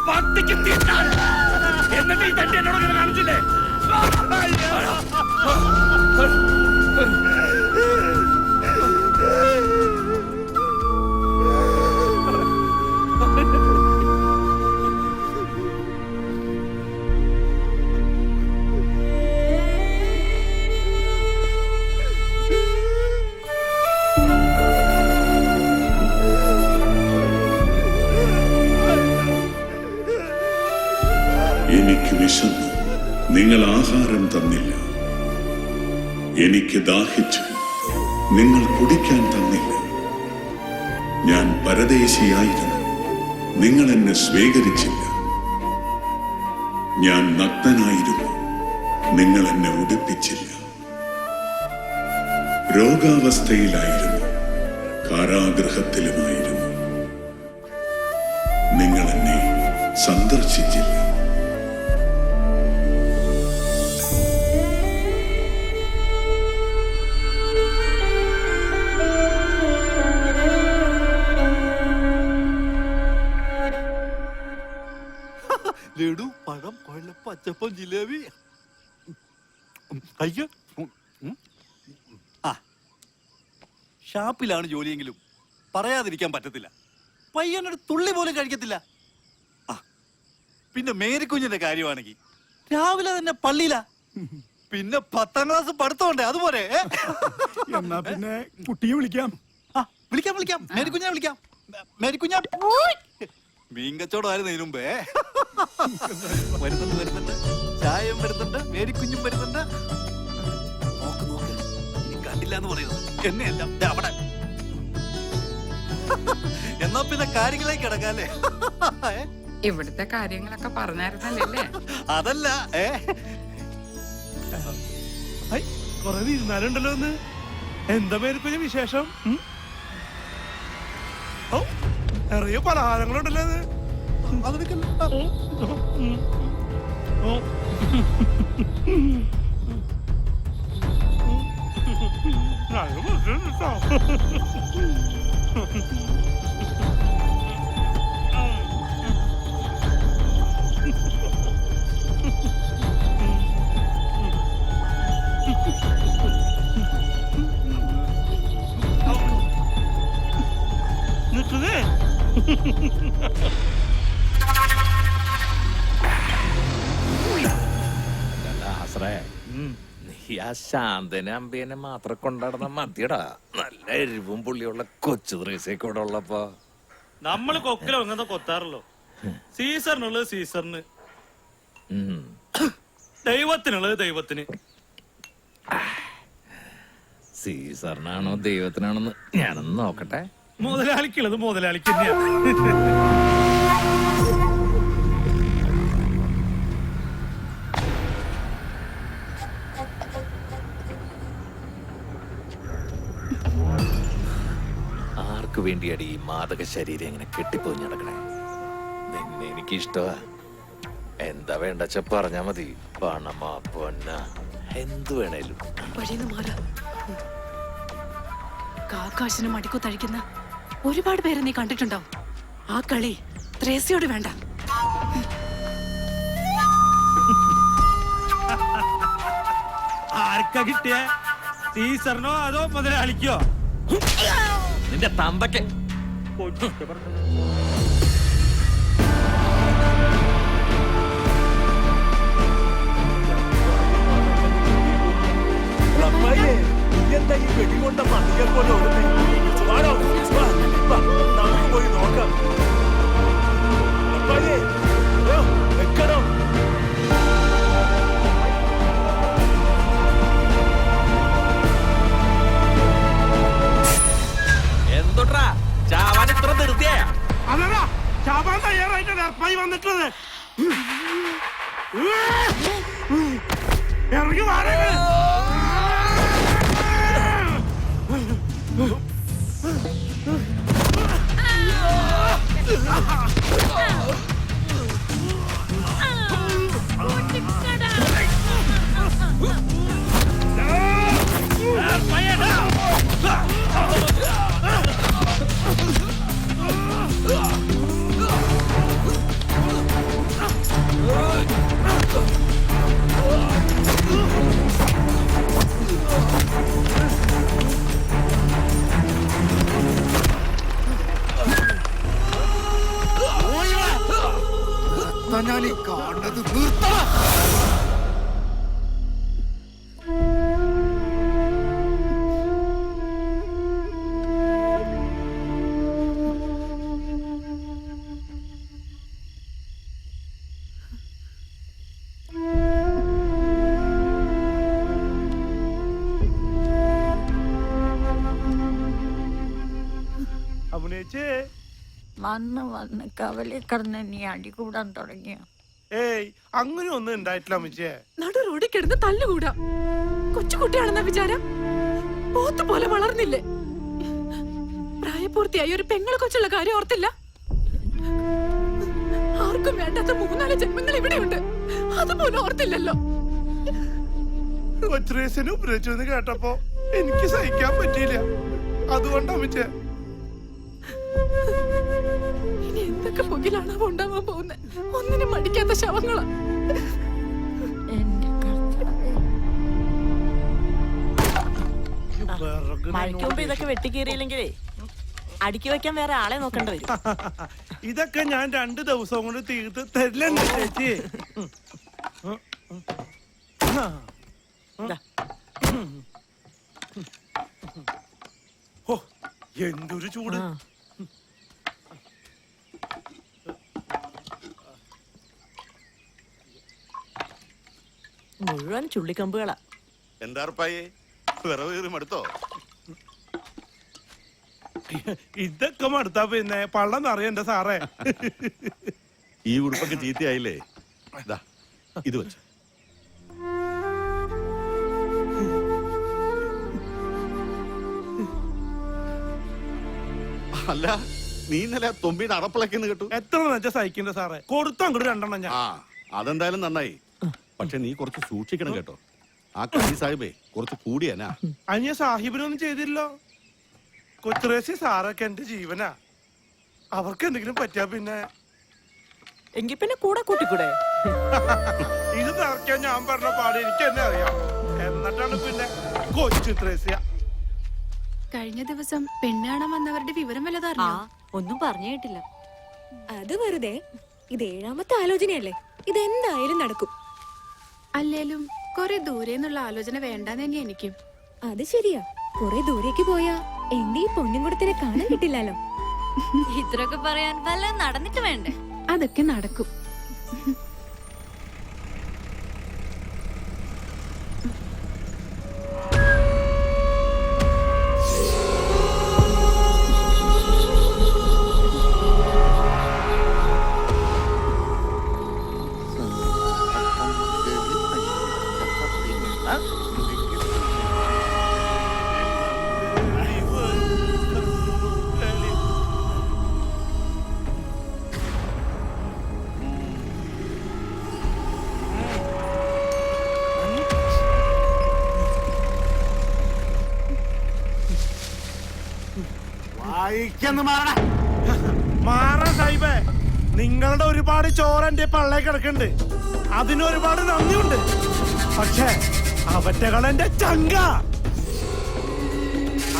പട്ടിക്ക് തിന്നാൻ. എന്നിട്ട് ഈ തന്റെ എന്നോട് ഇങ്ങനെ കാണിച്ചില്ലേ? എനിക്ക് വിശന്നു, നിങ്ങൾ ആഹാരം തന്നില്ല. എനിക്ക് ദാഹിച്ചു, നിങ്ങൾ കുടിക്കാൻ തന്നില്ല. ഞാൻ പരദേശിയായിരുന്നു, നിങ്ങൾ എന്നെ സ്വീകരിച്ചില്ല. ഞാൻ നഗ്നനായിരുന്നു, നിങ്ങൾ എന്നെ ഉടുപ്പിച്ചില്ല. രോഗാവസ്ഥയിലായിരുന്നു, കാരാഗൃഹത്തിലുമായിരുന്നു, നിങ്ങൾ എന്നെ സന്ദർശിച്ചില്ല. ലഡു, പഴം, കൊഴലപ്പം, അച്ചപ്പം, ജിലേബി. അയ്യോ, ആ ഷാപ്പിലാണ് ജോലിയെങ്കിലും പറയാതിരിക്കാൻ പറ്റത്തില്ല. പയ്യനൊരു തുള്ളി പോലും കഴിക്കത്തില്ല. ആ പിന്നെ മേരിക്കുഞ്ഞിന്റെ കാര്യമാണെങ്കിൽ രാവിലെ തന്നെ പള്ളിയിലാ. പിന്നെ 10ാം ക്ലാസ് പഠിത്തമുണ്ടേ, അതുപോലെ. എന്നാ പിന്നെ കുട്ടിയെ വിളിക്കാം. വിളിക്കാം മേരിക്കുഞ്ഞെ വിളിക്കാം. മേരിക്കുഞ്ഞ മീൻ കച്ചവടമായിരുന്നു ഇതിനു മുമ്പേ. വരുന്നുണ്ട്, ചായയും വരുന്നുണ്ട്, മേരിക്കുഞ്ഞും വരുന്നുണ്ട്. നോക്ക് ഇനി കണ്ടില്ല എന്ന് പറയുന്നത് എന്നെയല്ല, അവിടെ. എന്നാ പിന്നെ കാര്യങ്ങളിലേക്ക് കിടക്കാല്ലേ? ഇവിടുത്തെ കാര്യങ്ങളൊക്കെ പറഞ്ഞായിരുന്നല്ലേ? അതല്ല, കൊറേ ഇരുന്നാലുണ്ടല്ലോ ഒന്ന്. എന്താ പേരിപ്പോ വിശേഷം? ഓ, നിറയെ പലഹാരങ്ങളുണ്ടല്ലോ അത്. നിൽക്കുന്നേ. നീ ആ ശാന്തനെ അമ്പേനെ മാത്രം കൊണ്ടാടുന്ന മതിയടാ. നല്ല എരിവും പുള്ളിയുള്ള കൊച്ചു ദ്രേസൊക്കെ ഇവിടെ ഉള്ളപ്പോ നമ്മള് കൊക്കിലോ അങ്ങനെ കൊത്താറല്ലോ. സീസറിനുള്ളത് സീസറിന്, ദൈവത്തിനുള്ളത് ദൈവത്തിന്. സീസറിനാണോ ദൈവത്തിനാണെന്ന് ഞാനൊന്ന് നോക്കട്ടെ. മുതലാളിക്കുള്ളത് മുതലാളിക്ക് തന്നെയാ. ആർക്ക് വേണ്ടിയാണ് ഈ മാദക ശരീരം ഇങ്ങനെ കെട്ടിപ്പോയി നടക്കണേ? നിന്നെ എനിക്ക് ഇഷ്ടമാ. എന്താ വേണ്ടച്ച പറഞ്ഞാ മതി. പണമാ പൊന്ന എന്തു വേണേലും. വഴിന്ന് മാറാ. കാക്കാശിന് മടിക്കുത്തഴിക്കുന്ന ഒരുപാട് പേരെ നീ കണ്ടിട്ടുണ്ടാവും. ആ കളി ത്രേസ്യോട് വേണ്ട. ആർക്കാ കിട്ടിയ? സീസറിനോ അതോ മുതലാളിക്കോ? നിന്റെ തന്തയ്ക്ക്. എന്താ ഈ വെടികൊണ്ട മതികൾ പോലെ ഓടുന്നേ? നമുക്ക് പോയി നോക്കാം. വെക്കണം. എന്തൊട്ടാ ചാവാൻ ഇത്ര ധൃതിയാ? അതല്ല, ചാപാൻ തയ്യാറായിട്ട് അർപ്പായി വന്നിട്ടുള്ളത്. ഇറങ്ങി മാറി. ഞാൻ ഈ കാണുന്നത് നിർത്തണം. അഭിനയിച്ചേ വന്ന് കവലി കിടന്ന് നീ അടി കൂടാൻ തുടങ്ങിയ ഏയ് അങ്ങനെ ഒന്നും ഉണ്ടായിട്ടില്ല അമ്മച്ചേ. നടു റോഡിൽ കിടന്ന് തല്ലുകൂടാ. കൊച്ചുകുട്ടിയാണെന്ന വിചാരം പോത്ത് പോലെ വളർന്നില്ലേ? പ്രായപൂർത്തിയായ ഒരു പെങ്ങളെ കൊച്ചുള്ള കാര്യം ഓർത്തില്ല? ആർക്കും വേണ്ടാത്ത 3-4 ജന്മങ്ങൾ ഇവിടെയുണ്ട്, അതുപോലെ ഓർത്തില്ലല്ലോ. കൊച്ചുറേസിന് ഉപയോഗിച്ചു എന്ന് കേട്ടപ്പോ എനിക്ക് സഹിക്കാൻ പറ്റിയില്ല. അതുകൊണ്ട് അമ്മച്ചേ ഇനി എന്തൊക്കെ പുകിലാണോ ഉണ്ടാവാൻ പോകുന്നത്? ഒന്നിനും മടിക്കാത്ത ശവങ്ങളാ. മഴയ്ക്ക് മുമ്പ് ഇതൊക്കെ വെട്ടിക്കീറിയില്ലെങ്കിലേ അടുക്കി വെക്കാൻ വേറെ ആളെ നോക്കേണ്ടി വരും. ഇതൊക്കെ ഞാൻ 2 ദിവസം കൊണ്ട് തീർത്ത് തരില്ലേ ചേച്ചി? ഓ എന്തൊരു ചൂട്. മുഴുവൻ ചുള്ളിക്കമ്പുകളാ. എന്താ ഉറപ്പായേ, വിറവ് കയറി മടുത്തോ? ഇതൊക്കെ മടുത്താ പിന്നെ പള്ളം നിറയണ്ട സാറേ. ഈ ഉടുപ്പൊക്കെ ചീത്തയായില്ലേ? ദാ, ഇത് വെച്ച്. അല്ല, നീ ഇന്നലെ തൊമ്പിയുടെ അടപ്പിളക്കെന്ന് കേട്ടു. എത്ര വെച്ചാ സഹിക്കണ്ട സാറേ, കൊടുത്തു അങ്ങോട്ട് 2 ഞാൻ. ആ, അതെന്തായാലും നന്നായി. പക്ഷെ നീ കുറച്ച് സൂക്ഷിക്കണം കേട്ടോ. ആ കലി സാഹിബേ കുറച്ച് കൂടിയാനാ. അനിയ സാഹിബിനൊന്നും ചെയ്തില്ലോ. കൊച്ചുറേസി സാറൊക്കെ എന്റെ ജീവനാ. അവർക്ക് എന്തെങ്കിലും പറ്റിയാ പിന്നെ എങ്കിൽ പിന്നെ കൂടെ കൂട്ടിക്കൂടെ? ഇത് നിറയ്ക്കാൻ ഞാൻ പറഞ്ഞ പാട് എനിക്ക് തന്നെ അറിയാം. എന്നിട്ടാണ് പിന്നെ കൊച്ചുത്രേസ്യ. കഴിഞ്ഞ ദിവസം പെണ്ണ് കാണാൻ വന്നവരുടെ വിവരം വല്ലതറിഞ്ഞോ? ഒന്നും പറഞ്ഞു കേട്ടില്ല. അത് വെറുതെ, ഇത് 7ാമത്തെ ആലോചനയല്ലേ, ഇതെന്തായാലും നടക്കും. അല്ലേലും കുറെ ദൂരെ നിന്നുള്ള ആലോചന വേണ്ടെന്ന് തന്നെ എനിക്കും. അത് ശരിയാ, കുറെ ദൂരേക്ക് പോയാ എന്റെ ഈ പൊന്നുംകുടത്തിനെ കാണാൻ കിട്ടില്ലല്ലോ. ഇത്രയൊക്കെ പറയാൻ വല്ല നടന്നിട്ട് വേണ്ടേ? അതൊക്കെ നടക്കും. മാറാ സാഹിബേ, നിങ്ങളുടെ ഒരുപാട് ചോറ് എന്റെ പള്ളേ കിടക്കുന്നുണ്ട്. അതിനൊരുപാട് നന്ദിയുണ്ട്. പക്ഷേ അവറ്റകളെന്റെ ചങ്ക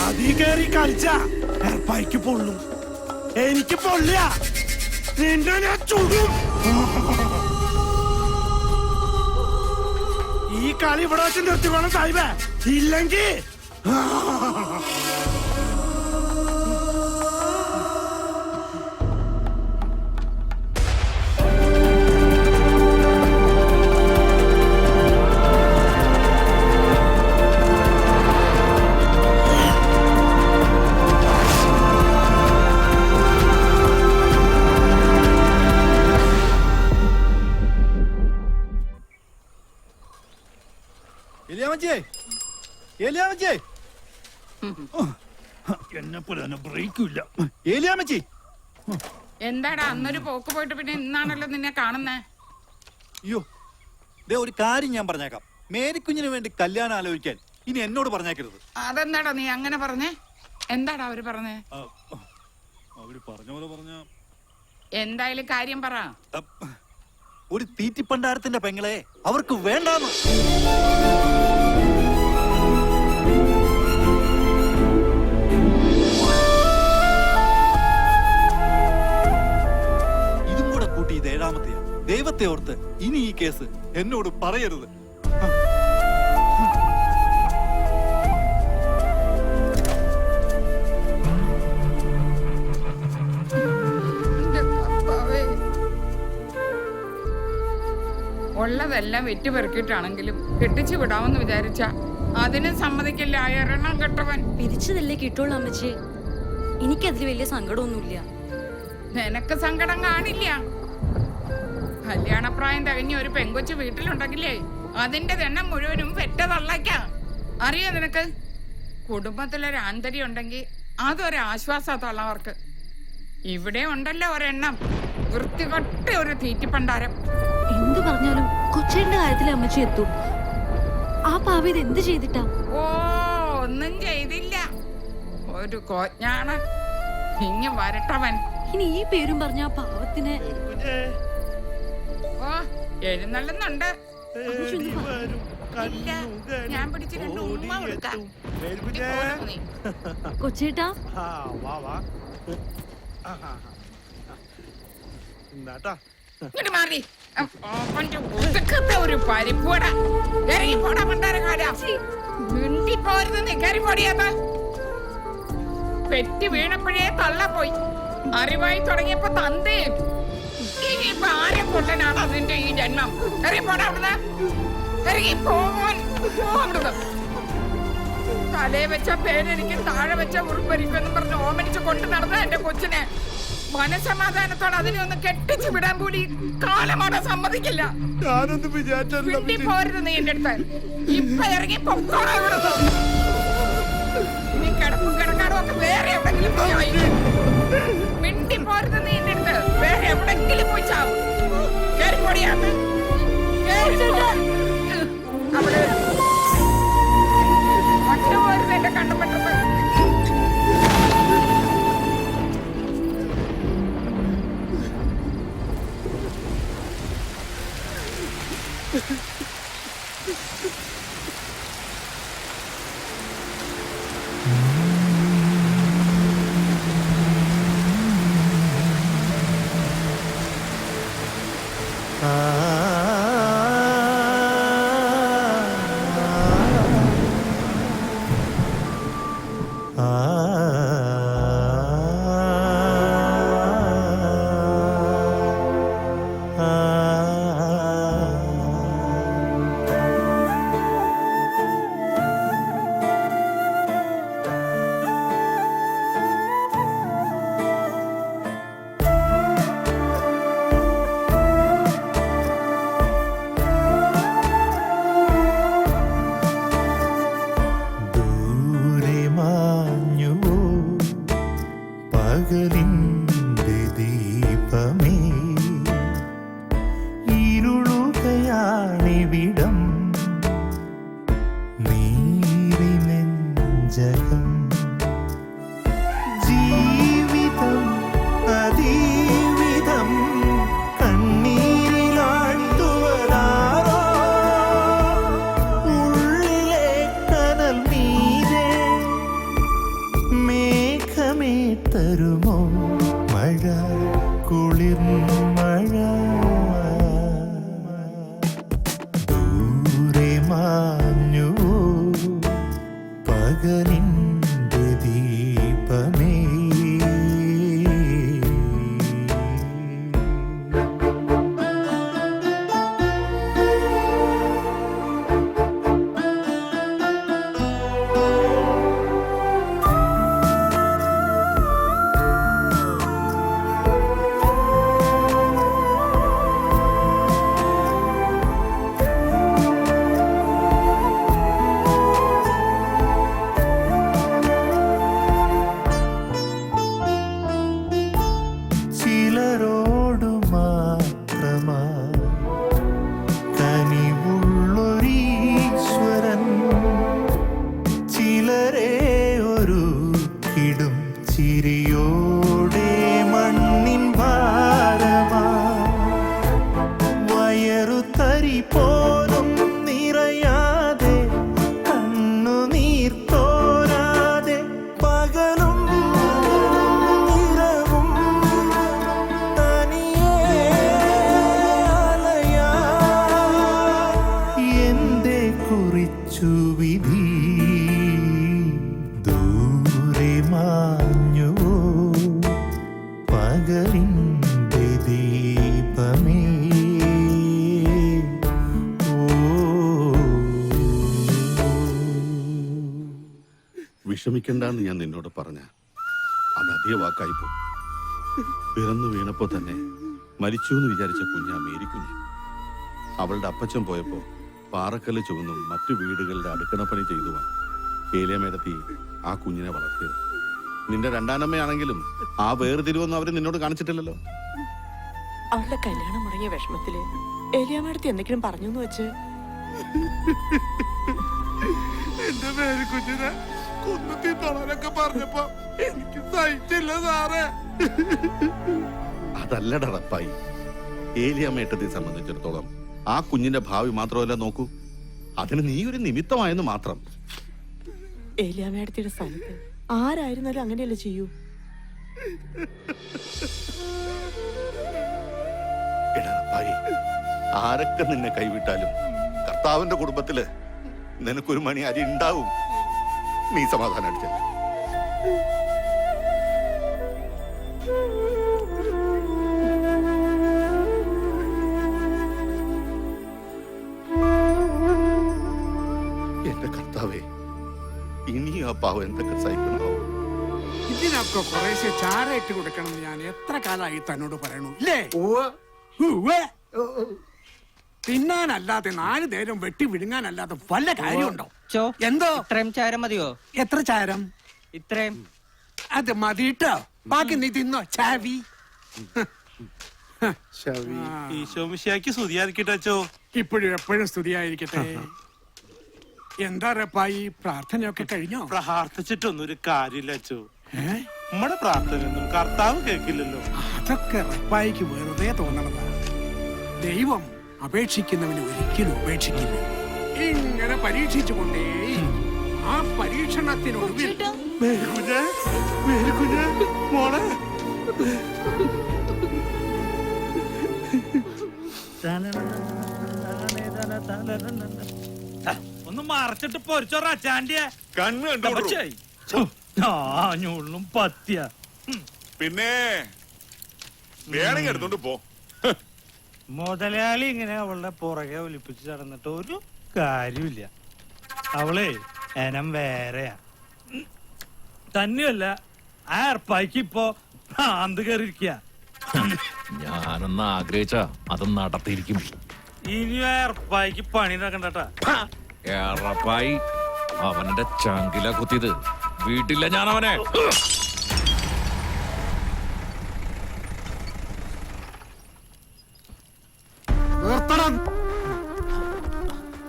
അതീ കയറി കളിച്ച എർപ്പായിക്ക് പൊള്ളും. എനിക്ക് പൊള്ളിയ നിന്റെ ഞാൻ ചുടും. ഈ കളി ഇവിടെ വെച്ച് നിർത്തിക്കോണം സാഹിബേ, ഇല്ലെങ്കിൽ എന്താടാ അന്നൊരു പോക്ക് പോയിട്ട് പിന്നെ ഇന്നാണല്ലോ നിന്നെ കാണുന്നേ? അയ്യോ, ദേ ഒരു കാര്യം ഞാൻ പറഞ്ഞേക്കാം. മേരിക്കുഞ്ഞിന് വേണ്ടി കല്യാണം ആലോചിക്കാൻ ഇനി എന്നോട് പറഞ്ഞേക്കരുത്. അതെന്താടാ നീ അങ്ങനെ പറഞ്ഞേ? എന്താടാ അവര് പറഞ്ഞേ? അവര് പറഞ്ഞ പോലെ പറഞ്ഞ എന്തായാലും കാര്യം പറ. ഒരു തീറ്റിപ്പണ്ടാരത്തിന്റെ പെങ്ങളെ അവർക്ക് വേണ്ടാന്ന്. ഇതും കൂടെ കൂട്ടി ഇത് 7ാമത്തെയാ. ദൈവ കുടുംബത്തെ ഓർത്ത് ഇനി ഈ കേസ് എന്നോട് പറയരുത്. ഉള്ളതെല്ലാം വെറ്റുപെറുക്കിയിട്ടാണെങ്കിലും കെട്ടിച്ചു വിടാമെന്ന് വിചാരിച്ച അതിനും സമ്മതിക്കില്ല. എണ്ണം കെട്ടവൻ. പിരിച്ചതല്ലേ കിട്ടുള്ളൂ അമ്മച്ചി. എനിക്കതിൽ വലിയ സങ്കടമൊന്നുമില്ല. നിനക്ക് സങ്കടം കാണില്ല. കല്യാണപ്രായം തികഞ്ഞ ഒരു പെങ്കൊച്ചു വീട്ടിലുണ്ടെങ്കിലേ അതിന്റെ എണ്ണം മുഴുവനും പെറ്റതള്ളയ്ക്ക. അറിയോ നിനക്ക്? കുടുംബത്തിലൊരു ആന്തര്യം ഉണ്ടെങ്കിൽ അതൊരാശ്വാസത്തുള്ളവർക്ക്. ഇവിടെ ഉണ്ടല്ലോ ഒരെണ്ണം വൃത്തികെട്ട ഒരു തീറ്റിപ്പണ്ടാരം. എന്ത് പറഞ്ഞാലും കൊച്ചേന്റെ കാര്യത്തിൽ അമ്മച്ചി എത്തും. ആ പാവ ഇത് എന്ത് ചെയ്തിട്ടാ? ഓ, ഒന്നും ചെയ്തില്ല. ഒരു കോജ്ഞാണ് ഇങ്ങ് വരട്ടവൻ. ഇനി ഈ പേരും പറഞ്ഞ ആ പാവത്തിനെ ഓ എഴുന്നള്ളുന്നുണ്ട്. ഇല്ല, ഞാൻ പിടിച്ച് 2 ഉമ്മ കൊടുക്കാം. കൊച്ചേട്ടാ ഇങ്ങോട്ട് മാറി. അവന്റെ ഒതുക്കത്തെ ഒരു പരിപ്പൂട. ഇറങ്ങി പോടാ പണ്ടാരക്കാരാ. മിണ്ടി പോരുത്. നീ കയറി പോടിയാത്ത പെറ്റി വീണപ്പോഴേ തള്ളപ്പോയി. അറിവായി തുടങ്ങിയപ്പോ തന്തേ. ഇനിയിപ്പൊ ആരെ കൊല്ലനാണ് അതിന്റെ ഈ ജന്മം? ഇറങ്ങി പോടാ അവിടുന്ന്. ഇറങ്ങി പോവാൻ അവിടുന്ന്. തലേ വെച്ച പേരെനിക്ക് താഴെ വെച്ച ഉറുപ്പരിക്കുമെന്ന് പറഞ്ഞ് ഓമനിച്ച് കൊണ്ടു നടന്ന എന്റെ കൊച്ചിനെ മനസമാധാനത്തോടെ അതിനെ ഒന്ന് കെട്ടിച്ചു വിടാൻ കൂടി കാലമാണ് സമ്മതിക്കില്ല. ഞാനൊന്നും വിചാരിച്ചല്ല. പോരുത് നീ എന്റെ അടുത്ത്. ഇപ്പൊ ഇറങ്ങി പൊക്കോളാം ഇവിടുന്ന്. നീ കിടപ്പും കിടക്കാടും ഒക്കെ വേറെ എവിടെങ്കിലും പോയി. മിണ്ടി പോരുത് നീ എന്റെ അടുത്ത്. വേറെ എവിടെങ്കിലും പോയി ചാവും. കേറി പൊടിയാന്ന്. അവിടെ ഒറ്റ പോരുത് എന്റെ കണ്ണു പെട്ടത്. പകലിന്റെ ദീപമേ ഇരുളുകയാണിവിടം നീരിനെഞ്ചകം ജീവിതം അതീവിധം കണ്ണീരിലാഴ്ത്തുവതാരോ ഉള്ളിലെ കനൽ നീരേ മേഘമേ തരുമോ മഴ കുളിർ മഴ ദൂരെ മാഞ്ഞു പകലിന്റെ ദീപമേ പകലിൻ്റെ ദീപമേ വിഷമിക്കണ്ടെന്ന് ഞാൻ നിന്നോട് പറഞ്ഞ അത് അതേ വാക്കായിപ്പോ. പിറന്നു വീണപ്പോ തന്നെ മരിച്ചു എന്ന് വിചാരിച്ച കുഞ്ഞാ മേരിക്കുഞ്ഞ്. അവളുടെ അപ്പച്ചൻ പോയപ്പോ പാറക്കല്ല് ചുവന്നും മറ്റു വീടുകളുടെ അടുക്കളപ്പണി ചെയ്തുവാണ് ഏലിയമേടത്തി ആ കുഞ്ഞിനെ വളർത്തിയത്. നിന്റെ രണ്ടാനമ്മയാണെങ്കിലും ആ വേർതിരിവൊന്നും അവര് നിന്നോട് കാണിച്ചിട്ടില്ലല്ലോ. അവളുടെ കല്യാണം മുടങ്ങിയ വിഷമത്തില് ഏലിയാമ്മടുത്ത് എന്തെങ്കിലും പറഞ്ഞു എന്ന് വെച്ച് എന്റെ പേര് കുഞ്ഞിനെ കുന്നത്തി തൊളനൊക്കെ പറഞ്ഞപ്പോ എനിക്ക് സഹിച്ചില്ല സാറേ. അതല്ലട റപ്പായി. ഏലിയമ്മേട്ടത്തെ സംബന്ധിച്ചിടത്തോളം ആ കുഞ്ഞിന്റെ ഭാവി മാത്രമല്ല നോക്കൂ, അതിന് നീ ഒരു നിമിത്തമായെന്ന് മാത്രം. ഏലിയാമ്മയുടെ സ്ഥാനത്ത് ആരായിരുന്നാലും അങ്ങനെയല്ലേ ചെയ്യൂ. എടാ റപ്പായി, ആരൊക്കെ നിന്നെ കൈവിട്ടാലും കർത്താവിന്റെ കുടുംബത്തില് നിനക്കൊരു മണി അരി ഉണ്ടാവും. നീ സമാധാനം അടിച്ചല്ല. എന്റെ കർത്താവേ, ഇനി ആ പാവം എന്തൊക്കെ സഹിക്കണോ. ഇതിനൊക്കെ കുറേശ്ശെ ചാര ഇട്ട് കൊടുക്കണം എന്ന് ഞാൻ എത്ര കാലമായി തന്നോട് പറയണു ഇല്ലേ? തിന്നാനല്ലാതെ 4 നേരം വെട്ടി വിഴുങ്ങാനല്ലാതെ വല്ല കാര്യമുണ്ടോ? എന്തോ ഇത്രയും ചാരം മതിയോ? എത്ര ചാരം? ഇത്രയും അത് മതിട്ടോ. ബാക്കി നീ തിന്നോ ചാവി. ഈശോമിശിയാക്കി സ്തുതിയായിരിക്കട്ടെ അച്ചോ. ഇപ്പോഴും എപ്പോഴും സ്തുതിയായിരിക്കട്ടെ. എന്താ റപ്പായി, പ്രാർത്ഥനയൊക്കെ കഴിഞ്ഞോ? പ്രാർത്ഥിച്ചിട്ടൊന്നും ഒരു കാര്യമില്ല അച്ചോ. നമ്മുടെ പ്രാർത്ഥനയൊന്നും കർത്താവ് കേൾക്കില്ലല്ലോ. അതൊക്കെ റപ്പായിക്ക് വെറുതെ തോന്നണതാ. ദൈവം അപേക്ഷിക്കുന്നവന് ഒരിക്കലും ഉപേക്ഷിക്കില്ല. ഇങ്ങനെ പരീക്ഷിച്ചുകൊണ്ടേ ആ പരീക്ഷണത്തിനൊടുവിൽ മോളെ ഒന്ന് മറച്ചിട്ട് പൊരിച്ചോറാ ചാണ്ടിയ കണ്ണ് ഞാഞ്ഞുള്ളും പത്തിയ. പിന്നെ വേണമെങ്കിൽ എടുത്തോണ്ട് പോ. മുതലാളി ഇങ്ങനെ അവളുടെ പുറകെ ഒലിപ്പിച്ച് നടന്നിട്ട് ഒരു കാര്യമില്ല. അവളെ എനം വേറെയാ. തന്നെയല്ല, ആ ഏർപ്പായ്ക്ക് ഇപ്പൊ ഭ്രാന്ത് കയറിയിരിക്കുക. ഞാനൊന്ന് ആഗ്രഹിച്ച അത് നടത്തിയിരിക്കും. ഇനി ആ ഏർപ്പായ്ക്ക് പണി നടക്കണ്ടട്ടാ. ഏറപ്പായി അവന്റെ ചങ്കില കുത്തിയത് വീട്ടില്ല ഞാൻ അവനെ.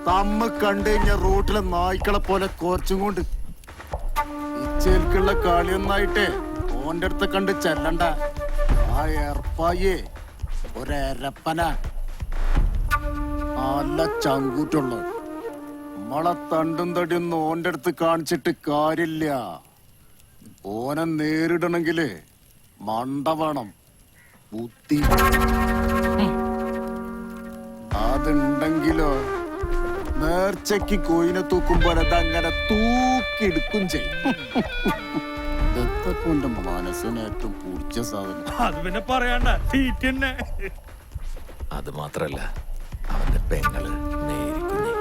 തമ്മ കണ്ടു കഴിഞ്ഞ റോട്ടിലെ നായ്ക്കളെ പോലെ കോർച്ചും കൊണ്ട് ഇച്ചേൽക്കുള്ള കളിയൊന്നായിട്ടേ ഓന്റെ അടുത്ത് കണ്ട് ചെല്ലണ്ട. ആ ഏർപ്പായേ ഒരപ്പന നല്ല ചങ്കൂറ്റുള്ള നമ്മളെ തണ്ടും തടിയൊന്നും ഓന്റെ അടുത്ത് കാണിച്ചിട്ട് കാര്യമില്ല. ഓനെ നേരിടണെങ്കില് മണ്ട വേണം, ബുദ്ധി. അതുണ്ടെങ്കിലോ നേർച്ചയ്ക്ക് കോയിനെ തൂക്കുമ്പോൾ അതങ്ങനെ തൂക്കിയെടുക്കും ചെയ്യും. ദത്തപ്പന്റെ മനസ്സിന് ഏറ്റവും പൂച്ച സാധനം. അത് പിന്നെ പറയണ്ട, സീറ്റ് തന്നെ. അത് മാത്രല്ല, അവന്റെ പെങ്ങള് നേരിക്കുന്നേ.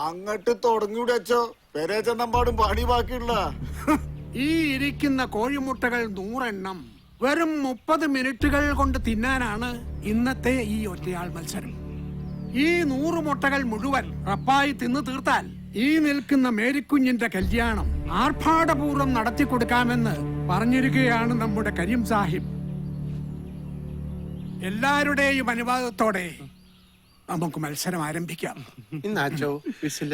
അങ്ങട്ട് തുടങ്ങിയൂടെ അച്ചോ, പെരേ ചെന്നമ്പാടും പണി ബാക്കിയുള്ള. ഈ ഇരിക്കുന്ന കോഴിമുട്ടകൾ 100 എണ്ണം വെറും 30 മിനിറ്റുകൾ കൊണ്ട് തിന്നാനാണ് ഇന്നത്തെ ഈ ഒറ്റയാൾ മത്സരം. ഈ 100 മുട്ടകൾ മുഴുവൻ റപ്പായി തിന്നു തീർത്താൽ ഈ നിൽക്കുന്ന മേരിക്കുഞ്ഞിന്റെ കല്യാണം ആർഭാടപൂർവ്വം നടത്തി കൊടുക്കാമെന്ന് പറഞ്ഞിരിക്കുകയാണ് നമ്മുടെ കരീം സാഹിബ്. എല്ലാവരുടെയും അനുവാദത്തോടെ നമുക്ക് മത്സരം ആരംഭിക്കാം. ഇന്നാച്ചോ വിസില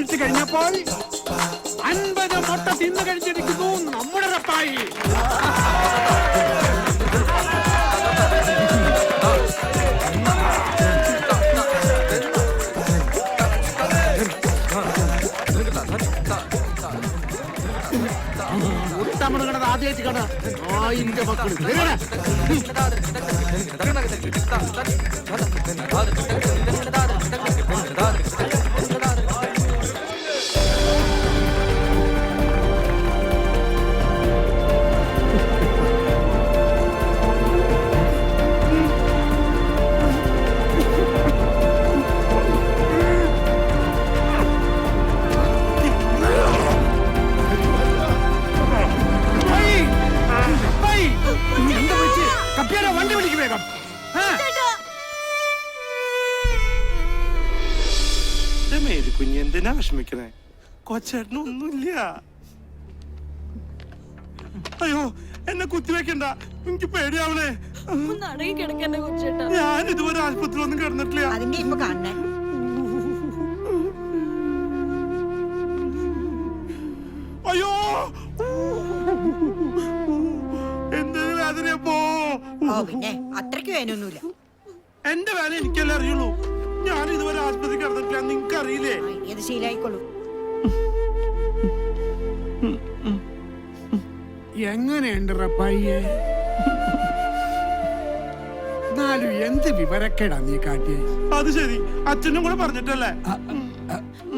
മിനിറ്റ് കഴിഞ്ഞപ്പോൾ 50 മുട്ട തിന്നു കഴിഞ്ഞിരിക്കുന്നു നമ്മുടെ റപ്പായി. മുട്ടമണങ്ങണത് ആദ്യമായിട്ട് കാണാ. ആയിന്റെ മക്കള് വണ്ടി വിളിക്ക് വേഗം. മേരിക്കുഞ്ഞ് എന്തിനാ വിഷമിക്കണേ? കൊച്ചേട്ടനൊന്നുമില്ല. അയ്യോ എന്നെ കുത്തിവെക്കണ്ട, എനിക്ക് പേടിയാവണേ. ഞാൻ ഇതുവരെ ആശുപത്രി ഒന്നും കിടന്നിട്ടില്ല. അതിന്റെ ഇപ്പൊ കാണണേ. അയ്യോ എന്തൊരു വേദനയപ്പോ. പിന്നെ അത്രയ്ക്ക് വേനൊന്നുമില്ല. എന്റെ വേല എനിക്കല്ലേ അറിയുള്ളൂ. ഞാൻ ഇതുവരെ ആശുപത്രി കിടന്നിട്ടില്ല, നിങ്ങക്ക് അറിയില്ലേ? ഇത് ശീലായിക്കോളൂ. എങ്ങനെയുണ്ട് റപ്പായിയെ? എന്നാലും എന്ത് വിവരക്കേടാ നീ കാട്ടിയേ? അത് ശരി, അച്ഛനും കൂടെ പറഞ്ഞിട്ടല്ലേ?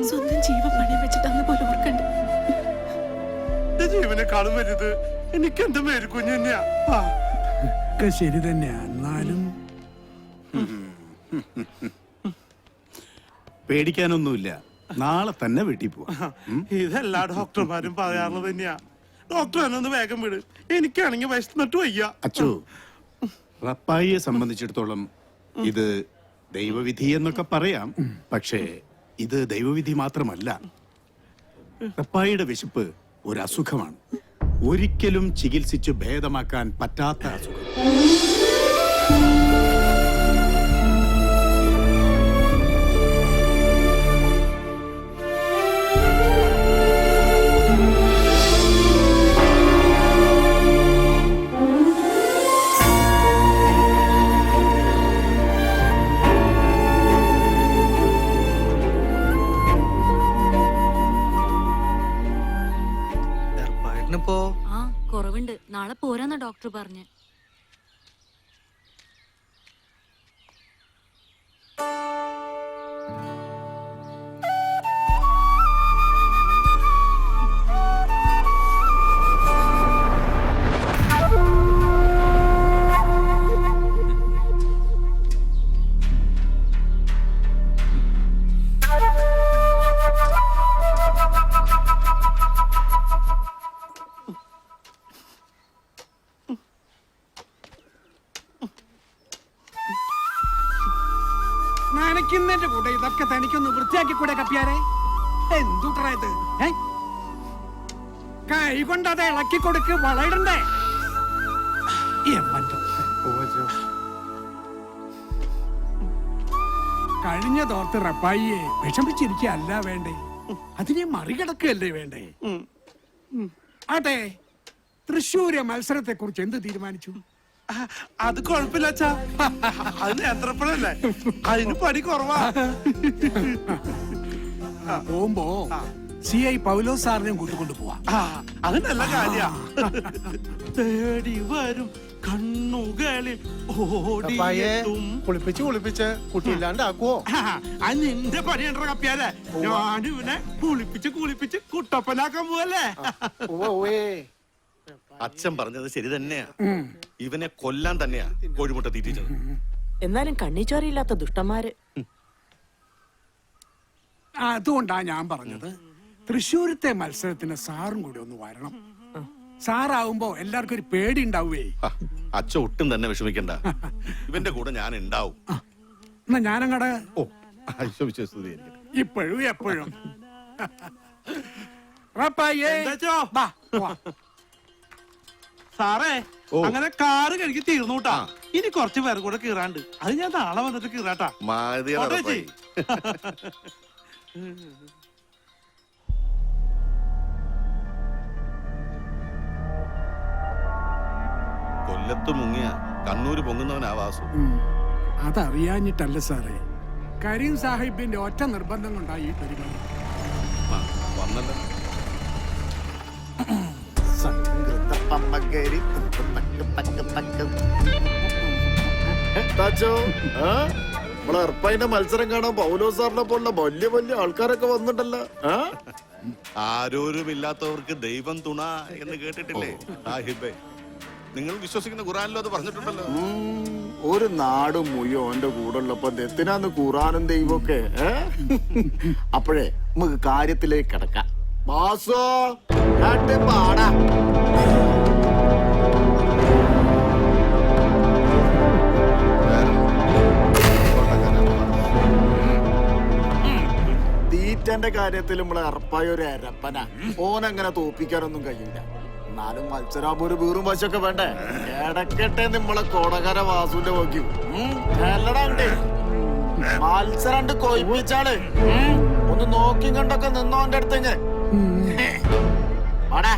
സ്വന്തം ജീവൻ പണയം വെച്ചിട്ടാന്ന് പോലും ഓർക്കണ്ട. ജീവനെക്കാളും വലുത് എനിക്ക് എന്റെ മേരിക്കുഞ്ഞ് തന്നെയാ. ഒക്കെ ശരി തന്നെയാ. എന്നാലും പേടിക്കാനൊന്നുമില്ല, നാളെ തന്നെ വീട്ടിൽ പോവാ. ഇതെല്ലാ ഡോക്ടർമാരും പറയാറുള്ളത് തന്നെയാ. ഡോക്ടർ എന്നെ ഒന്ന് വേഗം വിട്, എനിക്കാണെങ്കിൽ വിശന്നിട്ട് വയ്യ. അച്ചു, റപ്പായിയെ സംബന്ധിച്ചിടത്തോളം ഇത് ദൈവവിധി എന്നൊക്കെ പറയാം. പക്ഷേ ഇത് ദൈവവിധി മാത്രമല്ല. റപ്പായിയുടെ വിശപ്പ് ഒരു അസുഖമാണ്, ഒരിക്കലും ചികിത്സിച്ച് ഭേദമാക്കാൻ പറ്റാത്ത അസുഖം. കുറവുണ്ട്, നാളെ പോരാന്ന ഡോക്ടർ പറഞ്ഞു. നനയ്ക്കുന്നതിന്റെ കൂടെ ഇതൊക്കെ തനിക്കൊന്ന് വൃത്തിയാക്കി കൂടെ കപ്പിയാരെ? എന്തുട്രാ ഇത്? കൈ കൊണ്ട് അത് ഇളക്കി കൊടുക്ക്, വളയിടണ്ടേ? കഴിഞ്ഞ തോർത്ത് റപ്പായിയെ വിഷമിച്ചിരിക്കല്ല വേണ്ടേ, അതിനെ മറികടക്കുകയല്ലേ വേണ്ടേ? ആട്ടെ, തൃശ്ശൂര് മത്സരത്തെ കുറിച്ച് എന്ത് തീരുമാനിച്ചു? അത് കുഴപ്പമില്ല അച്ഛാ, അത് നേത്രപ്പഴല്ലേ, അതിന് പണി കുറവാ. പോകുമ്പോ CI പൗലോസ് സാറിനെയും കൂട്ടിക്കൊണ്ട് പോവാ. അത് നല്ല കാര്യ. തേടി വരും കണ്ണുകളിൽ ഓടിയെത്തും. കുളിപ്പിച്ച് കുട്ടിയില്ലാണ്ടാക്കുവോ? അത് നിന്റെ പണിയണ്ട കപ്പിയാലേ. ഞാനിവനെ കുളിപ്പിച്ച് കുട്ടപ്പനാക്കാൻ പോവല്ലേ. അച്ഛൻ പറഞ്ഞത് ശരി തന്നെയാ. ഇവനെ കൊല്ലാൻ തന്നെയാ കോഴിമുട്ട തീറ്റിച്ചത്. എന്നാലും കണ്ണിച്ചോരയില്ലാത്ത ദുഷ്ടന്മാര്. അതുകൊണ്ടാ ഞാൻ പറഞ്ഞത് തൃശ്ശൂരത്തെ മത്സരത്തിന് സാറും കൂടി ഒന്ന് വരണം. സാറാവുമ്പോ എല്ലാവർക്കും ഒരു പേടി ഉണ്ടാവേ. അച്ഛൻ ഒട്ടും തന്നെ വിഷമിക്കണ്ട, ഇവന്റെ കൂടെ ഞാൻ ഉണ്ടാവും. എന്നാ ഞാനങ്ങടെ ഇപ്പോഴും എപ്പോഴും സാറേ, അങ്ങനെ കാറ് കഴുകി തീർന്നുട്ടാ. ഇനി കുറച്ച് പേർ കൂടെ കീറാണ്ട്, അത് ഞാൻ നാളെ വന്നിട്ട് കീറാട്ടാ. കൊല്ലത്ത് മുങ്ങിയ കണ്ണൂര് പൊങ്ങുന്നവനാ വാസു. അതറിയാഞ്ഞിട്ടല്ല സാറേ, കരീം സാഹിബിന്റെ ഒറ്റ നിർബന്ധം കൊണ്ടായി ഈ പരിപാടി. വന്നല്ലോ. നമ്മളെ എർപ്പൈന്റെ മത്സരം കാണാൻ പൗലോ സാറിനെ പോലുള്ള വലിയ വലിയ ആൾക്കാരൊക്കെ വന്നിട്ടല്ലോ. ആരോരുമില്ലാത്തവർക്ക് ദൈവം തുണ എന്ന് കേട്ടിട്ടില്ലേ സാഹിബേ? നിങ്ങൾ വിശ്വസിക്കുന്ന ഖുറാനിലും അത് പറഞ്ഞിട്ടുണ്ടല്ലോ. ഒരു നാടും മുയ്യോ ഓന്റെ കൂടെ ഉള്ളപ്പോ എന്തിനാന്ന് ഖുറാനും ദൈവമൊക്കെ. അപ്പോഴേ നമുക്ക് കാര്യത്തിലേക്ക് കിടക്കാം. ബാസോ പാടാ. തീറ്റന്റെ കാര്യത്തിൽ നമ്മളെ അർപ്പായ ഒരു അരപ്പന. ഓനങ്ങനെ തോപ്പിക്കാനൊന്നും കഴിയില്ല. എന്നാലും മത്സരാകുമ്പോ ഒരു വീറും വശമൊക്കെ വേണ്ടേ? കിടക്കട്ടെ നമ്മളെ കോടകര വാസുവിന്റെ വയ്ക്കും. മത്സരം കൊയ്പ്പിച്ചാള് ഒന്ന് നോക്കി കണ്ടൊക്കെ നിന്നോന്റെ അടുത്തേക്ക്. വാടാ.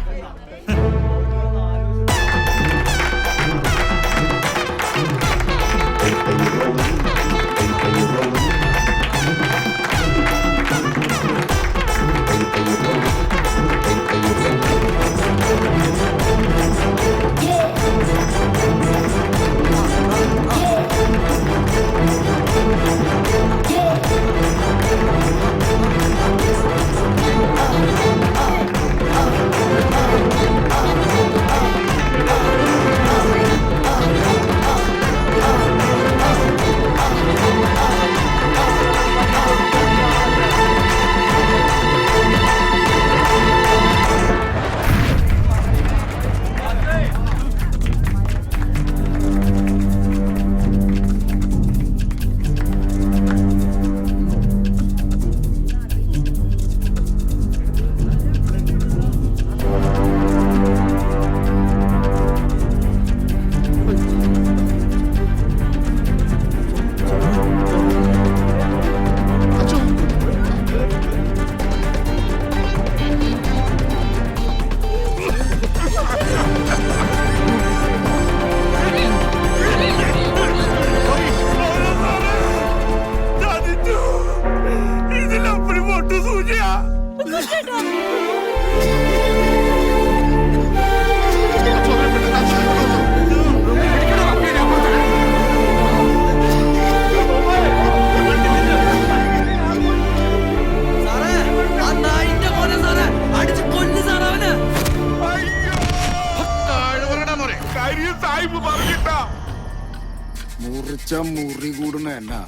മുറിച്ച മുറി കൂടണ എന്നാ?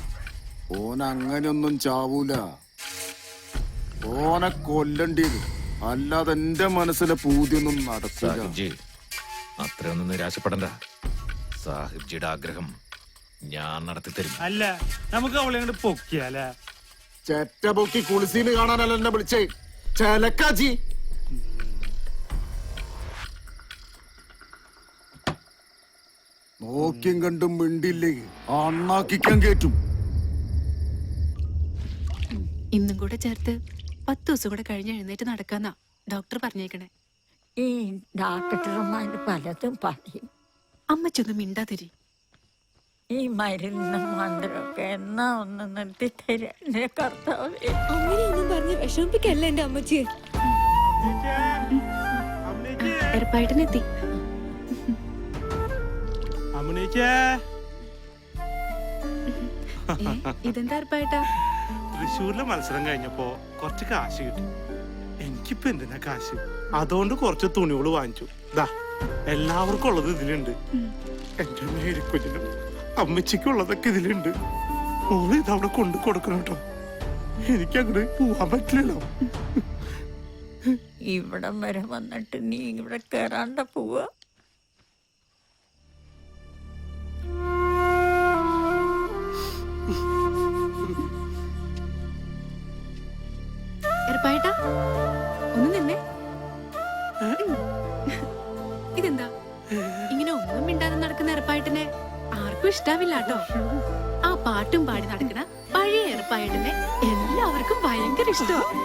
ഓൻ അങ്ങനെയൊന്നും ചാവൂല. ഓനെ കൊല്ലണ്ടത് അല്ലാതെ എന്റെ മനസ്സിലെ പൂതിയൊന്നും നടക്കില്ല. സാഹിബ്ജി അത്രയൊന്നും നിരാശപ്പെടണ്ട. സാഹിബ്ജിയുടെ ആഗ്രഹം ഞാൻ നടത്തിത്തരും. അല്ല നമുക്ക് അവളെ അങ്ങോട്ട് പൊക്കിയാല. ചെറ്റ പൊക്കി കുളിസീന് കാണാനല്ല എന്നെ വിളിച്ചേ. ചെലക്കാച്ചി നോക്കിയും കണ്ടും മിണ്ടില്ലേ അണ്ണാക്കിക്കാൻ കേറ്റും. ഇന്നും കൂടെ ചേർത്ത് 10 ദിവസം കൂടെ കഴിഞ്ഞ് എഴുന്നേറ്റ് നടക്കാന്നാ ഡോക്ടർ പറഞ്ഞേക്കണേ. ഈ ഡോക്ടർമാര് പലതും പറയും. അമ്മച്ചൊന്നും മിണ്ടാതിരി. ഈ മരുന്ന് മന്ത്രമൊക്കെ എന്നാ ഒന്ന് നിർത്തി തരാ കർത്താവേ. അങ്ങനെയൊന്നും പറഞ്ഞ് വിഷമിപ്പിക്കല്ല എന്റെ അമ്മച്ചിയെ. എറപ്പായിട്ടെത്തി. ഇതെന്താ എറപ്പായിട്ടാ? തൃശ്ശൂരിലെ മത്സരം കഴിഞ്ഞപ്പോ കുറച്ച് കാശ് കിട്ടി. എനിക്കിപ്പോ എന്തിനാ കാശ്? അതുകൊണ്ട് കുറച്ച് തുണികൾ വാങ്ങിച്ചു. ദാ എല്ലാവർക്കും ഉള്ളത് ഇതിലുണ്ട്. എന്റെ മേരിക്കുഞ്ഞിനും അമ്മച്ചിക്കുള്ളതൊക്കെ ഇതിലുണ്ട്. മോള് ഇതവിടെ കൊണ്ടു കൊടുക്കണം കേട്ടോ. എനിക്കങ്ങോട്ട് പോവാൻ പറ്റില്ലല്ലോ. ഇവിടം വരെ വന്നിട്ട് നീ ഇവിടെ കേറാണ്ട പോവാ. എറപ്പായിട്ടാ ഒന്ന് നിന്നേ. ഇതെന്താ ഇങ്ങനെ ഒന്നും മിണ്ടാതെ നടക്കുന്ന എറപ്പായിട്ടിനെ ആർക്കും ഇഷ്ടാവില്ല കേട്ടോ. ആ പാട്ടും പാടി നടക്കുന്ന പഴയ എറപ്പായിട്ടിനെ എല്ലാവർക്കും ഭയങ്കര ഇഷ്ടമാണ്.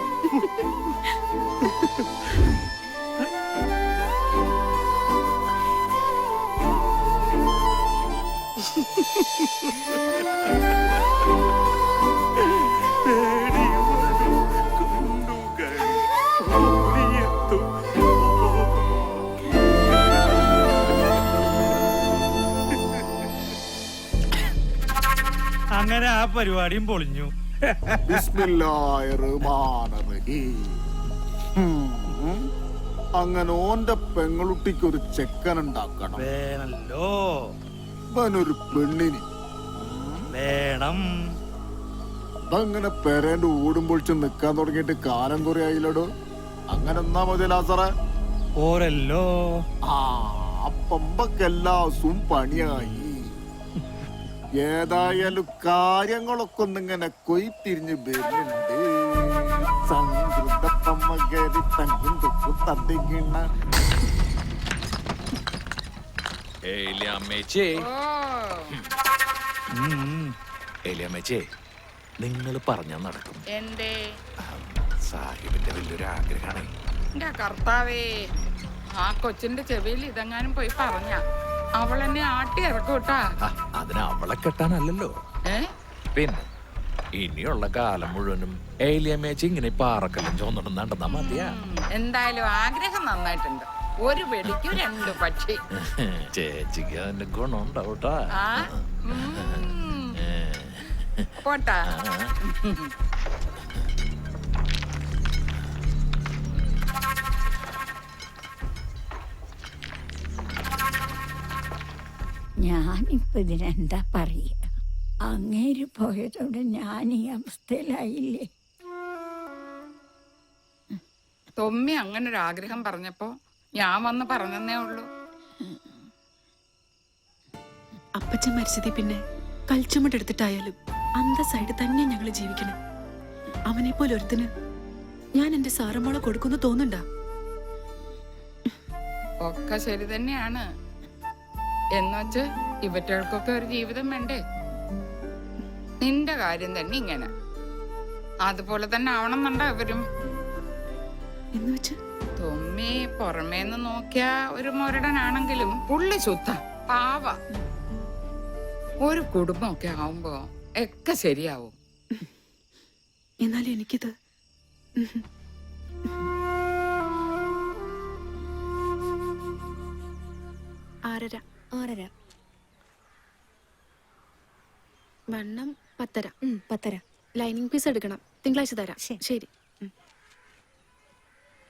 തേടി വരും കണ്ണുകൾ ഓടിയെത്തും. അങ്ങനെ ആ പരിപാടിയും പൊളിഞ്ഞു. ബിസ്മില്ലാഹിർറഹ്മാനിർറഹീം. അങ്ങനെ ഓന്റെ പെങ്ങളുട്ടിക്ക് ഒരു ചെക്കൻ ഉണ്ടാക്കണം. വേണല്ലോ, അവനൊരു പെണ്ണിന് വേണം. അതങ്ങനെ പെരേന്റെ ഓടുമ്പോൾ നിക്കാൻ തുടങ്ങിയിട്ട് കാലം കുറെ ആയില്ലടോ. അങ്ങനെ എന്നാ മതി ലാസറേ. ഓരല്ലോ ആ പമ്പക്കെല്ലാ ദിവസവും പണിയായി. ഏതായാലും കാര്യങ്ങളൊക്കെ ഒന്നിങ്ങനെ കൊയ്ത്തിരിഞ്ഞ് വരുന്നുണ്ട്. സംഗൃത പമ്മകരി തങ്കും തുക്കും തന്നിങ്ങണ. ഏലിയമ്മേച്ചേ, ഏലിയമ്മേച്ചേ, നിങ്ങൾ പറഞ്ഞാ നടക്കും. എന്തേ സാഹിബിന്റെ വലിയൊരു ആഗ്രഹമാണ്. എന്റെ കർത്താവേ, ആ കൊച്ചിന്റെ ചെവിയിൽ ഇതെങ്ങാനും പോയി പറഞ്ഞ അവളെന്നെ ആട്ടി ഇറക്കൂട്ടാ. അതിന് അവളെ കെട്ടാനല്ലല്ലോ, പിന്നെ ഇനിയുള്ള കാലം മുഴുവനും ഏലിയമ്മേച്ചി ഇങ്ങനെ പാറക്കല്ലും ചോന്നിടും നടന്നാ മതിയാ. എന്തായാലും ആഗ്രഹം നന്നായിട്ടുണ്ട്. ഒരു വെടിക്ക് 2 പക്ഷി. ചേച്ചിക്ക് അതിന്റെ ഗുണം ഉണ്ടാവൂട്ടാ. ആ പോട്ടാ. ഞാനിപ്പോ ഇതിനെന്താ പറയുക? അങ്ങേര് പോയതോടെ ഞാൻ ഈ അവസ്ഥയിലായില്ലേ. തൊമ്മി അങ്ങനെ ഒരു ആഗ്രഹം പറഞ്ഞപ്പോ ഞാൻ വന്ന് പറഞ്ഞതേ ഉള്ളൂ. അപ്പച്ചൻ മരിച്ചതി പിന്നെ കൽച്ചുമട്ടെടുത്തിട്ടായാലും അന്തസ്സായിട്ട് തന്നെ ഞങ്ങള് ജീവിക്കണം. അവനെ പോലെ ഒരുത്തിന് ഞാൻ എന്റെ സാറമ്മോളെ കൊടുക്കുന്നു തോന്നുന്നുണ്ടാ? ഒക്കെ ശരി തന്നെയാണ്. എന്നുവെച്ച് ഇവറ്റകൾക്കൊക്കെ ഒരു ജീവിതം വേണ്ടേ? നിന്റെ കാര്യം തന്നെ ഇങ്ങനെ, അതുപോലെ തന്നെ ആവണമെന്നുണ്ടോ ഇവരും? തൊമ്മി പുറമേന്ന് നോക്കിയ ഒരു മുരടനാണെങ്കിലും പുള്ളി ശുദ്ധ പാവ. ഒരു കുടുംബമൊക്കെ ആവുമ്പോ ഒക്കെ ശരിയാവും. എന്നാലും എനിക്കിത് ആറര വണ്ണം 10:30. ലൈനിങ് പീസ് എടുക്കണം. തിങ്കളാഴ്ച തരാം. ശരി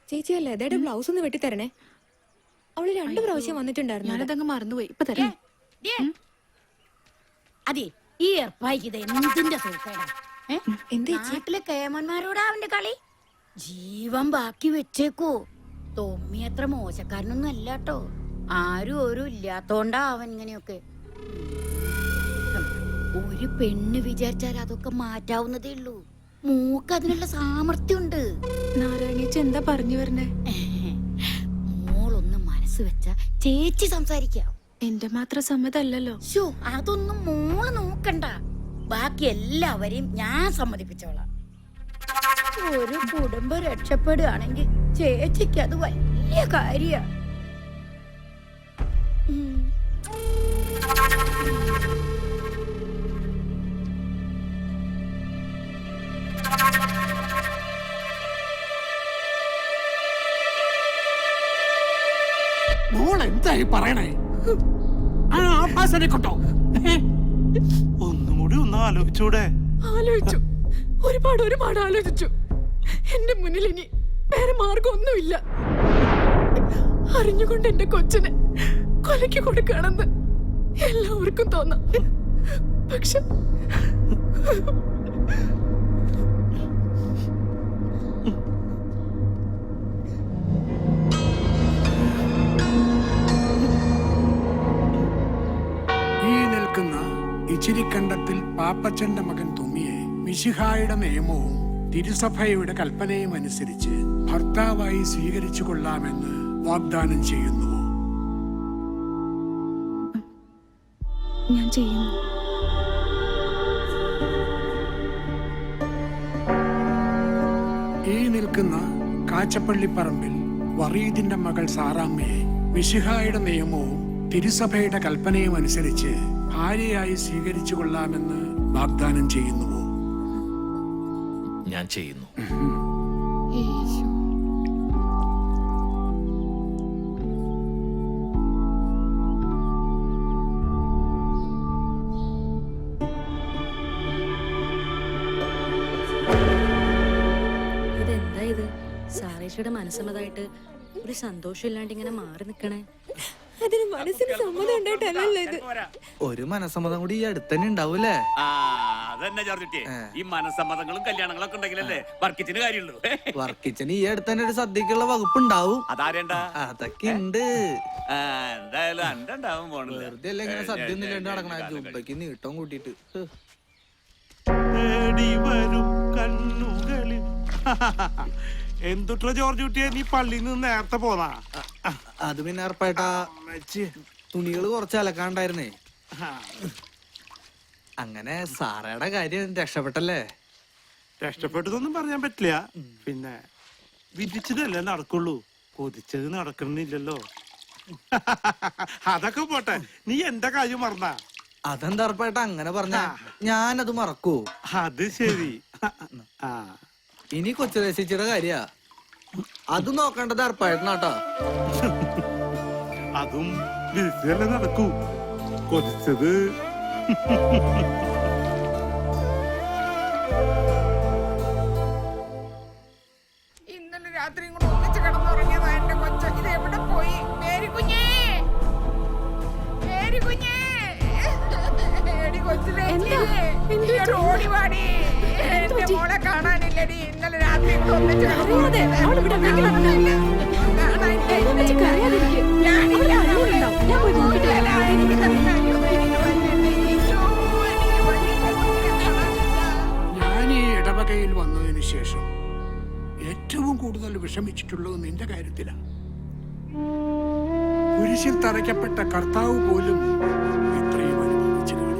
ചേച്ചി അല്ലേ ദേടെ ബ്ലൗസ് ഒന്ന് വെട്ടിത്തരണേ. അവള് 2 പ്രാവശ്യം വന്നിട്ടുണ്ടായിരുന്നു. ഞാനതങ്ങ് മറന്നുപോയി. ഇപ്പൊ തരാം. അതെ, ഈ ഏർപ്പായിക്ക് ഇത് എന്തിന്റെ സൂക്കേടാ? നാട്ടിലെ കേമന്മാരോടാ അവന്റെ കളി. ജീവൻ ബാക്കി വെച്ചേക്കോ. തൊമ്മി അത്ര മോശക്കാരനൊന്നും അല്ലാട്ടോ. ആരും ഒരു ഇല്ലാത്തോണ്ടാ അവൻ ഇങ്ങനെയൊക്കെ. ഒരു പെണ്ണ് വിചാരിച്ചാൽ അതൊക്കെ മാറ്റാവുന്നതേ ഉള്ളൂ. മൂക്ക് അതിനുള്ള സാമർത്ഥ്യമുണ്ട്. നാരായണീച്ച എന്താ പറഞ്ഞു വരണേ? മോളൊന്ന് മനസ്സ് വെച്ച ചേച്ചി സംസാരിക്കാം. എന്റെ മാത്രം സമ്മതല്ലല്ലോ. അതൊന്നും മോള് നോക്കണ്ട. ബാക്കി എല്ലാവരെയും ഞാൻ സമ്മതിപ്പിച്ചോളാം. ഒരു കുടുംബം രക്ഷപ്പെടുകയാണെങ്കിൽ ചേച്ചിക്ക് അത് വലിയ കാര്യ. മോൾ എന്തായി പറയണേ? ആ ആഭാസനെ കൊണ്ടോ? ഒന്നുകൂടി ഒന്ന് ആലോചിച്ചൂടെ? ആലോചിച്ചു, ഒരുപാട് ആലോചിച്ചു. എന്റെ മുന്നിൽ ഇനി വേറെ മാർഗമൊന്നുമില്ല. അറിഞ്ഞുകൊണ്ട് എന്റെ കൊച്ചിനെ കൊലയ്ക്ക് കൊടുക്കുകയാണെന്ന് എല്ലാവർക്കും തോന്നാം. പക്ഷെ ഇച്ചിരിക്കണ്ടത്തിൽ പാപ്പച്ചന്റെ മകൻ തുമ്മിയെ മിശിഹായുടെ നിയമവും തിരുസഭയുടെ കൽപ്പനയും അനുസരിച്ച് ഭർത്താവായി സ്വീകരിച്ചു കൊള്ളാമെന്ന് വാഗ്ദാനം ചെയ്യുന്നു. ഞാൻ ചെയ്യുന്നു. ഈ നിൽക്കുന്ന കാച്ചപ്പള്ളിപ്പറമ്പിൽ വറീദിന്റെ മകൾ സാറാമ്മയെ മിശിഹായുടെ നിയമവും തിരുസഭയുടെ കൽപ്പനയും അനുസരിച്ച് ഭാര്യയായി സ്വീകരിച്ചു കൊള്ളാമെന്ന് വാഗ്ദാനം ചെയ്യുന്നുവോ? ഞാൻ ചെയ്യുന്നു. ഇതെന്താ ഇത്? സാറേച്ചിയുടെ മനസ്സുള്ളതായിട്ട് ഒരു സന്തോഷം ഇല്ലാണ്ട് ഇങ്ങനെ മാറി നിക്കണേ. അതിന് മനസ്സിന് സമ്മതം ഉണ്ടായിട്ടല്ലല്ലോ ഇത്. ഒരു മനസ്സമ്മതം കൂടി ഈ അടുത്ത് തന്നെ ഉണ്ടാവൂലേ? അതന്നെ ജോർജുട്ടിയെ, ഈ മനസ്സമ്മതങ്ങളും കല്യാണങ്ങളൊക്കെ ഉണ്ടെങ്കിലല്ലേ വർക്കിച്ചിന് കാര്യമുള്ളൂ. വർക്കിച്ചന് ഈ അടുത്ത് തന്നെ ഒരു സദ്യക്കുള്ള വകുപ്പ് ഉണ്ടാവും. അതാരേണ്ട? അതൊക്കെ ഉണ്ട്. എന്തായാലും എന്റെ ഉണ്ടാവും പോണില്ല. വെറുതെ അല്ല ഇങ്ങനെ സദ്യ ഒന്നും ഇല്ലാണ്ട് നടക്കണ ജുബയ്ക്ക് നീട്ടം കൂട്ടിട്ട്. തേടി വരും കണ്ണുകളിൽ. എന്തുട്ര ജോർജ് കുട്ടിയെ, നീ പള്ളിയിൽ നിന്ന് നേരത്തെ പോന്നാ? അത് പിന്നെ ഉറപ്പായിട്ടാ തുണികള് കുറച്ച് അലക്കാണ്ടായിരുന്നേ. അങ്ങനെ സാറയുടെ കാര്യം രക്ഷപ്പെട്ടല്ലേ? രക്ഷപ്പെട്ടതൊന്നും പറയാൻ പറ്റില്ല. പിന്നെ വിധിച്ചതല്ലേ നടക്കുള്ളൂ, കൊതിച്ചത് നടക്കണില്ലല്ലോ. അതൊക്കെ പോട്ടെ, നീ എന്റെ കാര്യം മറന്നാ? അതെന്താ ഉറപ്പായിട്ടാ അങ്ങനെ പറഞ്ഞ? ഞാനത് മറക്കൂ? അത് ശരി. ഇനി കൊച്ചുദേശിച്ചിയുടെ കാര്യ അത് നോക്കേണ്ടത് ഉറപ്പായിട്ടാട്ടോ. അതും വിധിച്ചതല്ലേ നടക്കൂ, കൊതിച്ചത്. ഇന്നലെ രാത്രി കൂടെ ഒന്നിച്ച് കിടന്നുറങ്ങിയതാ എന്റെ കൊച്ച. ഇത് എവിടെ പോയി? മേരിക്കുഞ്ഞേ, മേരിക്കുഞ്ഞേ, എടി കൊച്ചിലേ, ഓടി വാടി. എന്റെ മോളെ കാണാനില്ലടി. ഇന്നലെ രാത്രി കൂടെ ഒന്നിച്ച് ഞാൻ ഈ ഇടവകയിൽ വന്നതിന് ശേഷം ഏറ്റവും കൂടുതൽ വിഷമിച്ചിട്ടുള്ളത് നിന്റെ കാര്യത്തിലാണ്. കുരിശിൽ തറയ്ക്കപ്പെട്ട കർത്താവ് പോലും ഇത്രയും അനുഭവിച്ചു കാണില്ല.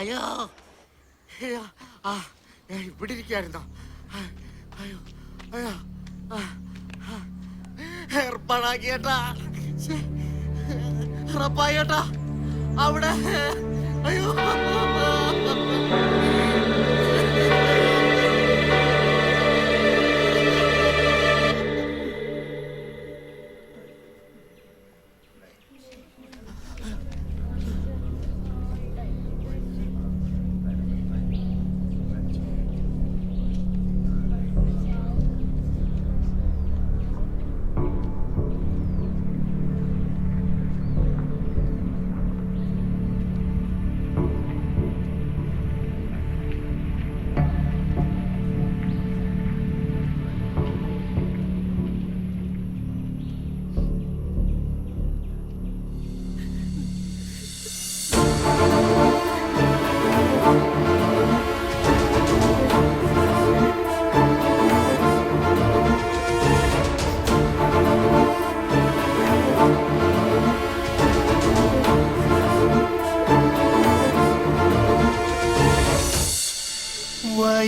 അയ്യോ, ഇവിടെ ഇരിക്കായിരുന്നോ? അയ്യോ, അയ്യോ, ഏർപ്പാടാക്കിയേട്ടാ, ഉറപ്പായേട്ടാ അവിടെ. അയ്യോ,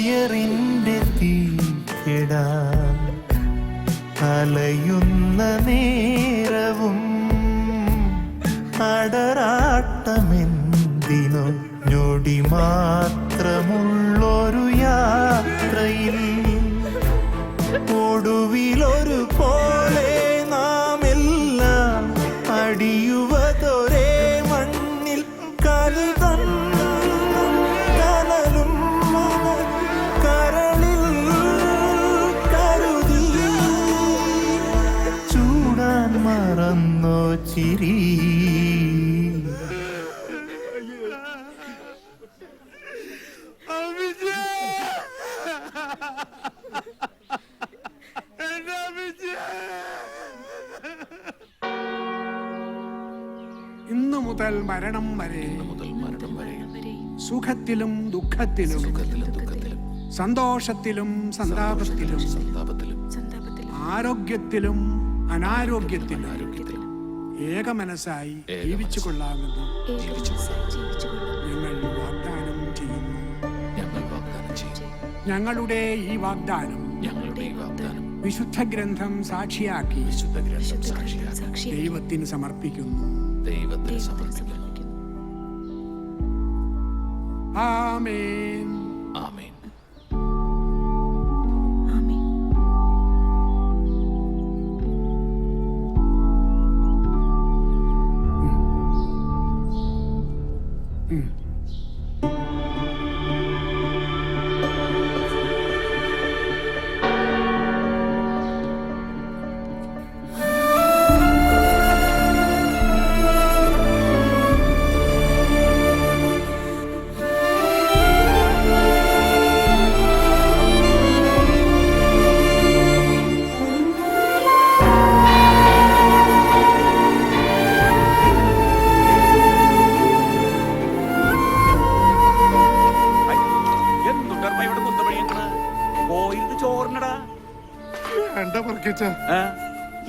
കയറിന്റെ തീക്കിടാൻ അലയുന്ന നേരവും അടരാട്ടമെന്തിനോ ഞൊടി മാത്രമുള്ളൊരു യാത്രയിൽ ഒടുവിലൊരു പോലെ നാം എല്ലാം അടിയുവതൊരേ മണ്ണിൽ കരുതം കനലും കരളിൽ കരുതി ചൂടാൻ മറന്നോ ചിരി ഇന്നു മുതൽ മരണം വരെ സുഖത്തിലും ദുഃഖത്തിലും സന്തോഷത്തിലും സന്താപത്തിലും ആരോഗ്യത്തിലും അനാരോഗ്യത്തിലും ഏകമനസ്സായി ജീവിച്ചു കൊള്ളാമെന്ന് ഞങ്ങൾ വാഗ്ദാനം ചെയ്യുന്നു. ഞങ്ങളുടെ ഈ വാഗ്ദാനം വിശുദ്ധ ഗ്രന്ഥം സാക്ഷിയാക്കി ദൈവത്തിന് സമർപ്പിക്കുന്നു. ആമേൻ.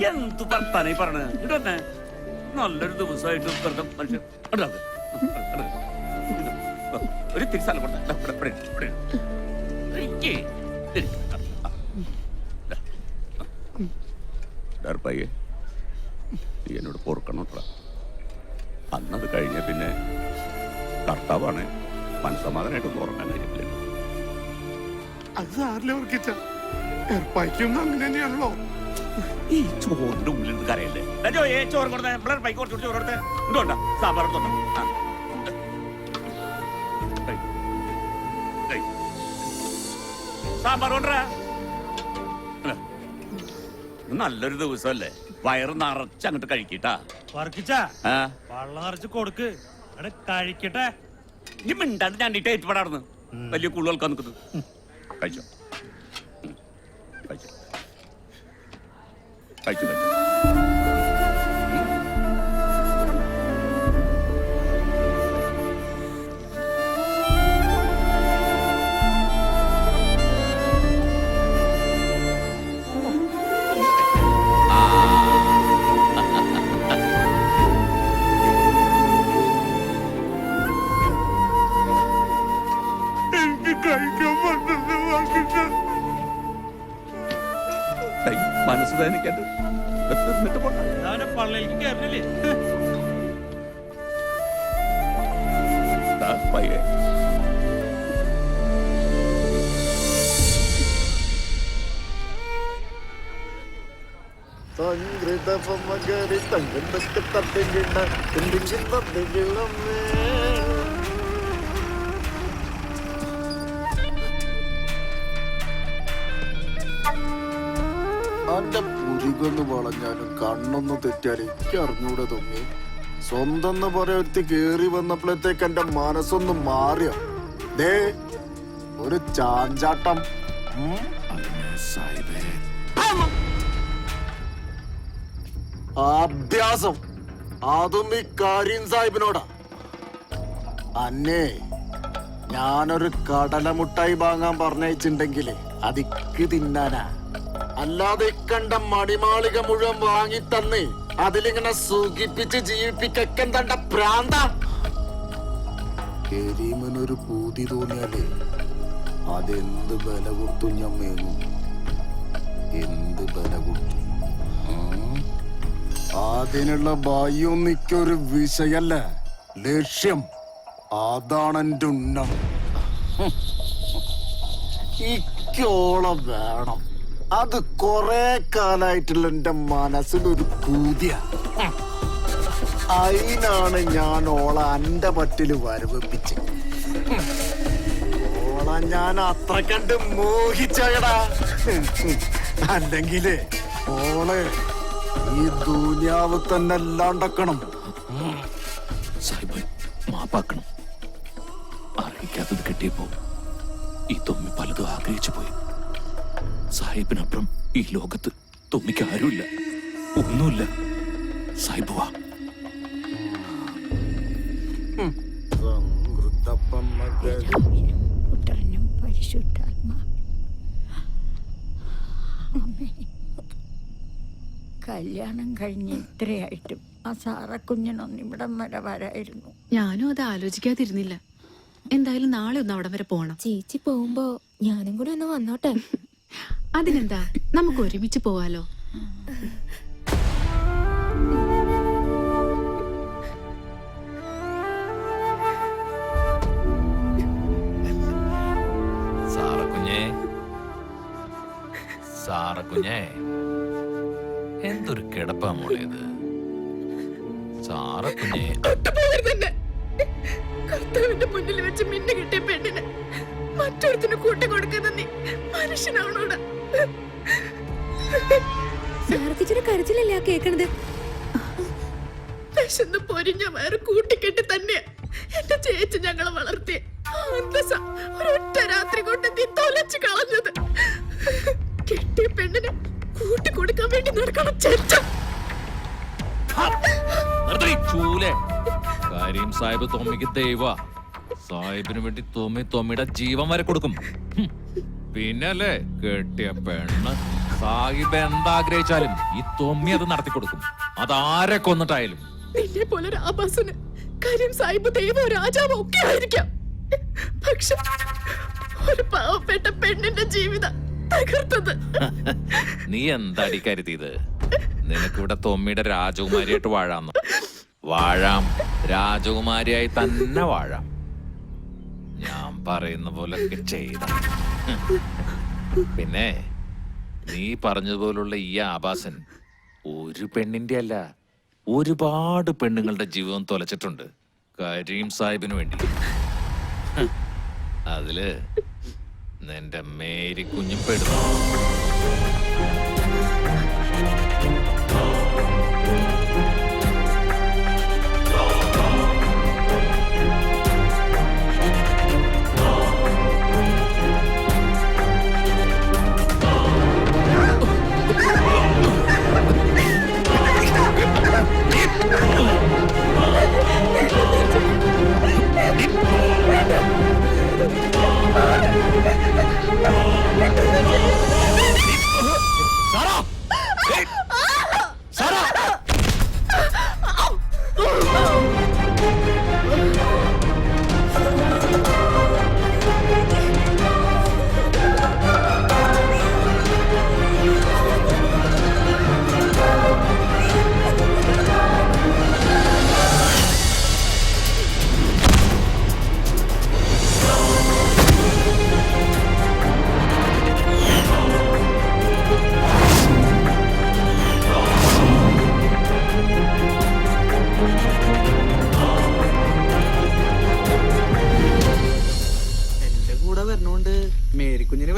എന്തു വർത്താനാ ഈ പറഞ്ഞത്? ഇടന്നെ നല്ലൊരു ദിവസമായിട്ട് മനുഷ്യൻ ഒരു തിരിച്ചാലും പയ്യെ നീ എന്നോട് പൊറുക്കണോട്ടാ. അന്നത് കഴിഞ്ഞ പിന്നെ കർത്താവാണ് മനസ്സമാധാനായിട്ടൊന്നും ഉറങ്ങാൻ കഴിയില്ല. അത് സാറിലെ വർക്കിച്ച ഏർപ്പായിക്കൊന്നും അങ്ങനെ തന്നെയാണല്ലോ. ഈ ചോറിന്റെ ഉള്ളിൽ കരയല്ലേ? ചോറ് കൊടുത്തേ, പൈക്ക് കുറച്ചു ചോറ് കൊടുത്തേ. ഇതുകൊണ്ടാ സാമ്പാർ സാമ്പാർ കൊണ്ടാ. നല്ലൊരു ദിവസമല്ലേ, വയറ് നിറച്ച് അങ്ങോട്ട് കഴിക്കട്ടാ. വെള്ളം നിറച്ച് കൊടുക്ക്, കഴിക്കട്ടെ. നീ മിണ്ടാണ്ട് ഞണ്ടിട്ട് ഏറ്റുപാടാർന്ന് വലിയ കൂടുതൽ കേൾക്കാൻ നിൽക്കുന്നു. കഴിച്ചോ കഴിച്ചോ കഴിച്ചു കഴിച്ചു. മനസ്സ് വേദനിക്കാണ്ട് പള്ളിയിലേക്ക് കയറില്ലേ? പയ്യെ അന്റെ പുരികൊന്ന് വളഞ്ഞാലും കണ്ണൊന്ന് തെറ്റിയാലും എനിക്ക് അറിഞ്ഞൂടെ തോന്നി. സ്വന്തം എന്ന് പറയൊരുത്തി കേറി വന്നപ്പോഴത്തേക്ക് എന്റെ മനസ്സൊന്ന് മാറിയ ദേ ഒരു ചാഞ്ചാട്ടം. അഭ്യാസം അതും ഈ കരീം സാഹിബിനോടാ. അന്നേ ഞാനൊരു കടലമുട്ടായി വാങ്ങാൻ പറഞ്ഞയച്ചിണ്ടെങ്കിലേ അതിക്ക് തിന്നാനാ. അല്ലാതെ കണ്ട മണിമാളിക മുഴുവൻ വാങ്ങി തന്നേ അതിലിങ്ങനെ സുഖിപ്പിച്ച് ജീവിപ്പിക്കാൻ തണ്ട പ്രാന്ത. കരീമിനൊരു പൂതി തോന്നിയാലേ അതെന്ത് വില കൊടുത്തു ഞാൻ മേങ്ങും. എന്ത് വില കൊടുത്തു? അതിനുള്ള ഭയൊന്നിക്കൊരു വിഷയല്ല, ലക്ഷ്യം. അതാണ് എന്റെ ഉന്നം. ഇക്കോളം വേണം. അത് കൊറേ കാലായിട്ടുള്ള എന്റെ മനസ്സിലൊരു കൂതിയ. അതിനാണ് ഞാൻ ഓള എന്റെ പറ്റില് വരവിപ്പിച്ച്. ഓള ഞാൻ അത്ര കണ്ട് മോഹിച്ചടാ. അല്ലെങ്കിലേ ഓളെ ഈ ദുനിയാവ് തന്നെ അല്ലാണ്ടക്കണം. സാഹിബ് മാപ്പാക്കണം. അറിയിക്കാത്തത് കിട്ടിയപ്പോ ഈ തൊമ്മി പലതും ആഗ്രഹിച്ചു പോയി. സാഹിബിനപ്പുറം ഈ ലോകത്ത് തൊമ്മിക്ക് ആരുമില്ല, ഒന്നുമില്ല. സാഹിബ് വാ. കല്യാണം കഴിഞ്ഞ് ഇത്രയായിട്ടും ആ സാറക്കുഞ്ഞിനൊന്നും ഇവിടം വരെ വരായിരുന്നു. ഞാനും അത് ആലോചിക്കാതിരുന്നില്ല. എന്തായാലും നാളെ ഒന്ന് അവിടം വരെ പോണം. ചേച്ചി പോകുമ്പോ ഞാനും കൂടി ഒന്ന് വന്നോട്ടെ. അതിനെന്താ, നമുക്ക് ഒരുമിച്ച് പോവാലോ. സാറക്കുഞ്ഞേ, എന്തൊരു കിടപ്പാ മോളേത്. സാറക്കുഞ്ഞേ, കർത്താവിന്റെ മുന്നിൽ വെച്ച് മിന്നു കിട്ടിയ പെണ്ണിന് മറ്റൊരുത്തിന് കൂട്ടി കൊടുക്കുന്ന നീ മനുഷ്യനാണോടാ? സാറത്തിച്ചൊരു കരച്ചിലല്ലേ ആ കേക്കണത്? വിശന്ന് പൊരിഞ്ഞ വയറ് കൂട്ടിക്കെട്ടി തന്നെയാ എന്റെ ചേച്ചി ഞങ്ങളെ വളർത്തിയ. ഒരൊറ്റ രാത്രി കൊണ്ട് നീ തൊലച്ചു കളഞ്ഞത്. കെട്ടിയ പെണ്ണിനെ കൂട്ടി കൊടുക്കാൻ വേണ്ടി നടക്കണം ചേച്ച. കാര്യം സാഹിബ് തൊമ്മിക്ക് ദൈവ. സാഹിബിന് വേണ്ടി തൊമ്മിയുടെ ജീവൻ വരെ കൊടുക്കും. പിന്നല്ലേ കെട്ടിയ പെണ്ണ്. സാഹിബ് എന്താഗ്രഹിച്ചാലും ഈ തൊമ്മി അത് നടത്തി കൊടുക്കും, അതാരെ കൊന്നിട്ടായാലും. നിന്നെ പോലെ ഒരു ആഭാസന് കാര്യം സാഹിബ് ദൈവോ രാജാവോ ഒക്കെ ആയിരിക്കാം. പക്ഷെ ഒരു പാവപ്പെട്ട പെണ്ണിന്റെ ജീവിതം തകർത്തത്. നീ എന്താടി കരുതിയത്? നിനക്കിവിടെ തൊമ്മിയുടെ രാജകുമാരിയായിട്ട് വാഴാന്ന്? വാഴാം, രാജകുമാരിയായി തന്നെ വാഴാം. ഞാൻ പറയുന്ന പോലൊക്കെ ചെയ്ത. പിന്നെ നീ പറഞ്ഞതുപോലുള്ള ഈ ആഭാസൻ ഒരു പെണ്ണിന്റെ അല്ല, ഒരുപാട് പെണ്ണുങ്ങളുടെ ജീവിതം തൊലച്ചിട്ടുണ്ട് കരീം സാഹിബിന് വേണ്ടി. അതില് നിന്റെ മേരി കുഞ്ഞും പെടുന്നു.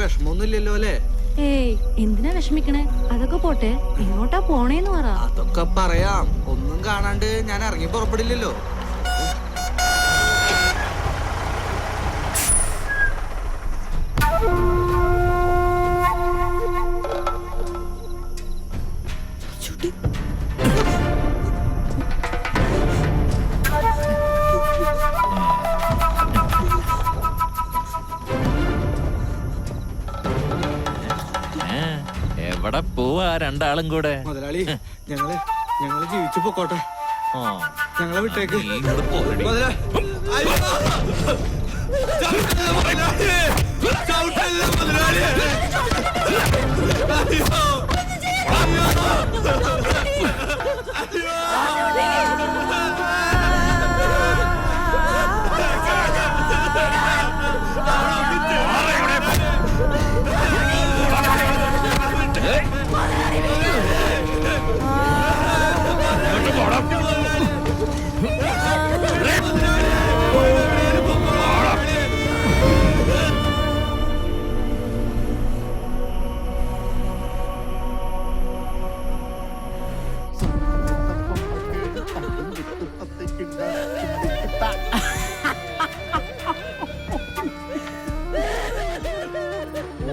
വിഷമൊന്നുമില്ലല്ലോ അല്ലേ? ഏയ് എന്തിനാ വിഷമിക്കണേ? അതൊക്കെ പോട്ടെ, എങ്ങോട്ടാ പോണേന്ന് പറ. അതൊക്കെ പറയാം. ഒന്നും കാണാണ്ട് ഞാൻ ഇറങ്ങി പുറപ്പെടില്ലല്ലോ. എവിടെ പോവാ രണ്ടാളും കൂടെ? മുതലാളി, ഞങ്ങള് ജീവിച്ചു പോക്കോട്ടെ. ഞങ്ങളെ വിട്ടേക്ക്.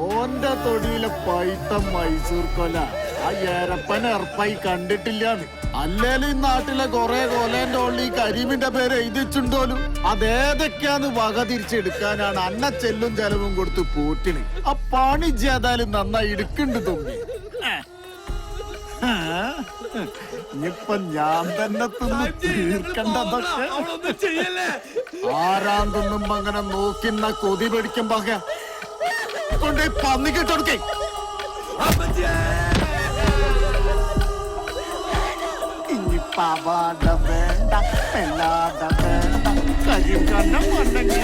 ഓന്റെ തൊടിയിലെ പൈത്ത മൈസൂർ കൊല ആ ഏരപ്പൻ എറപ്പായി കണ്ടിട്ടില്ലാന്ന്. അല്ലേലും ഈ നാട്ടിലെ കൊറേ കൊലേന്റെ ഉള്ളിൽ കരീമിന്റെ പേര് എഴുതിച്ചുണ്ടോലും അതേതൊക്കെയാന്ന് വക തിരിച്ചെടുക്കാനാണ് അന്ന ചെല്ലും ചെലവും കൊടുത്ത് പൂട്ടിന്. ആ പണി ചെയ്താലും നന്നായി എടുക്കുന്നുണ്ട് തുമ്പി. ഇനിയിപ്പൊ ഞാൻ തന്നെ തിന്ന് തീർക്കണ്ടതൊക്കെ ആരാൻ തിന്നുമ്പോ അങ്ങനെ നോക്കുന്ന കൊതി പിടിക്കുമ്പോ കൊണ്ടേ പന്നിക്കിട്ടൊടുക്കേ. ഇനിയിപ്പ അവാട വേണ്ട പെല്ലാട വേണ്ട കഴിയും കണ്ണം ഉണ്ടെങ്കിൽ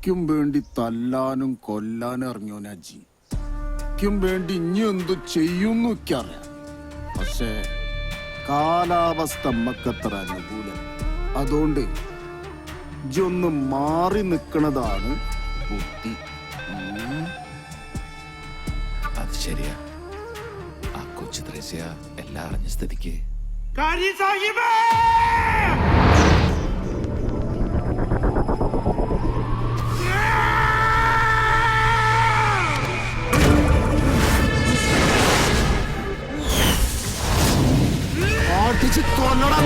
ക്കും വേണ്ടി തല്ലാനും കൊല്ലാനും ഇറങ്ങിയോനജി. ക്കും വേണ്ടി ഇനി എന്തു ചെയ്യുന്നു അറിയാം. പക്ഷേ കാലാവസ്ഥ നമ്മക്കത്ര അനുകൂലം. അതുകൊണ്ട് ഇജൊന്ന് മാറി നിക്കണതാണ് ബുദ്ധി. അത് ശരിയാ. ആ കൊച്ചു ത്രേസ്യ എല്ലാം അറിഞ്ഞ സ്ഥിതിക്ക് അടിച്ച് കൊല്ലണം.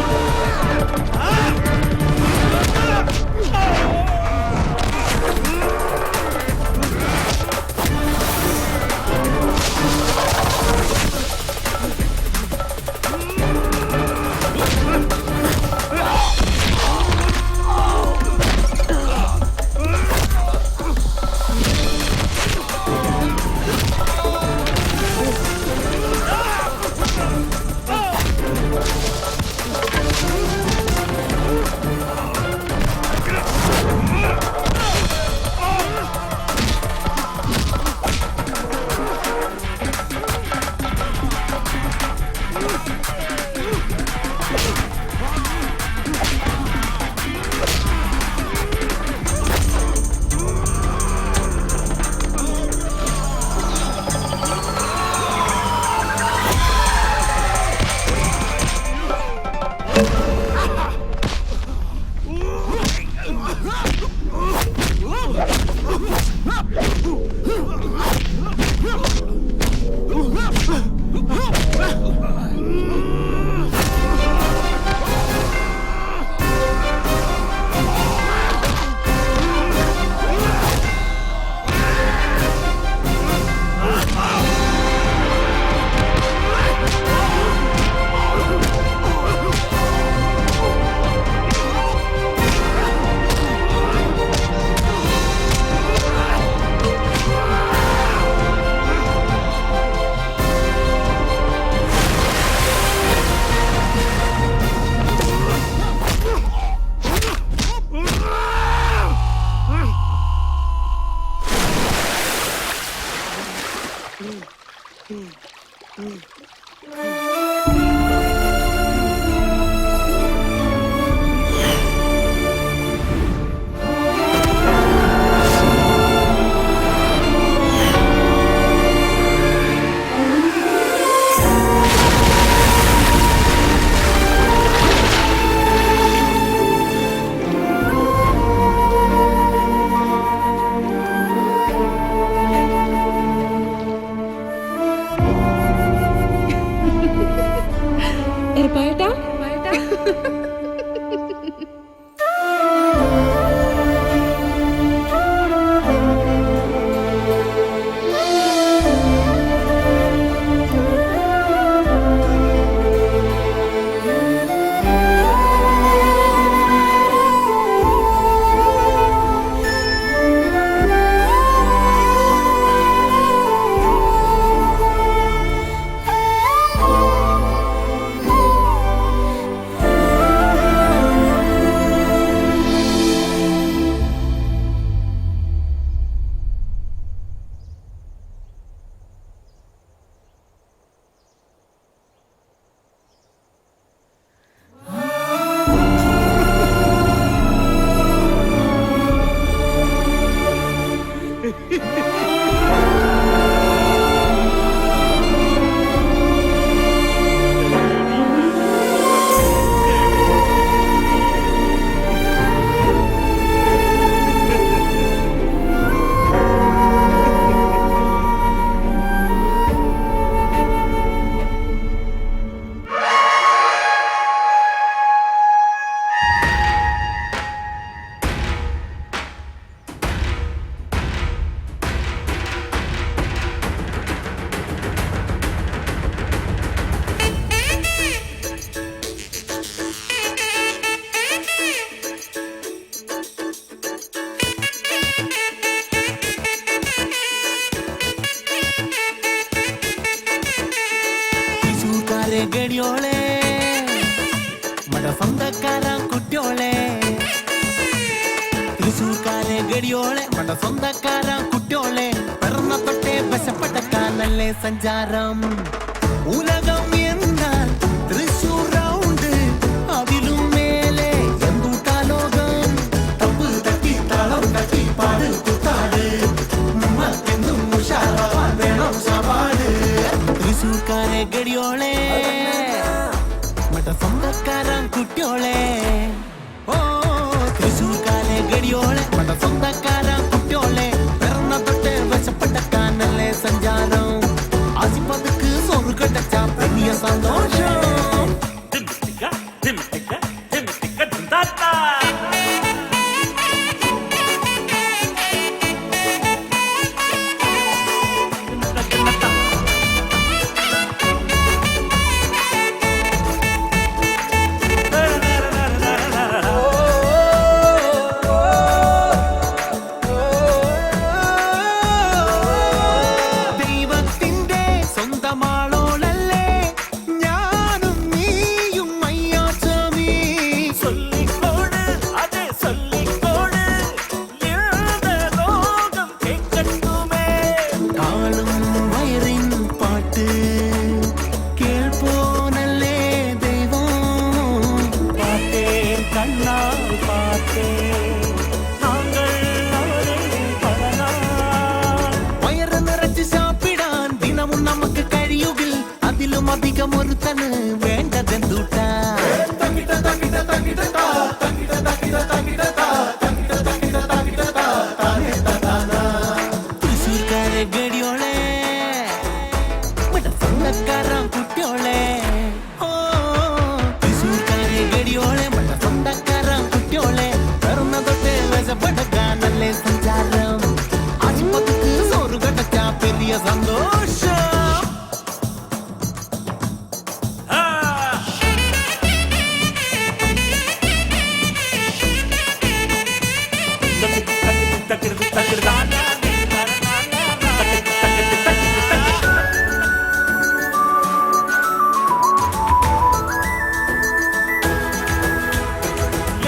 ഗടിയോളെ മട സ്വന്തക്കാരൻ കുട്ടിയോളെ തൃശൂർക്കാരെ ഗടിയോളെ മട സ്വന്തക്കാരൻ കുട്ടിയോളെ പിറന്ന തൊട്ടേ വശപ്പെട്ടക്കാനല്ലേ സഞ്ചാരം ഉലകം എന്നാൽ തൃശൂർ റൗണ്ട് അതിലും മേലെ എന്തുട്ടാ ലോകം തപ്പ് തട്ടി താളം തട്ടി പാട് കുത്താട് നമ്മക്കെന്തും ഉഷാറാവാൻ വേണം സവാട് തൃശൂർക്കാരെ ഗടിയോളെ മട സ്വന്തക്കാരൻ കുട്ടിയോളെ ഓ തൃശൂർക്കാരെ ഗടിയോളെ മട സ്വന്തക്കാരൻ കുട്ടിയോളെ പിറന്ന തൊട്ട് വശപ്പെട്ടക്കാനല്ലേ സഞ്ചാരം ആസിപ്പതുക്ക് സോറ് കടച്ച വലിയ സന്തോഷം ദൈവത്തിന്റെ സ്വന്തമാളോളല്ലേ ഞാനും നീയും അയ്യാച്ചമീ ചൊല്ലിക്കോട് അതെ ചൊല്ലിക്കോട് ലോകം കേൾക്കട്ടുമേ കാളും വയറിൻ പാട്ട് കേൾപ്പോനല്ലേ ദൈവം പാട്ടേ കണ്ണാൽ പാട്ടേ വയറ് നിറച്ച് സാപ്പിടാൻ ദിനവും നമുക്ക് കഴിയുകിൽ അതിലും അധികം ഒരുത്തന് വേണ്ടതെന്തൂട്ടാ തൃശൂർക്കാരെ ഗടിയോളെ സ്വന്തക്കാരൻ കുട്ടിയോളെ ഓ തൃശൂർക്കാരെ ഗടിയോളെ സ്വന്തക്കാരൻ കുട്ടിയോളെ പിറന്ന തൊട്ട് വശപ്പെടുക്കാനല്ലേ സഞ്ചാരം ആശുപത്രിക്ക് സോറ് കടച്ച പെരിയ സന്തോഷം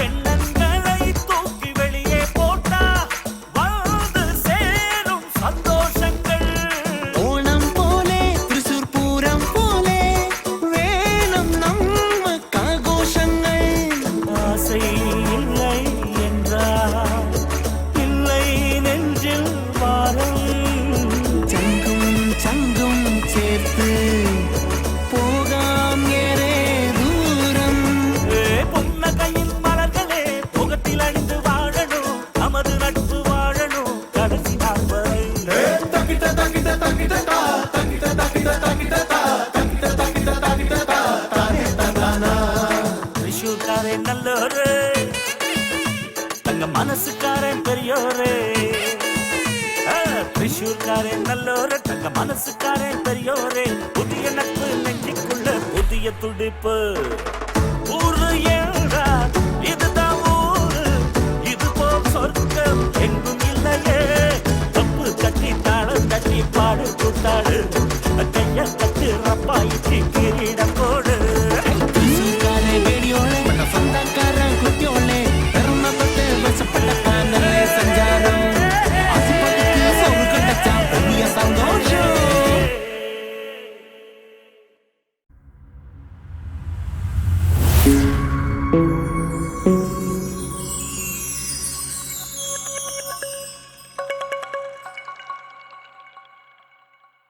எண்ணங்களை தூக்கி வெளியே போட்டா வந்து சேரும் சந்தோஷங்கள் ஓணம் போலே തൃശൂർ പൂരം പോലെ വേണം നമുക്ക് ആഘോഷങ്ങൾ ஆசை இல்லை என்றால் இல்லை நெஞ்சில் வாரம் ചങ്കും ചങ്കും ചേർത്ത് പോകാം ഏറെ ദൂരം പൊന്നകയിൽ മലകളെ മുഖത്തിൽ അണിந்து വാഴണോ நமது நட்பு வாழണോ கடைசி நாள் வரை തൃശൂർക്കാരൻ നല്ലോര് തങ്ക മനസ്സുകാരൻ പെരിയോരേ തൃശൂർക്കാരൻ നല്ലോര് തങ്ക മനസ്സുകാരൻ പെരിയോരേ പുതിയ നட்பு നെഞ്ചിക്കുള്ള പുതിയ തുടിപ്പ്